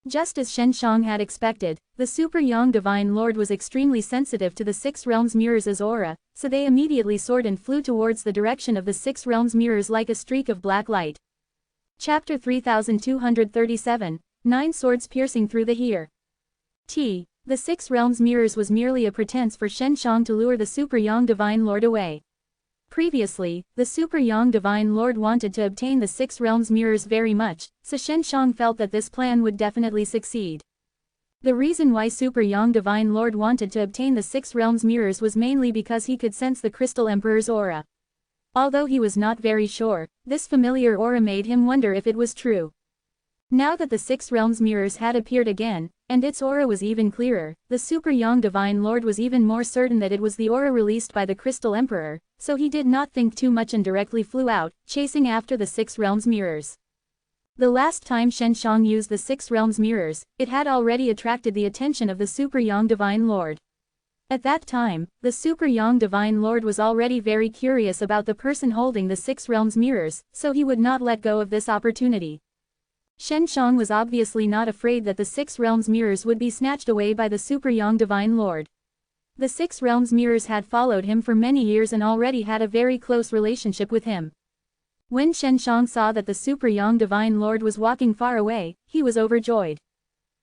Just as Shen Shang had expected, the Super Yang Divine Lord was extremely sensitive to the Six Realms Mirrors' aura, so they immediately soared and flew towards the direction of the Six Realms Mirrors like a streak of black light. Chapter 3237, 9 Swords Piercing Through the Here. The Six Realms Mirrors was merely a pretense for Shen Shang to lure the Super Yang Divine Lord away. Previously, the Super Yang Divine Lord wanted to obtain the Six Realms Mirrors very much, so Shen Shang felt that this plan would definitely succeed. The reason why Super Yang Divine Lord wanted to obtain the Six Realms Mirrors was mainly because he could sense the Crystal Emperor's aura. Although he was not very sure, this familiar aura made him wonder if it was true. Now that the Six Realms Mirrors had appeared again, and its aura was even clearer, the Super Yang Divine Lord was even more certain that it was the aura released by the Crystal Emperor, so he did not think too much and directly flew out, chasing after the Six Realms Mirrors. The last time Shen Shang used the Six Realms Mirrors, it had already attracted the attention of the Super Yang Divine Lord. At that time, the Super Yang Divine Lord was already very curious about the person holding the Six Realms Mirrors, so he would not let go of this opportunity. Shen Shang was obviously not afraid that the Six Realms Mirrors would be snatched away by the Super Yang Divine Lord. The Six Realms Mirrors had followed him for many years and already had a very close relationship with him. When Shen Shang saw that the Super Yang Divine Lord was walking far away, he was overjoyed.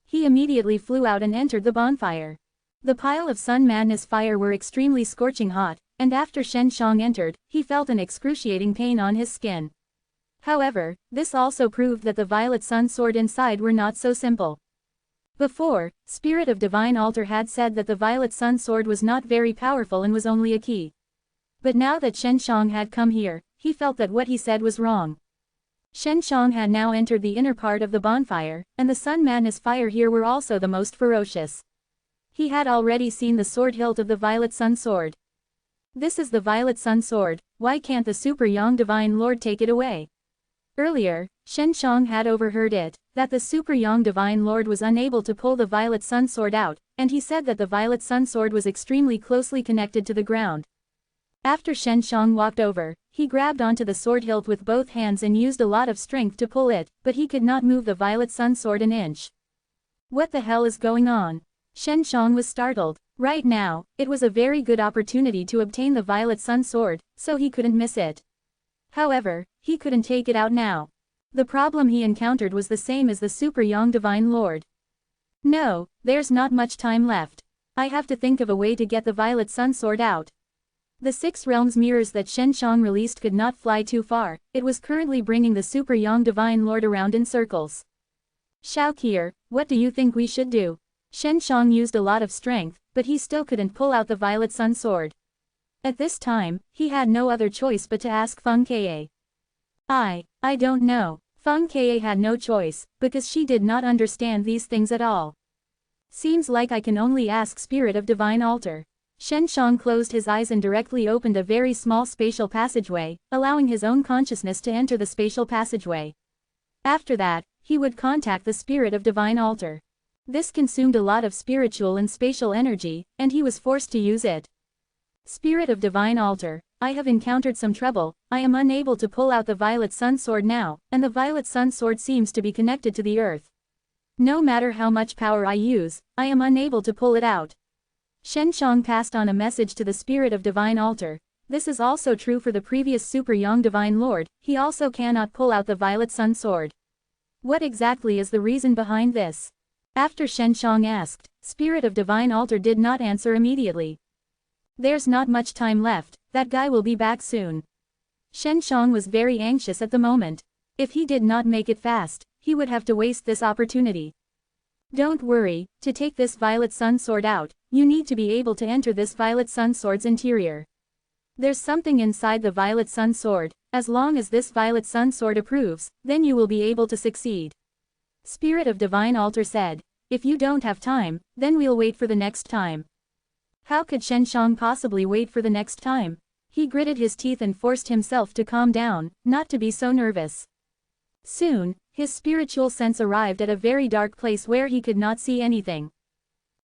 He immediately flew out and entered the bonfire. The pile of Sun Madness fire were extremely scorching hot, and after Shen Shang entered, he felt an excruciating pain on his skin. However, this also proved that the Violet Sun Sword inside were not so simple. Before, Spirit of Divine Altar had said that the Violet Sun Sword was not very powerful and was only a key. But now that Shen Shang had come here, he felt that what he said was wrong. Shen Shang had now entered the inner part of the bonfire, and the Sun Madness fire here were also the most ferocious. He had already seen the sword hilt of the Violet Sun Sword. This is the Violet Sun Sword, why can't the Super Yang Divine Lord take it away? Earlier, Shen Shang had overheard that the Super Yang Divine Lord was unable to pull the Violet Sun Sword out, and he said that the Violet Sun Sword was extremely closely connected to the ground. After Shen Shang walked over, he grabbed onto the sword hilt with both hands and used a lot of strength to pull it, but he could not move the Violet Sun Sword an inch. What the hell is going on? Shen Shang was startled. Right now, it was a very good opportunity to obtain the Violet Sun Sword, so he couldn't miss it. However, he couldn't take it out now. The problem he encountered was the same as the Super Yang Divine Lord. No, there's not much time left. I have to think of a way to get the Violet Sun Sword out. The Six Realms Mirrors that Shen Shang released could not fly too far, it was currently bringing the Super Yang Divine Lord around in circles. Shaokir, what do you think we should do? Shen Shang used a lot of strength, but he still couldn't pull out the Violet Sun Sword. At this time, he had no other choice but to ask Feng Ke. I don't know. Feng Ke had no choice, because she did not understand these things at all. Seems like I can only ask Spirit of Divine Altar. Shen Shang closed his eyes and directly opened a very small spatial passageway, allowing his own consciousness to enter the spatial passageway. After that, he would contact the Spirit of Divine Altar. This consumed a lot of spiritual and spatial energy, and he was forced to use it. Spirit of Divine Altar, I have encountered some trouble, I am unable to pull out the Violet Sun Sword now, and the Violet Sun Sword seems to be connected to the earth. No matter how much power I use, I am unable to pull it out. Shen Shang passed on a message to the Spirit of Divine Altar. This is also true for the previous Super Yang Divine Lord, he also cannot pull out the Violet Sun Sword. What exactly is the reason behind this? After Shen Shang asked, Spirit of Divine Altar did not answer immediately. There's not much time left, that guy will be back soon. Shen Shang was very anxious at the moment. If he did not make it fast, he would have to waste this opportunity. Don't worry, to take this Violet Sun Sword out, you need to be able to enter this Violet Sun Sword's interior. There's something inside the Violet Sun Sword, as long as this Violet Sun Sword approves, then you will be able to succeed. Spirit of Divine Altar said, if you don't have time, then we'll wait for the next time. How could Shen Shang possibly wait for the next time? He gritted his teeth and forced himself to calm down, not to be so nervous. Soon, his spiritual sense arrived at a very dark place where he could not see anything.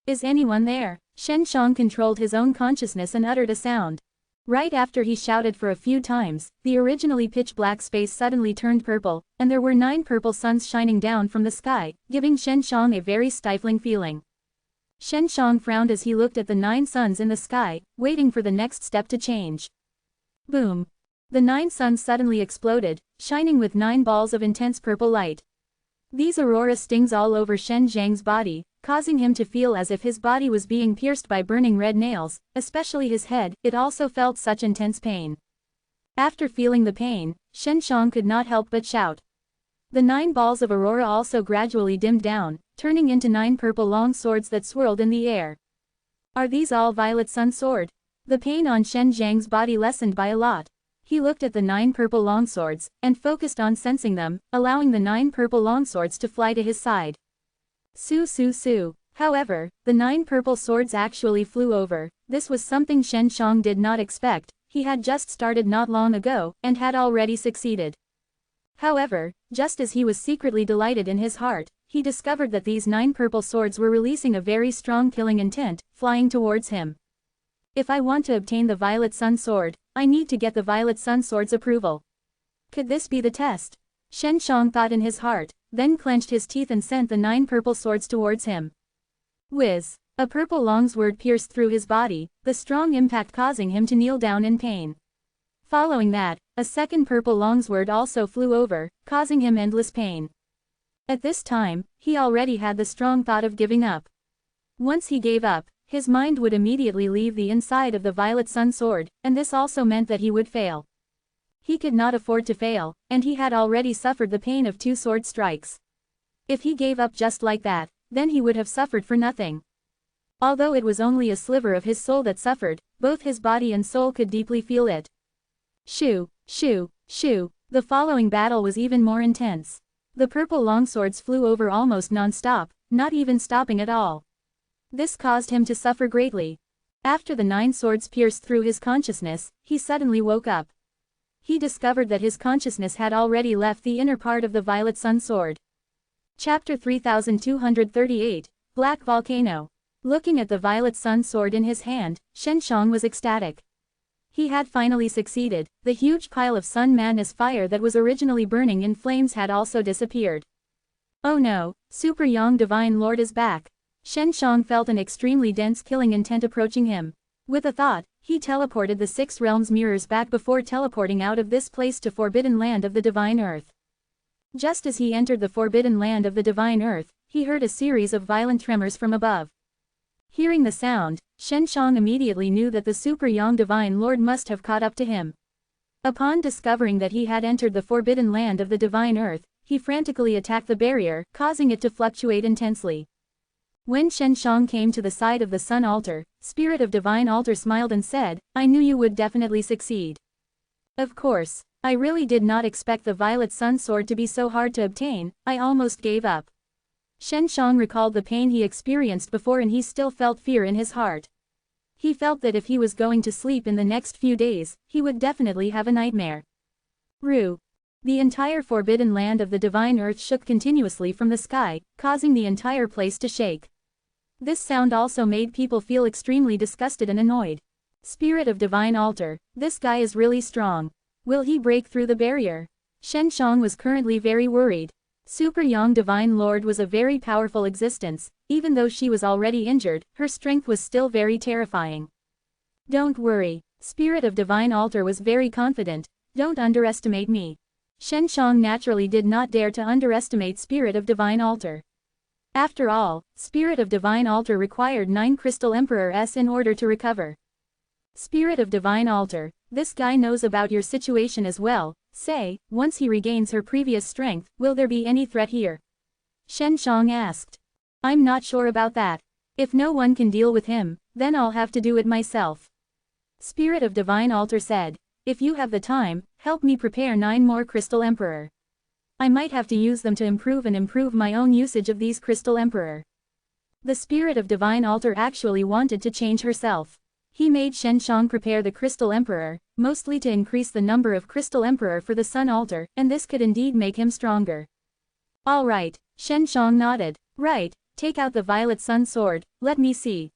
Is anyone there? Shen Shang controlled his own consciousness and uttered a sound. Right after he shouted for a few times, the originally pitch-black space suddenly turned purple, and there were 9 purple suns shining down from the sky, giving Shen Shang a very stifling feeling. Shen Shang frowned as he looked at the 9 suns in the sky, waiting for the next step to change. Boom! The 9 suns suddenly exploded, shining with 9 balls of intense purple light. These aurora stings all over Shen Zhang's body, causing him to feel as if his body was being pierced by burning red nails, especially his head. It also felt such intense pain. After feeling the pain, Shen Shang could not help but shout. The 9 balls of aurora also gradually dimmed down, turning into 9 purple long swords that swirled in the air. Are these all Violet Sun Sword? The pain on Shen Zhang's body lessened by a lot. He looked at the 9 purple longswords, and focused on sensing them, allowing the 9 purple longswords to fly to his side. Su su su. However, the 9 purple swords actually flew over. This was something Shen Shang did not expect. He had just started not long ago, and had already succeeded. However, just as he was secretly delighted in his heart, he discovered that these 9 purple swords were releasing a very strong killing intent, flying towards him. If I want to obtain the Violet Sun Sword, I need to get the Violet Sun Sword's approval. Could this be the test? Shen Shang thought in his heart, then clenched his teeth and sent the 9 purple swords towards him. Whiz! A purple longsword pierced through his body, the strong impact causing him to kneel down in pain. Following that, a second purple longsword also flew over, causing him endless pain. At this time, he already had the strong thought of giving up. Once he gave up, his mind would immediately leave the inside of the Violet Sun Sword, and this also meant that he would fail. He could not afford to fail, and he had already suffered the pain of 2 sword strikes. If he gave up just like that, then he would have suffered for nothing. Although it was only a sliver of his soul that suffered, both his body and soul could deeply feel it. Shoo, shoo, shoo. The following battle was even more intense. The purple longswords flew over almost non-stop, not even stopping at all. This caused him to suffer greatly. After the 9 swords pierced through his consciousness, he suddenly woke up. He discovered that his consciousness had already left the inner part of the Violet Sun Sword. Chapter 3238, Black Volcano. Looking at the Violet Sun Sword in his hand, Shen Shang was ecstatic. He had finally succeeded. The huge pile of Sun Madness fire that was originally burning in flames had also disappeared. Oh no, Super Yang Divine Lord is back. Shen Shang felt an extremely dense killing intent approaching him. With a thought, he teleported the 6 realms mirrors back before teleporting out of this place to Forbidden Land of the Divine Earth. Just as he entered the Forbidden Land of the Divine Earth, he heard a series of violent tremors from above. Hearing the sound, Shen Shang immediately knew that the Super Yang Divine Lord must have caught up to him. Upon discovering that he had entered the Forbidden Land of the Divine Earth, he frantically attacked the barrier, causing it to fluctuate intensely. When Shen Shang came to the side of the Sun Altar, Spirit of Divine Altar smiled and said, I knew you would definitely succeed. Of course, I really did not expect the Violet Sun Sword to be so hard to obtain. I almost gave up. Shen Shang recalled the pain he experienced before and he still felt fear in his heart. He felt that if he was going to sleep in the next few days, he would definitely have a nightmare. Rue. The entire Forbidden Land of the Divine Earth shook continuously from the sky, causing the entire place to shake. This sound also made people feel extremely disgusted and annoyed. Spirit of Divine Altar, this guy is really strong. Will he break through the barrier? Shen Shang was currently very worried. Super Yang Divine Lord was a very powerful existence. Even though she was already injured, her strength was still very terrifying. Don't worry. Spirit of Divine Altar was very confident. Don't underestimate me. Shen Shang naturally did not dare to underestimate Spirit of Divine Altar. After all, Spirit of Divine Altar required 9 Crystal Emperors in order to recover. Spirit of Divine Altar, this guy knows about your situation as well. Say, once he regains her previous strength, will there be any threat here? Shen Shang asked. I'm not sure about that. If no one can deal with him, then I'll have to do it myself. Spirit of Divine Altar said, if you have the time, help me prepare 9 more Crystal Emperor. I might have to use them to improve my own usage of these Crystal Emperor. The Spirit of Divine Altar actually wanted to change herself. He made Shen Shang prepare the Crystal Emperor, mostly to increase the number of Crystal Emperor for the Sun Altar, and this could indeed make him stronger. Alright, Shen Shang nodded. Right, take out the Violet Sun Sword, let me see.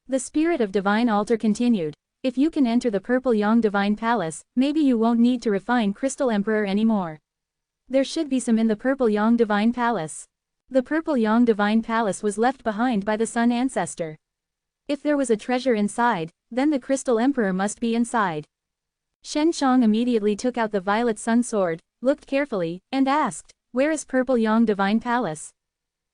The Spirit of Divine Altar continued. If you can enter the Purple Yang Divine Palace, maybe you won't need to refine Crystal Emperor anymore. There should be some in the Purple Yang Divine Palace. The Purple Yang Divine Palace was left behind by the Sun Ancestor. If there was a treasure inside, then the Crystal Emperor must be inside. Shen Shang immediately took out the Violet Sun Sword, looked carefully, and asked, "Where is Purple Yang Divine Palace?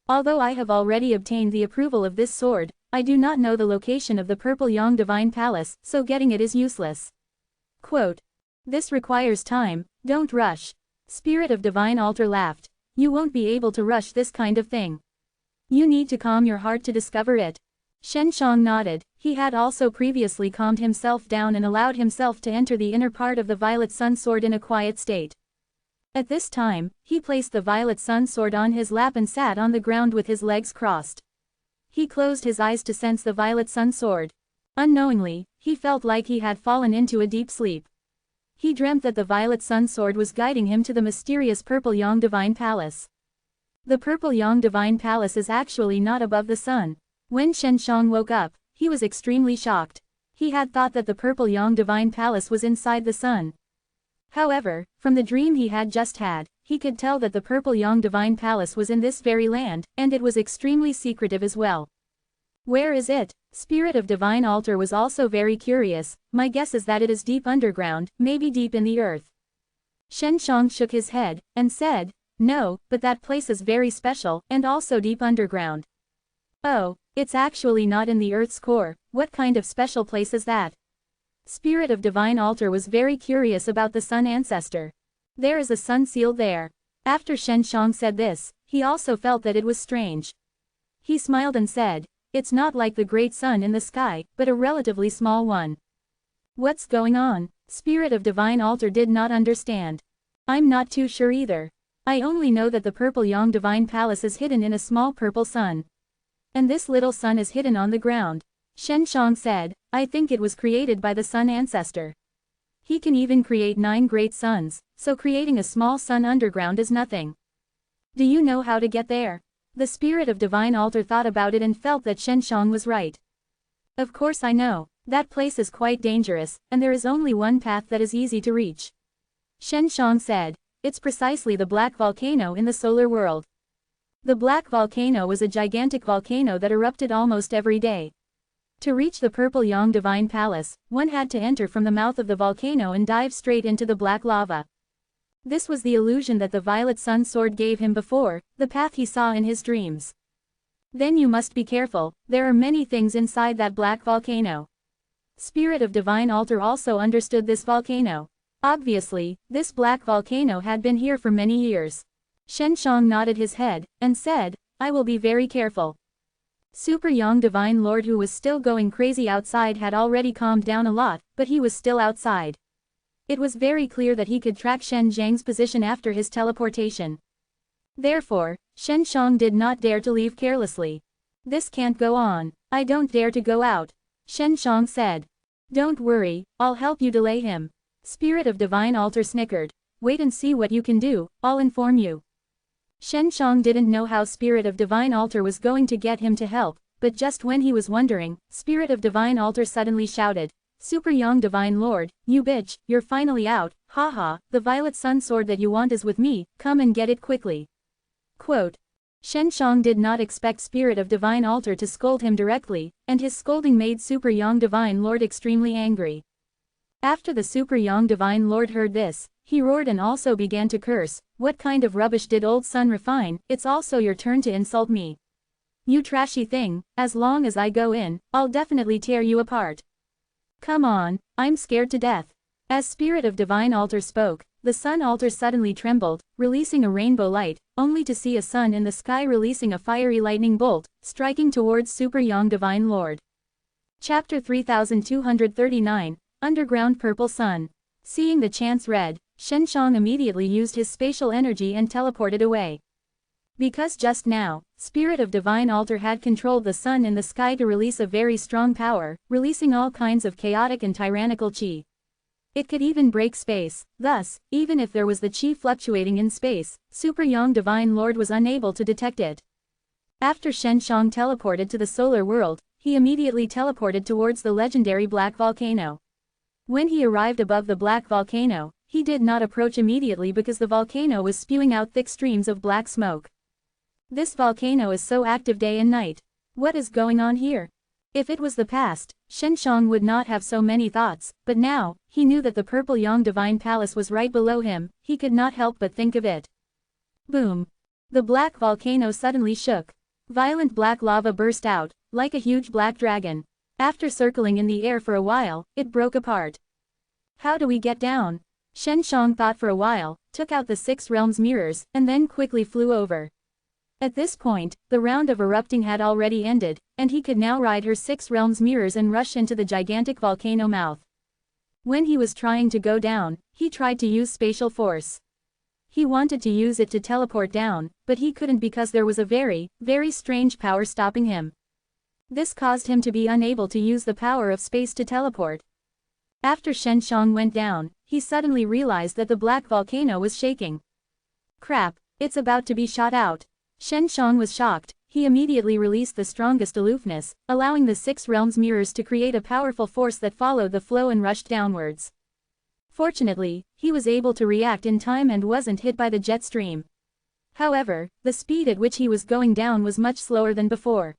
Although I have already obtained the approval of this sword, I do not know the location of the Purple Yang Divine Palace, so getting it is useless." Quote. "This requires time, don't rush." Spirit of Divine Altar laughed. "You won't be able to rush this kind of thing. You need to calm your heart to discover it." Shen Shang nodded. He had also previously calmed himself down and allowed himself to enter the inner part of the Violet Sun Sword in a quiet state. At this time, he placed the Violet Sun Sword on his lap and sat on the ground with his legs crossed. He closed his eyes to sense the Violet Sun Sword. Unknowingly, he felt like he had fallen into a deep sleep. He dreamt that the Violet Sun Sword was guiding him to the mysterious Purple Yang Divine Palace. The Purple Yang Divine Palace is actually not above the sun. When Shen Shang woke up, he was extremely shocked. He had thought that the Purple Yang Divine Palace was inside the sun. However, from the dream he had just had, he could tell that the Purple Yang Divine Palace was in this very land, and it was extremely secretive as well. "Where is it?" Spirit of Divine Altar was also very curious. "My guess is that it is deep underground, maybe deep in the earth." Shen Shang shook his head, and said, "No, but that place is very special, and also deep underground." "Oh, it's actually not in the Earth's core. What kind of special place is that?" Spirit of Divine Altar was very curious about the Sun Ancestor. "There is a sun seal there." After Shen Shang said this, he also felt that it was strange. He smiled and said, "It's not like the great sun in the sky, but a relatively small one." "What's going on?" Spirit of Divine Altar did not understand. "I'm not too sure either. I only know that the Purple Yang Divine Palace is hidden in a small purple sun. And this little sun is hidden on the ground." Shen Shang said, "I think it was created by the Sun Ancestor. He can even create 9 great suns, so creating a small sun underground is nothing. Do you know how to get there?" The Spirit of Divine Altar thought about it and felt that Shen Shang was right. "Of course I know. That place is quite dangerous, and there is only one path that is easy to reach." Shen Shang said, "It's precisely the Black Volcano in the solar world." The Black Volcano was a gigantic volcano that erupted almost every day. To reach the Purple Yang Divine Palace, one had to enter from the mouth of the volcano and dive straight into the black lava. This was the illusion that the Violet Sun Sword gave him before, the path he saw in his dreams. "Then you must be careful, there are many things inside that black volcano." Spirit of Divine Altar also understood this volcano. Obviously, this black volcano had been here for many years. Shen Shang nodded his head, and said, "I will be very careful." Super Yang Divine Lord, who was still going crazy outside, had already calmed down a lot, but he was still outside. It was very clear that he could track Shen Zhang's position after his teleportation. Therefore, Shen Shang did not dare to leave carelessly. "This can't go on. I don't dare to go out," Shen Shang said. "Don't worry, I'll help you delay him." Spirit of Divine Altar snickered. "Wait and see what you can do, I'll inform you." Shen Shang didn't know how Spirit of Divine Altar was going to get him to help, but just when he was wondering, Spirit of Divine Altar suddenly shouted, "Super Yang Divine Lord, you bitch, you're finally out, haha, the Violet Sun Sword that you want is with me, come and get it quickly." Quote. Shen Shang did not expect Spirit of Divine Altar to scold him directly, and his scolding made Super Yang Divine Lord extremely angry. After the Super Yang Divine Lord heard this, he roared and also began to curse. "What kind of rubbish did old sun refine? It's also your turn to insult me. You trashy thing, as long as I go in, I'll definitely tear you apart. Come on, I'm scared to death." As Spirit of Divine Altar spoke, the Sun Altar suddenly trembled, releasing a rainbow light, only to see a sun in the sky releasing a fiery lightning bolt, striking towards Super Yang Divine Lord. Chapter 3239, Underground Purple Sun. Seeing the chance red, Shen Shang immediately used his spatial energy and teleported away. Because just now, Spirit of Divine Altar had controlled the sun in the sky to release a very strong power, releasing all kinds of chaotic and tyrannical chi. It could even break space, thus, even if there was the chi fluctuating in space, Super Yang Divine Lord was unable to detect it. After Shen Shang teleported to the solar world, he immediately teleported towards the legendary black volcano. When he arrived above the black volcano, he did not approach immediately because the volcano was spewing out thick streams of black smoke. This volcano is so active day and night. What is going on here? If it was the past, Shenshang would not have so many thoughts, but now, he knew that the Purple Yang Divine Palace was right below him, he could not help but think of it. Boom! The black volcano suddenly shook. Violent black lava burst out, like a huge black dragon. After circling in the air for a while, it broke apart. How do we get down? Shenshang thought for a while, took out the 6 realms mirrors, and then quickly flew over. At this point, the round of erupting had already ended, and he could now ride her 6 realms mirrors and rush into the gigantic volcano mouth. When he was trying to go down, he tried to use spatial force. He wanted to use it to teleport down, but he couldn't because there was a very, very strange power stopping him. This caused him to be unable to use the power of space to teleport. After Shenshang went down, he suddenly realized that the black volcano was shaking. Crap, it's about to be shot out. Shenshang was shocked. He immediately released the strongest aloofness, allowing the 6 realms mirrors to create a powerful force that followed the flow and rushed downwards. Fortunately, he was able to react in time and wasn't hit by the jet stream. However, the speed at which he was going down was much slower than before.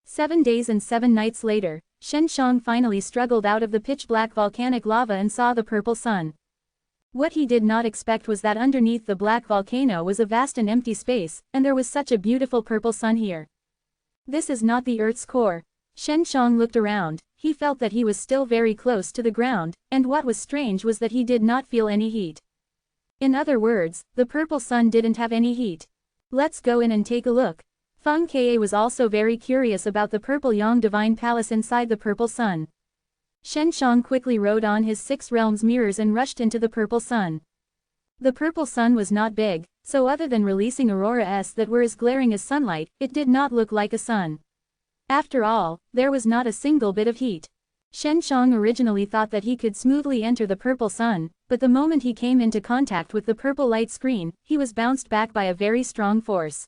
7 days and 7 nights later, Shenshang finally struggled out of the pitch-black volcanic lava and saw the purple sun. What he did not expect was that underneath the black volcano was a vast and empty space, and there was such a beautiful purple sun here. This is not the Earth's core. Shenshang looked around, he felt that he was still very close to the ground, and what was strange was that he did not feel any heat. In other words, the purple sun didn't have any heat. Let's go in and take a look. Feng Ke was also very curious about the Purple Yang Divine Palace inside the purple sun. Shenshang quickly rode on his 6 realms mirrors and rushed into the purple sun. The purple sun was not big, so other than releasing auroras that were as glaring as sunlight, it did not look like a sun. After all, there was not a single bit of heat. Shenshang originally thought that he could smoothly enter the purple sun, but the moment he came into contact with the purple light screen, he was bounced back by a very strong force.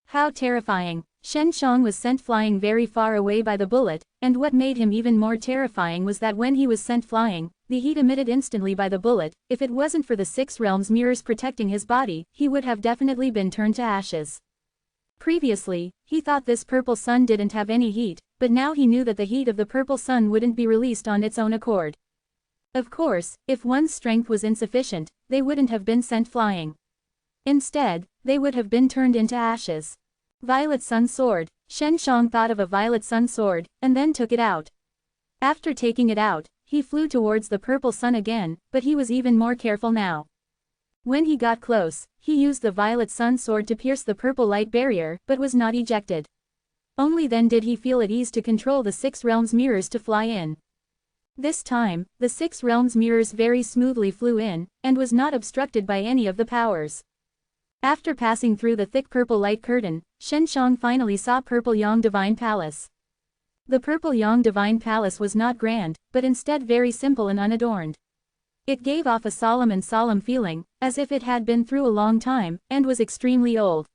How terrifying! Shenshang was sent flying very far away by the bullet, and what made him even more terrifying was that when he was sent flying, the heat emitted instantly by the bullet, if it wasn't for the 6 realms mirrors protecting his body, he would have definitely been turned to ashes. Previously, he thought this purple sun didn't have any heat, but now he knew that the heat of the purple sun wouldn't be released on its own accord. Of course, if one's strength was insufficient, they wouldn't have been sent flying. Instead, they would have been turned into ashes. Violet Sun Sword. Shenshang thought of a Violet Sun Sword, and then took it out. After taking it out, he flew towards the purple sun again, but he was even more careful now. When he got close, he used the Violet Sun Sword to pierce the purple light barrier, but was not ejected. Only then did he feel at ease to control the 6 realms mirrors to fly in. This time, the 6 realms mirrors very smoothly flew in, and was not obstructed by any of the powers. After passing through the thick purple light curtain, Shenshang finally saw Purple Yang Divine Palace. The Purple Yang Divine Palace was not grand, but instead very simple and unadorned. It gave off a solemn feeling, as if it had been through a long time, and was extremely old.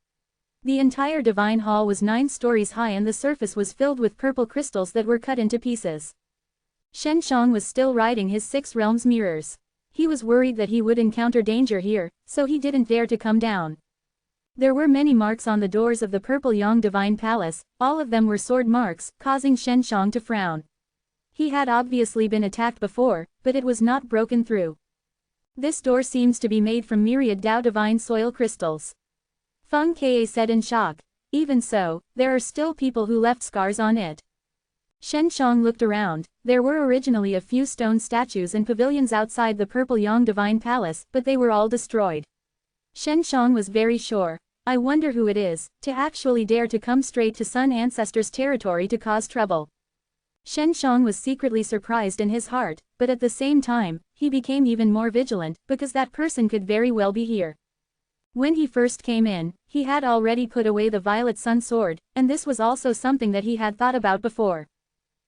The entire divine hall was 9 stories high and the surface was filled with purple crystals that were cut into pieces. Shenshang was still riding his 6 realms mirrors. He was worried that he would encounter danger here, so he didn't dare to come down. There were many marks on the doors of the Purple Yang Divine Palace, all of them were sword marks, causing Shenshang to frown. He had obviously been attacked before, but it was not broken through. This door seems to be made from myriad Dao Divine Soil crystals. Feng Ke said in shock. Even so, there are still people who left scars on it. Shenshang looked around. There were originally a few stone statues and pavilions outside the Purple Yang Divine Palace, but they were all destroyed. Shenshang was very sure. I wonder who it is, to actually dare to come straight to Sun Ancestors' territory to cause trouble. Shenshang was secretly surprised in his heart, but at the same time, he became even more vigilant, because that person could very well be here. When he first came in, he had already put away the Violet Sun Sword, and this was also something that he had thought about before.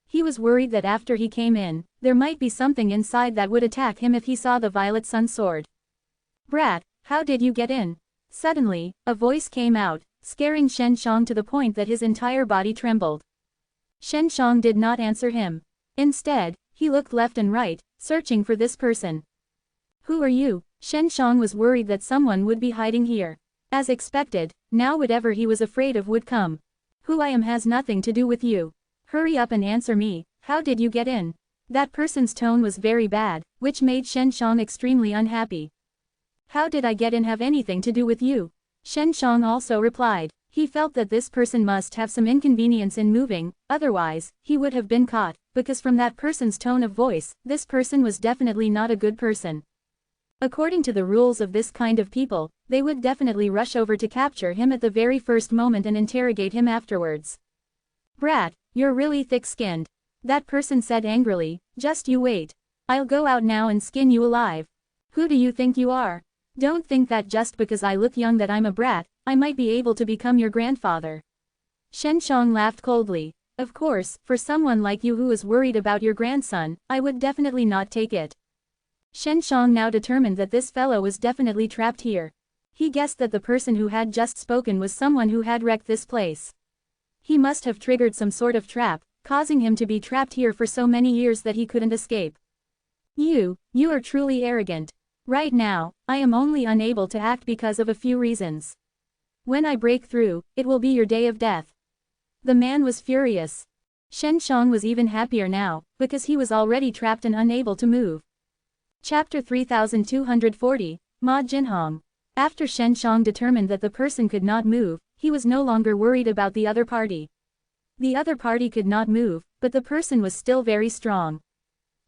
He was worried that after he came in, there might be something inside that would attack him if he saw the Violet Sun Sword. Brat, how did you get in? Suddenly, a voice came out, scaring Shenshang to the point that his entire body trembled. Shen Shang did not answer him. Instead, he looked left and right, searching for this person. Who are you? Shen Shang was worried that someone would be hiding here. As expected, now whatever he was afraid of would come. Who I am has nothing to do with you. Hurry up and answer me, how did you get in? That person's tone was very bad, which made Shen Shang extremely unhappy. How did I get in have anything to do with you? Shen Shang also replied. He felt that this person must have some inconvenience in moving, otherwise, he would have been caught, because from that person's tone of voice, this person was definitely not a good person. According to the rules of this kind of people, they would definitely rush over to capture him at the very first moment and interrogate him afterwards. Brat, you're really thick-skinned. That person said angrily, just you wait. I'll go out now and skin you alive. Who do you think you are? Don't think that just because I look young that I'm a brat, I might be able to become your grandfather. Shen Shang laughed coldly. Of course, for someone like you who is worried about your grandson, I would definitely not take it. Shen Shang now determined that this fellow was definitely trapped here. He guessed that the person who had just spoken was someone who had wrecked this place. He must have triggered some sort of trap, causing him to be trapped here for so many years that he couldn't escape. You are truly arrogant. Right now, I am only unable to act because of a few reasons. When I break through, it will be your day of death. The man was furious. Shen Shang was even happier now, because he was already trapped and unable to move. Chapter 3240, Ma Jinhong. After Shen Shang determined that the person could not move, he was no longer worried about the other party. The other party could not move, but the person was still very strong.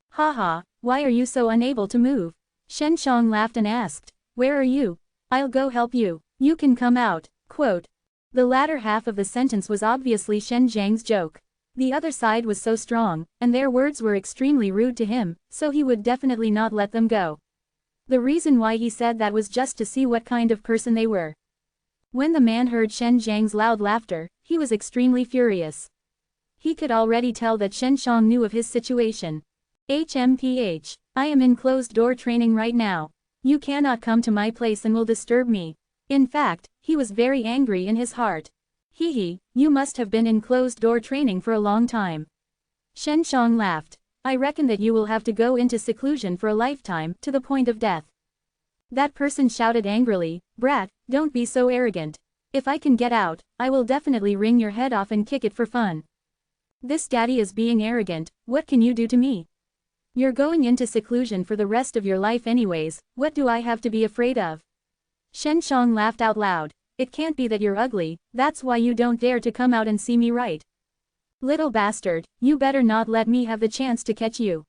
Haha, why are you so unable to move? Shen Shang laughed and asked, where are you? I'll go help you. You can come out. Quote. The latter half of the sentence was obviously Shen Zhang's joke. The other side was so strong, and their words were extremely rude to him, so he would definitely not let them go. The reason why he said that was just to see what kind of person they were. When the man heard Shen Zhang's loud laughter, he was extremely furious. He could already tell that Shen Shang knew of his situation. HMPH. I am in closed-door training right now. You cannot come to my place and will disturb me. In fact, he was very angry in his heart. Hee, you must have been in closed-door training for a long time. Shen Shang laughed. I reckon that you will have to go into seclusion for a lifetime, to the point of death. That person shouted angrily, brat, don't be so arrogant. If I can get out, I will definitely wring your head off and kick it for fun. This daddy is being arrogant, what can you do to me? You're going into seclusion for the rest of your life anyways, what do I have to be afraid of? Shen Shang laughed out loud. It can't be that you're ugly, that's why you don't dare to come out and see me, right? Little bastard, you better not let me have the chance to catch you.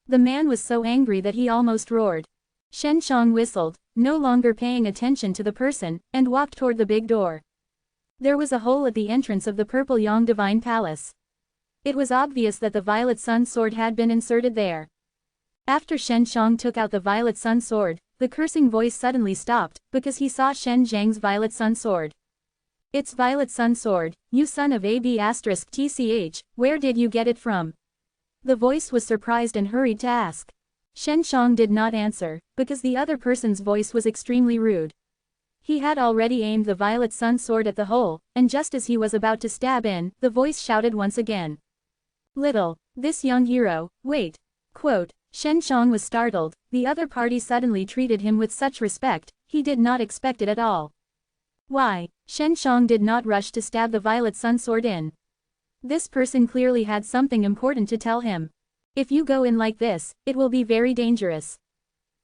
The man was so angry that he almost roared. Shen Shang whistled, no longer paying attention to the person, and walked toward the big door. There was a hole at the entrance of the Purple Yang Divine Palace. It was obvious that the Violet Sun Sword had been inserted there. After Shen Shang took out the Violet Sun Sword, the cursing voice suddenly stopped, because he saw Shen Zhang's Violet Sun Sword. It's Violet Sun Sword, you son of AB*TCH, where did you get it from? The voice was surprised and hurried to ask. Shen Shang did not answer, because the other person's voice was extremely rude. He had already aimed the Violet Sun Sword at the hole, and just as he was about to stab in, the voice shouted once again. This young hero, wait. Quote. Shen Shang was startled, the other party suddenly treated him with such respect, he did not expect it at all. Why? Shen Shang did not rush to stab the Violet Sun Sword in. This person clearly had something important to tell him. If you go in like this, it will be very dangerous.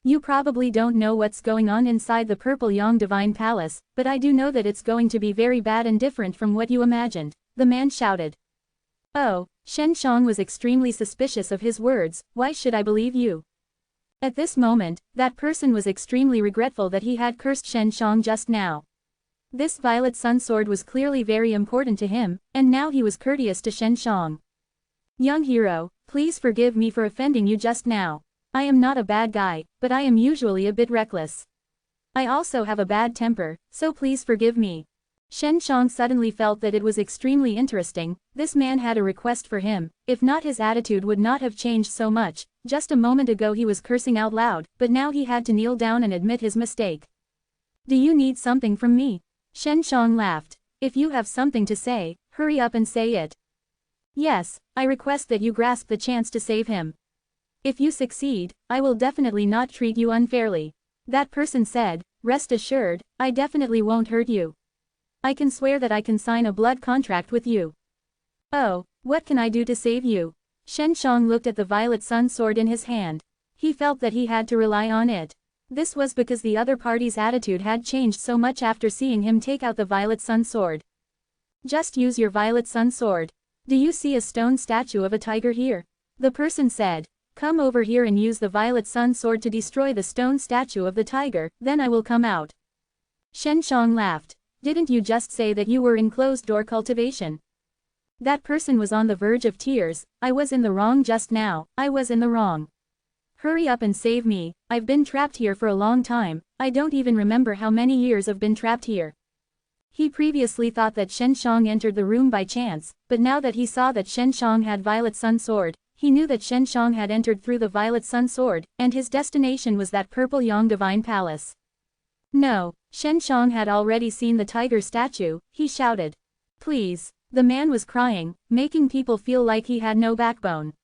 You probably don't know what's going on inside the Purple Yang Divine Palace, but I do know that it's going to be very bad and different from what you imagined, the man shouted. Oh, Shen Shang was extremely suspicious of his words, why should I believe you? At this moment, that person was extremely regretful that he had cursed Shen Shang just now. This Violet Sun Sword was clearly very important to him, and now he was courteous to Shen Shang. Young hero, please forgive me for offending you just now. I am not a bad guy, but I am usually a bit reckless. I also have a bad temper, so please forgive me. Shen Shang suddenly felt that it was extremely interesting, this man had a request for him, if not his attitude would not have changed so much, just a moment ago he was cursing out loud, but now he had to kneel down and admit his mistake. Do you need something from me? Shen Shang laughed. If you have something to say, hurry up and say it. Yes, I request that you grasp the chance to save him. If you succeed, I will definitely not treat you unfairly. That person said, rest assured, I definitely won't hurt you. I can swear that I can sign a blood contract with you. Oh, what can I do to save you? Shen Shang looked at the Violet Sun sword in his hand. He felt that he had to rely on it. This was because the other party's attitude had changed so much after seeing him take out the Violet Sun sword. Just use your Violet Sun sword. Do you see a stone statue of a tiger here? The person said. Come over here and use the Violet Sun sword to destroy the stone statue of the tiger, then I will come out. Shen Shang laughed. Didn't you just say that you were in closed-door cultivation? That person was on the verge of tears. I was in the wrong just now, I was in the wrong. Hurry up and save me, I've been trapped here for a long time, I don't even remember how many years I've been trapped here. He previously thought that Shen Shang entered the room by chance, but now that he saw that Shen Shang had Violet Sun sword, he knew that Shen Shang had entered through the Violet Sun sword, and his destination was that Purple Yang Divine Palace. No, Shen Shang had already seen the tiger statue, he shouted. Please. The man was crying, making people feel like he had no backbone.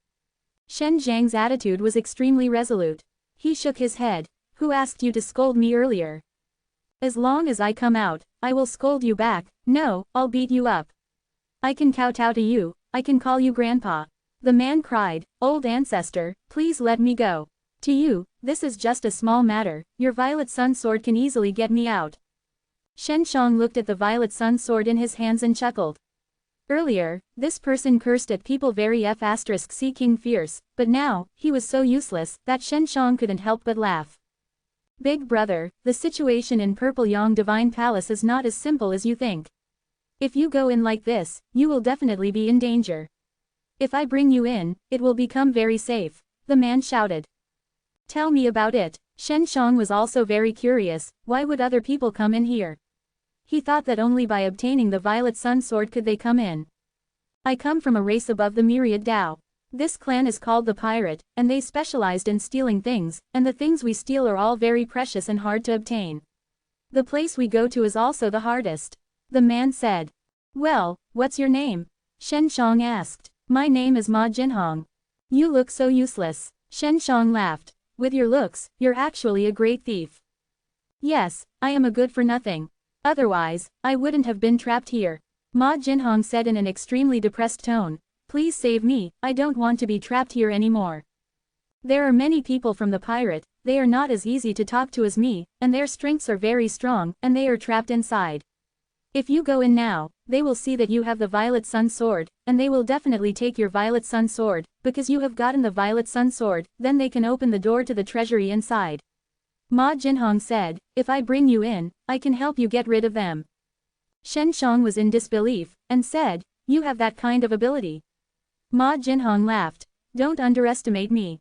Shen Zhang's attitude was extremely resolute. He shook his head. Who asked you to scold me earlier? As long as I come out, I will scold you back. No, I'll beat you up. I can kowtow to you, I can call you grandpa. The man cried, old ancestor, please let me go. To you, this is just a small matter, your Violet Sun sword can easily get me out. Shen Shang looked at the Violet Sun sword in his hands and chuckled. Earlier, this person cursed at people very F*** King fierce, but now, he was so useless, that Shen Shang couldn't help but laugh. Big brother, the situation in Purple Yang Divine Palace is not as simple as you think. If you go in like this, you will definitely be in danger. If I bring you in, it will become very safe, the man shouted. Tell me about it. Shen Shang was also very curious, why would other people come in here? He thought that only by obtaining the Violet Sun sword could they come in. I come from a race above the myriad Dao. This clan is called the Pirate, and they specialized in stealing things, and the things we steal are all very precious and hard to obtain. The place we go to is also the hardest. The man said. Well, what's your name? Shen Shang asked. My name is Ma Jinhong. You look so useless. Shen Shang laughed. With your looks, you're actually a great thief. Yes, I am a good for nothing. Otherwise, I wouldn't have been trapped here. Ma Jinhong said in an extremely depressed tone. Please save me, I don't want to be trapped here anymore. There are many people from the pirate, they are not as easy to talk to as me, and their strengths are very strong, and they are trapped inside. If you go in now, they will see that you have the Violet Sun sword, and they will definitely take your Violet Sun sword, because you have gotten the Violet Sun sword, then they can open the door to the treasury inside. Ma Jinhong said, if I bring you in, I can help you get rid of them. Shen Shang was in disbelief, and said, you have that kind of ability. Ma Jinhong laughed. Don't underestimate me.